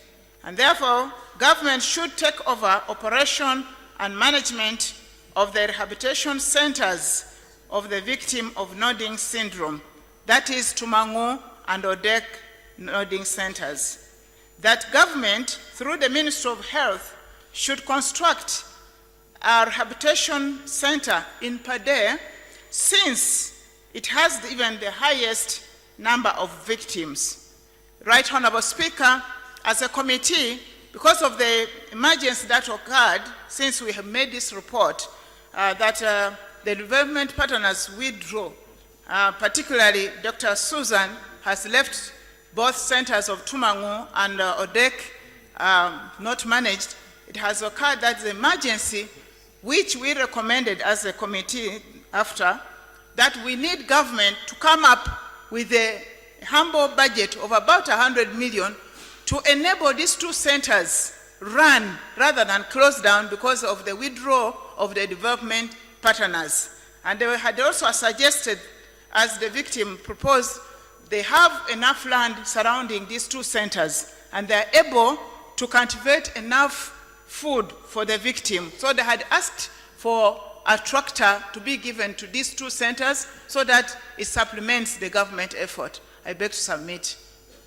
and therefore government should take over operation and management of the rehabilitation centers of the victim of Nodding Syndrome, that is Tumangu and ODEC nodding centers. That government, through the Ministry of Health, should construct a rehabilitation center in Padre, since it has even the highest number of victims. Right Honorable Speaker, as a committee, because of the emergency that occurred since we have made this report, that the development partners withdraw, particularly Dr. Susan has left both centers of Tumangu and ODEC not managed. It has occurred that the emergency, which we recommended as a committee after, that we need government to come up with a humble budget of about 100 million to enable these two centers run rather than close down because of the withdrawal of the development partners. And they had also suggested, as the victim proposed, they have enough land surrounding these two centers and they're able to cultivate enough food for the victim. So they had asked for a tractor to be given to these two centers so that it supplements the government effort. I beg to submit,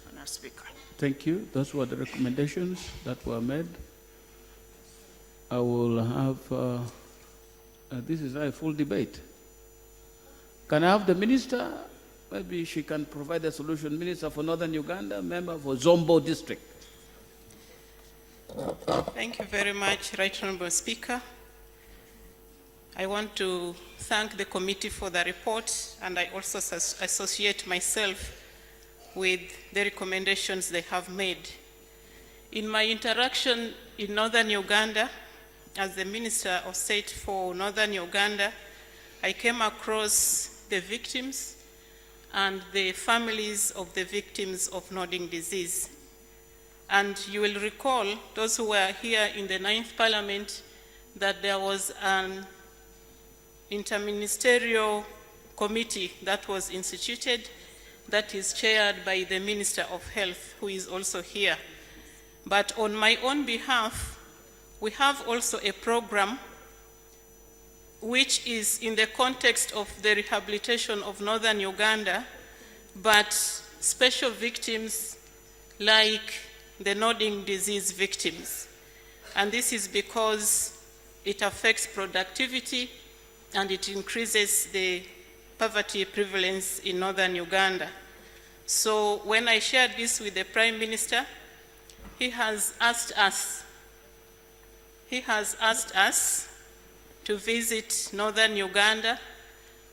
Honourable Speaker. Thank you. Those were the recommendations that were made. I will have, this is a full debate. Can I have the minister? Maybe she can provide a solution. Minister for Northern Uganda, member for Zombo District. Thank you very much, Right Honourable Speaker. I want to thank the committee for the report, and I also associate myself with the recommendations they have made. In my interaction in Northern Uganda, as the Minister of State for Northern Uganda, I came across the victims and the families of the victims of nodding disease. And you will recall, those who were here in the 9th Parliament, that there was an interministerial committee that was instituted that is chaired by the Minister of Health, who is also here. But on my own behalf, we have also a program which is in the context of the rehabilitation of Northern Uganda, but special victims like the nodding disease victims. And this is because it affects productivity and it increases the poverty prevalence in Northern Uganda. So when I shared this with the Prime Minister, he has asked us to visit Northern Uganda,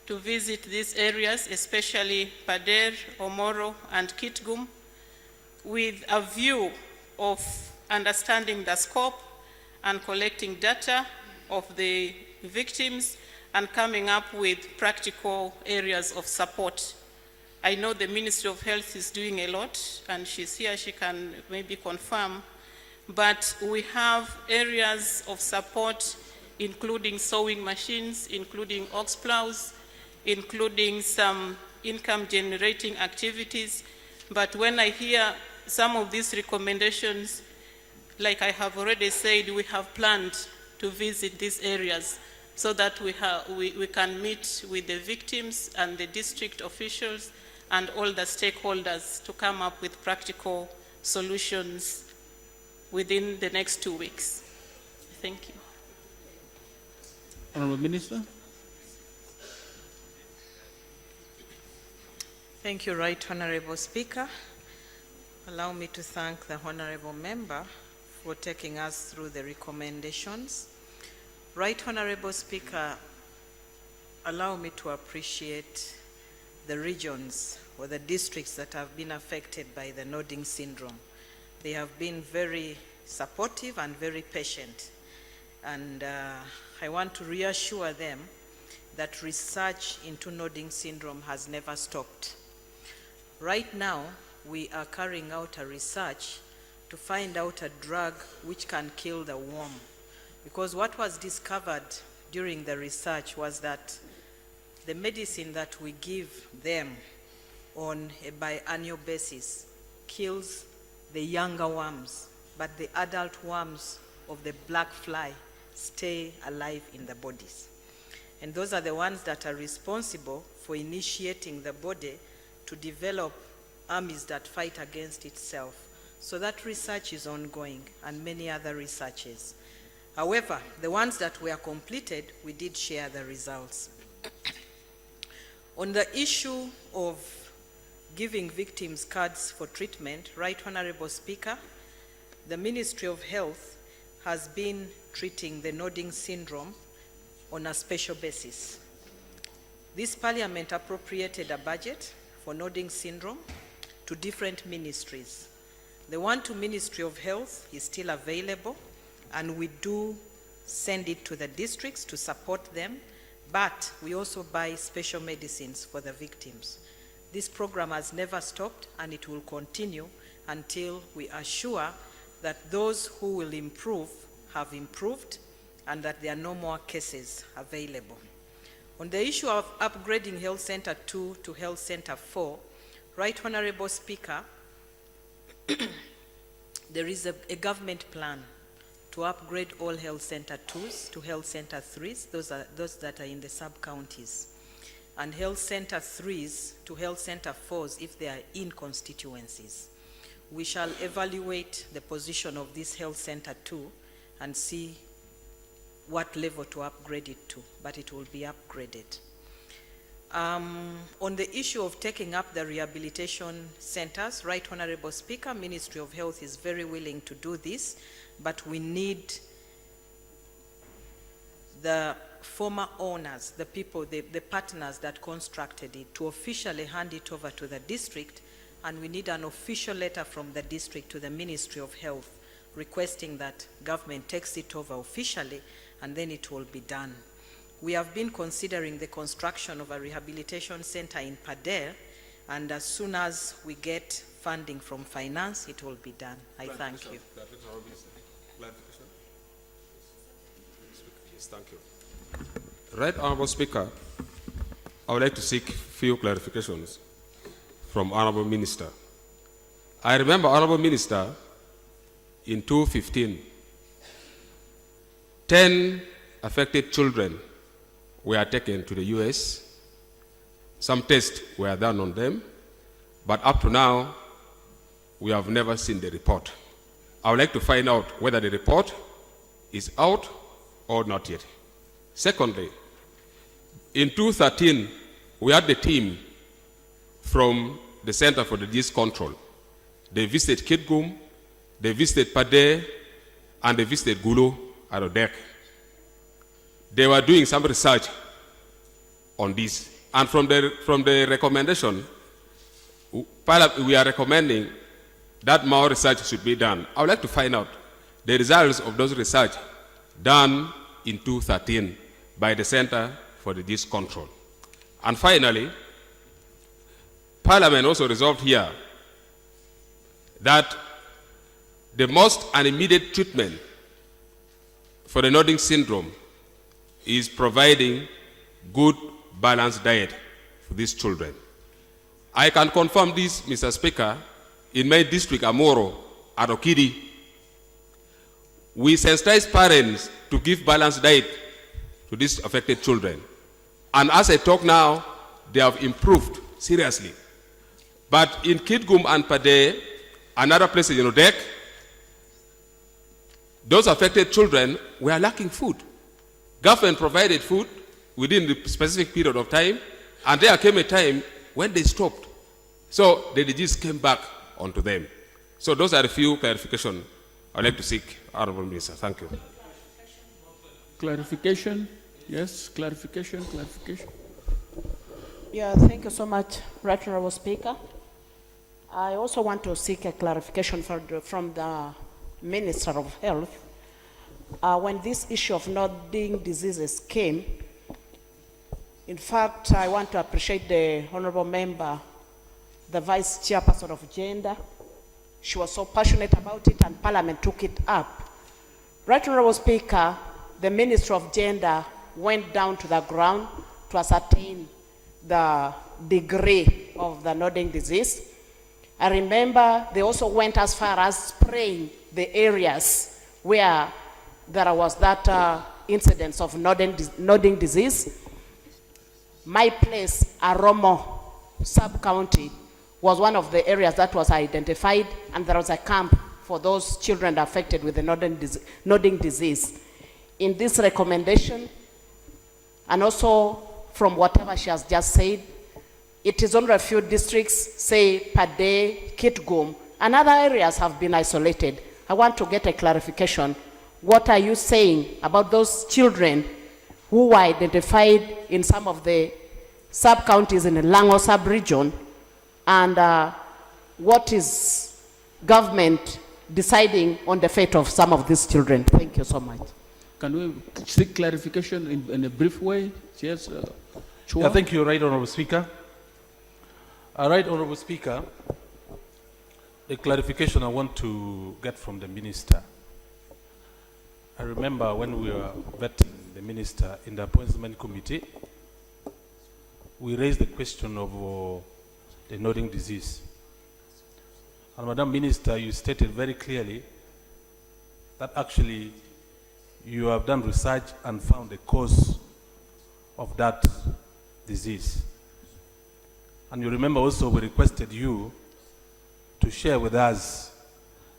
to visit these areas, especially Pader, Omoro, and Kitgum, with a view of understanding the scope and collecting data of the victims and coming up with practical areas of support. I know the Ministry of Health is doing a lot, and she's here, she can maybe confirm, but we have areas of support including sewing machines, including ox plows, including some income generating activities. But when I hear some of these recommendations, like I have already said, we have planned to visit these areas so that we can meet with the victims and the district officials and all the stakeholders to come up with practical solutions within the next 2 weeks. Thank you. Honourable Minister. Thank you, Right Honourable Speaker. Allow me to thank the Honourable Member for taking us through the recommendations. Right Honourable Speaker, allow me to appreciate the regions or the districts that have been affected by the nodding syndrome. They have been very supportive and very patient. And I want to reassure them that research into nodding syndrome has never stopped. Right now, we are carrying out a research to find out a drug which can kill the worm. Because what was discovered during the research was that the medicine that we give them on a biannual basis kills the younger worms, but the adult worms of the black fly stay alive in the bodies. And those are the ones that are responsible for initiating the body to develop armies that fight against itself. So that research is ongoing, and many other researches. However, the ones that were completed, we did share the results. On the issue of giving victims cards for treatment, Right Honorable Speaker, the Ministry of Health has been treating the nodding syndrome on a special basis. This Parliament appropriated a budget for nodding syndrome to different ministries. The one to Ministry of Health is still available, and we do send it to the districts to support them, but we also buy special medicines for the victims. This program has never stopped, and it will continue until we are sure that those who will improve have improved and that there are no more cases available. On the issue of upgrading Health Center 2 to Health Center 4, Right Honorable Speaker, there is a government plan to upgrade all Health Center 2s to Health Center 3s, those that are in the sub-counties, and Health Center 3s to Health Center 4s if they are in constituencies. We shall evaluate the position of this Health Center 2 and see what level to upgrade it to, but it will be upgraded. On the issue of taking up the rehabilitation centers, Right Honorable Speaker, Ministry of Health is very willing to do this, but we need the former owners, the people, the partners that constructed it, to officially hand it over to the district, and we need an official letter from the district to the Ministry of Health requesting that government takes it over officially, and then it will be done. We have been considering the construction of a rehabilitation center in Padel, and as soon as we get funding from finance, it will be done. I thank you. Yes, thank you. Right Honorable Speaker, I would like to seek few clarifications from Honorable Minister. I remember Honorable Minister in 2015, 10 affected children were taken to the US. Some tests were done on them, but up to now, we have never seen the report. I would like to find out whether the report is out or not yet. Secondly, in 2013, we had the team from the Center for Disease Control. They visited Kitgum, they visited Pade, and they visited Gulu at Odek. They were doing some research on this. And from the recommendation, we are recommending that more research should be done. I would like to find out the results of those research done in 2013 by the Center for Disease Control. And finally, Parliament also resolved here that the most immediate treatment for the nodding syndrome is providing good balanced diet for these children. I can confirm this, Mr. Speaker. In my district, Amoro, Arokidi, we sensitize parents to give balanced diet to these affected children. And as I talk now, they have improved seriously. But in Kitgum and Pade, another place in Odek, those affected children were lacking food. Government provided food within the specific period of time, and there came a time when they stopped. So the disease came back onto them. So those are a few clarifications I'd like to seek, Honorable Minister. Thank you. Clarification? Yes, clarification. Yeah, thank you so much, Right Honorable Speaker. I also want to seek a clarification from the Minister of Health. When this issue of nodding diseases came, in fact, I want to appreciate the Honorable Member, the Vice Chairperson of Gender. She was so passionate about it, and Parliament took it up. Right Honorable Speaker, the Minister of Gender went down to the ground to ascertain the degree of the nodding disease. I remember they also went as far as spraying the areas where there was that incidence of nodding disease. My place, Aromo sub-county, was one of the areas that was identified, and there was a camp for those children affected with the nodding disease. In this recommendation, and also from whatever she has just said, it is only a few districts, say Pade, Kitgum, and other areas have been isolated. I want to get a clarification. What are you saying about those children who were identified in some of the sub-counties in the Lango sub-region, and what is government deciding on the fate of some of these children? Thank you so much. Can we seek clarification in a brief way? Yes, Chua? Yeah, thank you, Right Honorable Speaker. Right Honorable Speaker, the clarification I want to get from the Minister. I remember when we were vetting the Minister in the Appointment Committee, we raised the question of the nodding disease. And Madam Minister, you stated very clearly that actually you have done research and found the cause of that disease. And you remember also we requested you to share with us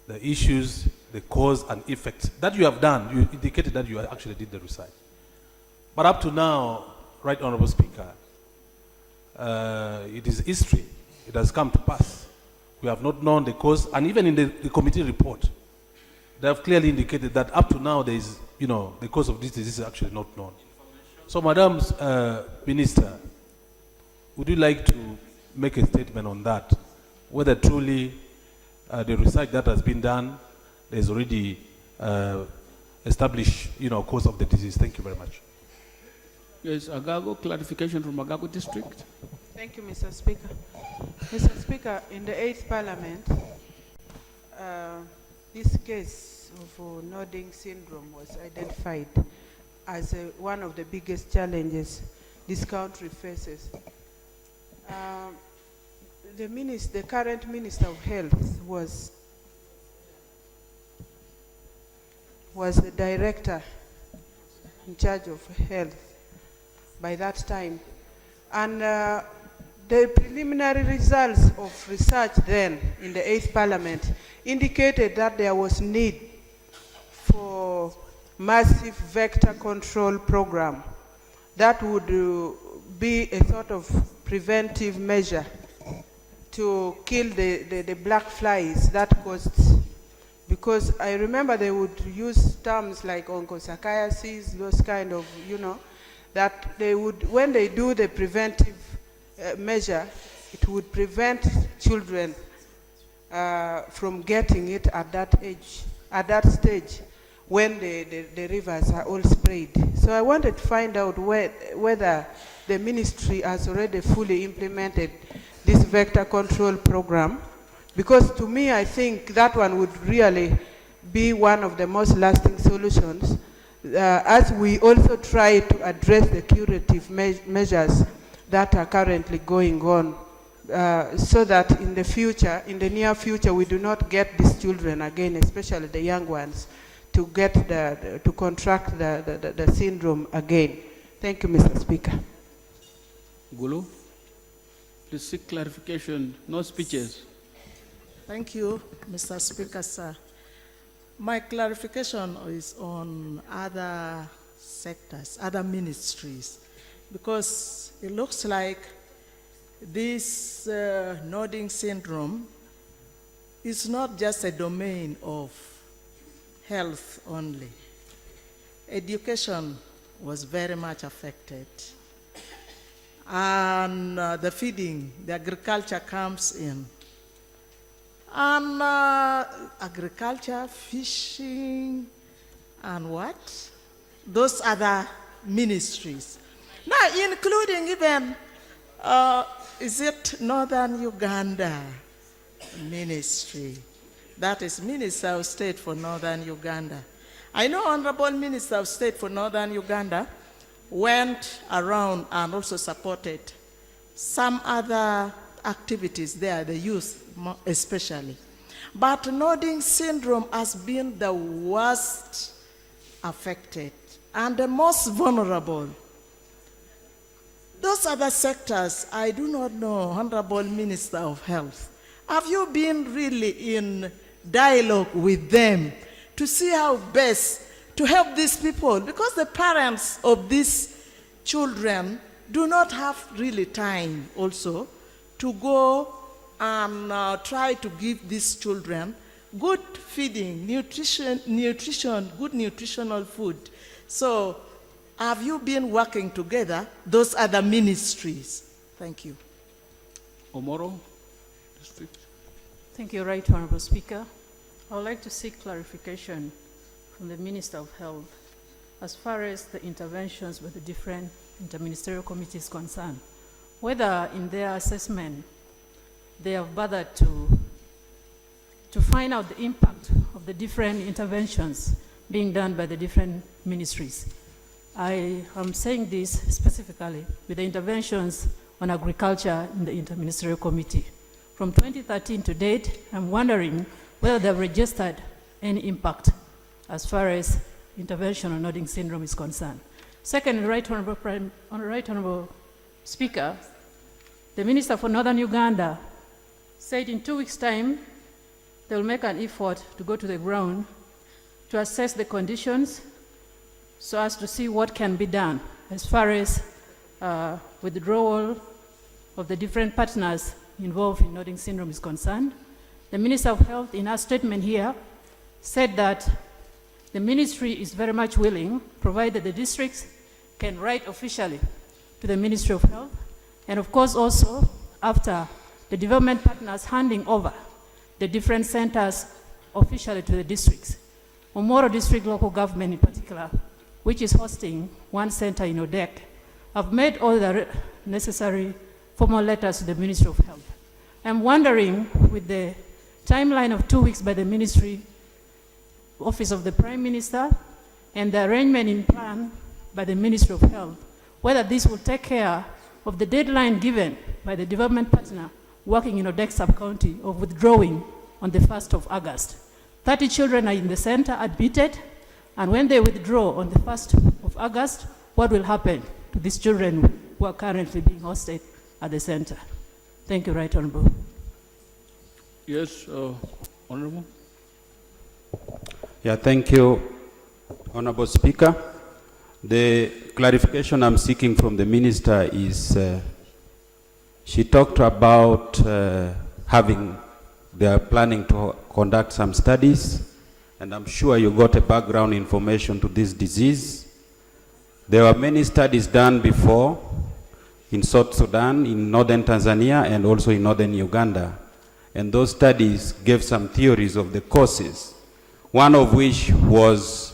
the issues, the cause and effect that you have done. You indicated that you actually did the research. But up to now, Right Honorable Speaker, it is history. It has come to pass. We have not known the cause, and even in the committee report, they have clearly indicated that up to now there is, the cause of this disease is actually not known. So, Madam Minister, would you like to make a statement on that, whether truly the research that has been done is already established, cause of the disease? Thank you very much. Yes, Agago, clarification from Agago District. Thank you, Mr. Speaker. Mr. Speaker, in the 8th Parliament, this case of nodding syndrome was identified as one of the biggest challenges this country faces. The current Minister of Health was the director in charge of health by that time. And the preliminary results of research then in the 8th Parliament indicated that there was need for massive vector control program that would be a sort of preventive measure to kill the black flies that caused, because I remember they would use terms like onchocerciasis, those kind of, that they would, when they do the preventive measure, it would prevent children from getting it at that age, at that stage, when the rivers are all sprayed. So I wanted to find out whether the ministry has already fully implemented this vector control program, because to me I think that one would really be one of the most lasting solutions as we also try to address the curative measures that are currently going on, so that in the future, in the near future, we do not get these children again, especially the young ones, to get to contract the syndrome again. Thank you, Mr. Speaker. Gulu, please seek clarification, no speeches. Thank you, Mr. Speaker, sir. My clarification is on other sectors, other ministries, because it looks like this nodding syndrome is not just a domain of health only. Education was very much affected. And the feeding, the agriculture comes in. And agriculture, fishing, and what? Those other ministries. Now, including even, is it Northern Uganda Ministry? That is Minister of State for Northern Uganda. I know Honorable Minister of State for Northern Uganda went around and also supported some other activities there, the youth especially. But nodding syndrome has been the worst affected and the most vulnerable. Those other sectors, I do not know, Honorable Minister of Health. Have you been really in dialogue with them to see how best to help these people? Because the parents of these children do not have really time also to go and try to give these children good feeding, nutrition, good nutritional food. So have you been working together, those other ministries? Thank you. Omoro, District. Thank you, Right Honorable Speaker. I would like to seek clarification from the Minister of Health as far as the interventions with the different interministerial committees concerned, whether in their assessment they have bothered to find out the impact of the different interventions being done by the different ministries. I am saying this specifically with the interventions on agriculture in the interministerial committee. From 2013 to date, I'm wondering whether they've registered any impact as far as intervention on nodding syndrome is concerned. Second, Right Honorable Speaker, the Minister for Northern Uganda said in 2 weeks' time they will make an effort to go to the ground to assess the conditions so as to see what can be done as far as withdrawal of the different partners involved in nodding syndrome is concerned. The Minister of Health, in her statement here, said that the ministry is very much willing, provided the districts can write officially to the Ministry of Health, and of course also after the development partners handing over the different centers officially to the districts. Omoro District Local Government in particular, which is hosting one center in Odek, have made all the necessary formal letters to the Ministry of Health. I'm wondering, with the timeline of 2 weeks by the Ministry, Office of the Prime Minister, and the arrangement in plan by the Ministry of Health, whether this will take care of the deadline given by the development partner working in Odek sub-county of withdrawing on the 1st of August. 30 children are in the center admitted, and when they withdraw on the 1st of August, what will happen to these children who are currently being hosted at the center? Thank you, Right Honorable. Yes, Honorable. Yeah, thank you, Honorable Speaker. The clarification I'm seeking from the Minister is she talked about they are planning to conduct some studies, and I'm sure you got a background information to this disease. There were many studies done before in South Sudan, in northern Tanzania, and also in northern Uganda. And those studies gave some theories of the causes, one of which was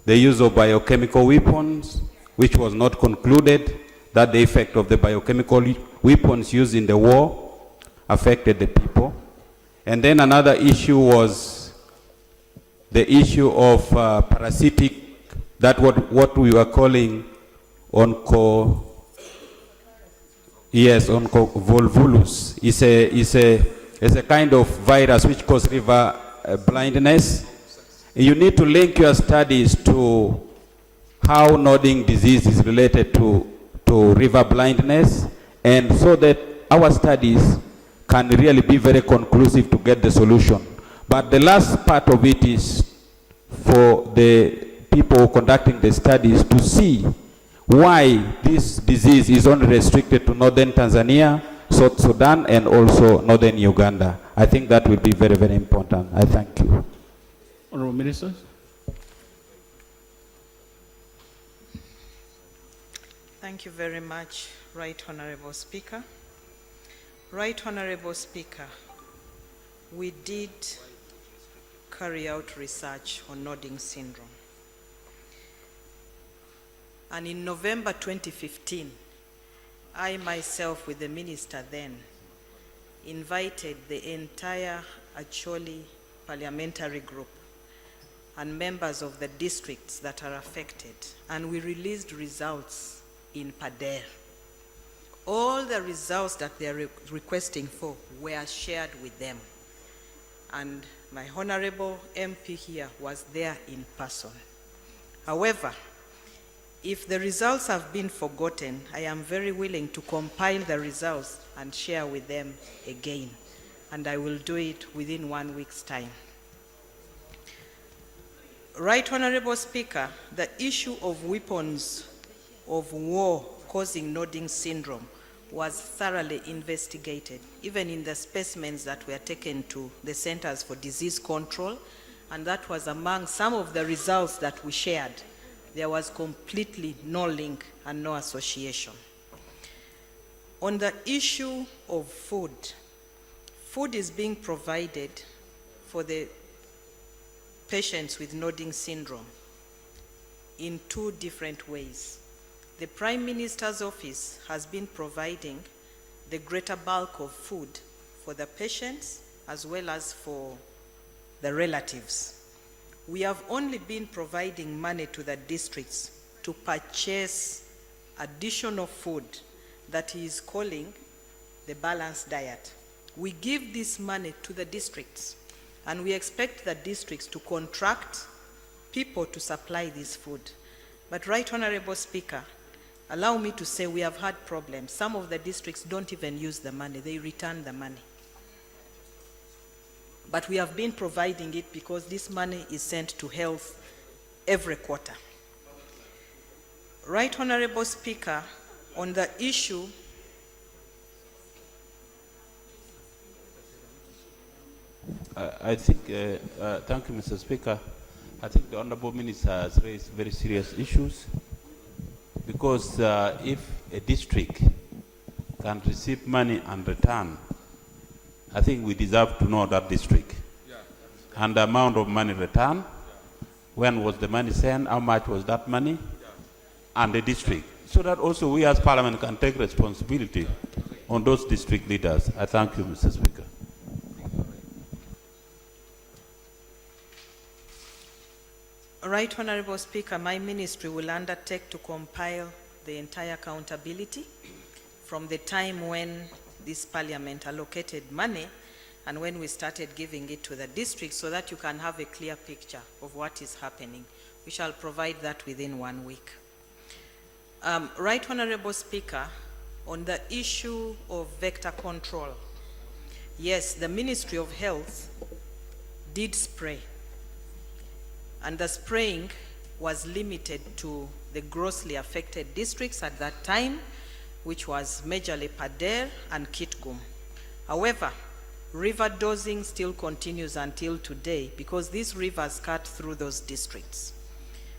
the use of biochemical weapons, which was not concluded that the effect of the biochemical weapons used in the war affected the people. And then another issue was the issue of parasitic, that what we were calling oncovolvulus. It's a kind of virus which causes river blindness. You need to link your studies to how nodding disease is related to river blindness, and so that our studies can really be very conclusive to get the solution. But the last part of it is for the people conducting the studies to see why this disease is only restricted to northern Tanzania, South Sudan, and also northern Uganda. I think that will be very, very important. I thank you. Honorable Minister. Thank you very much, Right Honorable Speaker. Right Honorable Speaker, we did carry out research on nodding syndrome. And in November 2015, I myself, with the minister then, invited the entire Acholi parliamentary group and members of the districts that are affected, and we released results in Pader. All the results that they are requesting for were shared with them. And my honorable MP here was there in person. However, If the results have been forgotten, I am very willing to compile the results and share with them again, and I will do it within 1 week's time. Right Honorable Speaker, the issue of weapons of war causing nodding syndrome was thoroughly investigated, even in the specimens that were taken to the Centers for Disease Control, and that was among some of the results that we shared. There was completely no link and no association. On the issue of food, food is being provided for the patients with nodding syndrome in 2 different ways. The Prime Minister's office has been providing the greater bulk of food for the patients as well as for the relatives. We have only been providing money to the districts to purchase additional food that he is calling the balanced diet. We give this money to the districts, and we expect the districts to contract people to supply this food. But Right Honorable Speaker, allow me to say we have had problems. Some of the districts don't even use the money, they return the money. But we have been providing it because this money is sent to health every quarter. Right Honorable Speaker, on the issue thank you, Mr. Speaker. I think the Honorable Minister has raised very serious issues because if a district can receive money and return, I think we deserve to know that district and the amount of money returned, when was the money sent, how much was that money, and the district, so that also we as Parliament can take responsibility on those district leaders. I thank you, Mr. Speaker. Right Honorable Speaker, my ministry will undertake to compile the entire accountability from the time when this Parliament allocated money and when we started giving it to the district, so that you can have a clear picture of what is happening. We shall provide that within 1 week. Right Honorable Speaker, on the issue of vector control, yes, the Ministry of Health did spray, and the spraying was limited to the grossly affected districts at that time, which was majorly Pader and Kitgum. However, river dosing still continues until today because these rivers cut through those districts.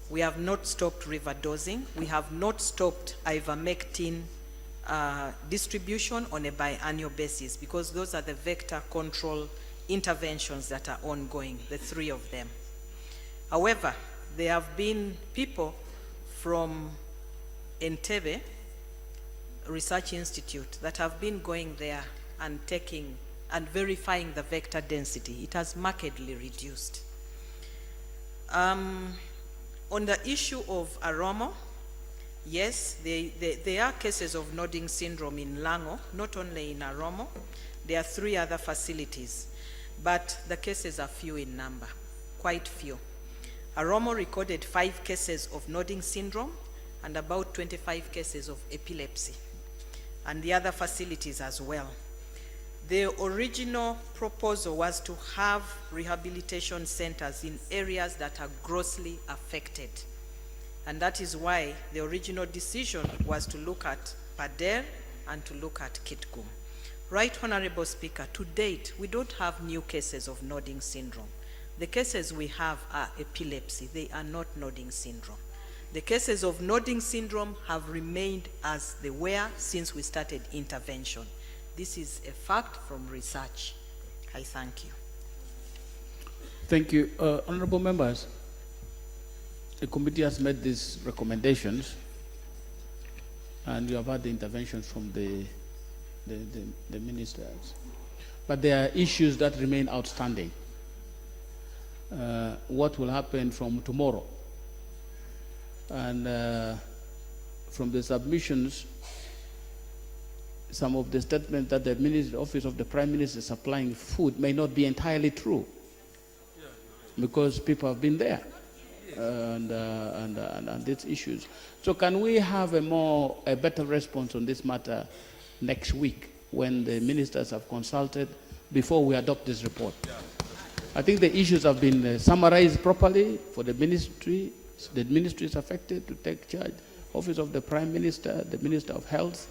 We have not stopped river dosing. We have not stopped ivermectin distribution on a biannual basis because those are the vector control interventions that are ongoing, the 3 of them. However, there have been people from Entebbe Research Institute that have been going there and taking and verifying the vector density. It has markedly reduced. On the issue of Aromo, yes, there are cases of nodding syndrome in Lango, not only in Aromo. There are 3 other facilities, but the cases are few in number, quite few. Aromo recorded 5 cases of nodding syndrome and about 25 cases of epilepsy, and the other facilities as well. The original proposal was to have rehabilitation centers in areas that are grossly affected. And that is why the original decision was to look at Pader and to look at Kitgum. Right Honorable Speaker, to date, we don't have new cases of nodding syndrome. The cases we have are epilepsy. They are not nodding syndrome. The cases of nodding syndrome have remained as they were since we started intervention. This is a fact from research. I thank you. Thank you. Honorable members, the committee has made these recommendations and you have had the interventions from the ministers. But there are issues that remain outstanding. What will happen from tomorrow? And from the submissions, some of the statements that the Office of the Prime Minister is supplying food may not be entirely true because people have been there. and these issues. So can we have a better response on this matter next week when the ministers have consulted before we adopt this report? I think the issues have been summarized properly for the ministries affected to take charge, Office of the Prime Minister, the Minister of Health,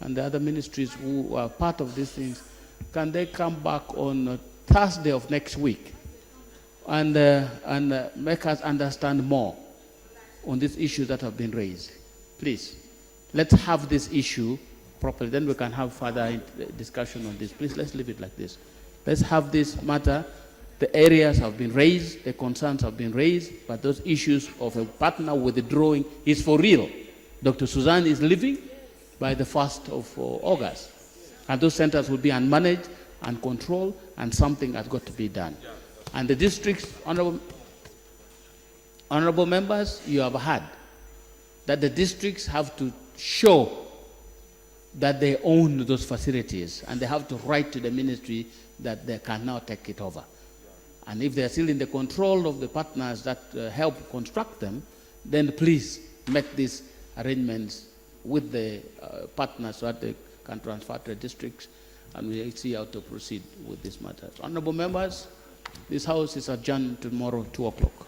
and the other ministries who are part of these things. Can they come back on Thursday of next week and make us understand more on these issues that have been raised? Please, let's have this issue properly, then we can have further discussion on this. Please, let's leave it like this. Let's have this matter. The areas have been raised, the concerns have been raised, but those issues of a partner withdrawing is for real. Dr. Suzanne is leaving by the 1st of August. And those centers will be unmanaged and controlled, and something has got to be done. And the districts, honorable members, you have heard that the districts have to show that they own those facilities, and they have to write to the ministry that they can now take it over. And if they're still in the control of the partners that help construct them, then please make these arrangements with the partners so that they can transfer to the districts, and we see how to proceed with this matter. So, honorable members, this House is adjourned tomorrow, 2 o'clock.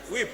Whip.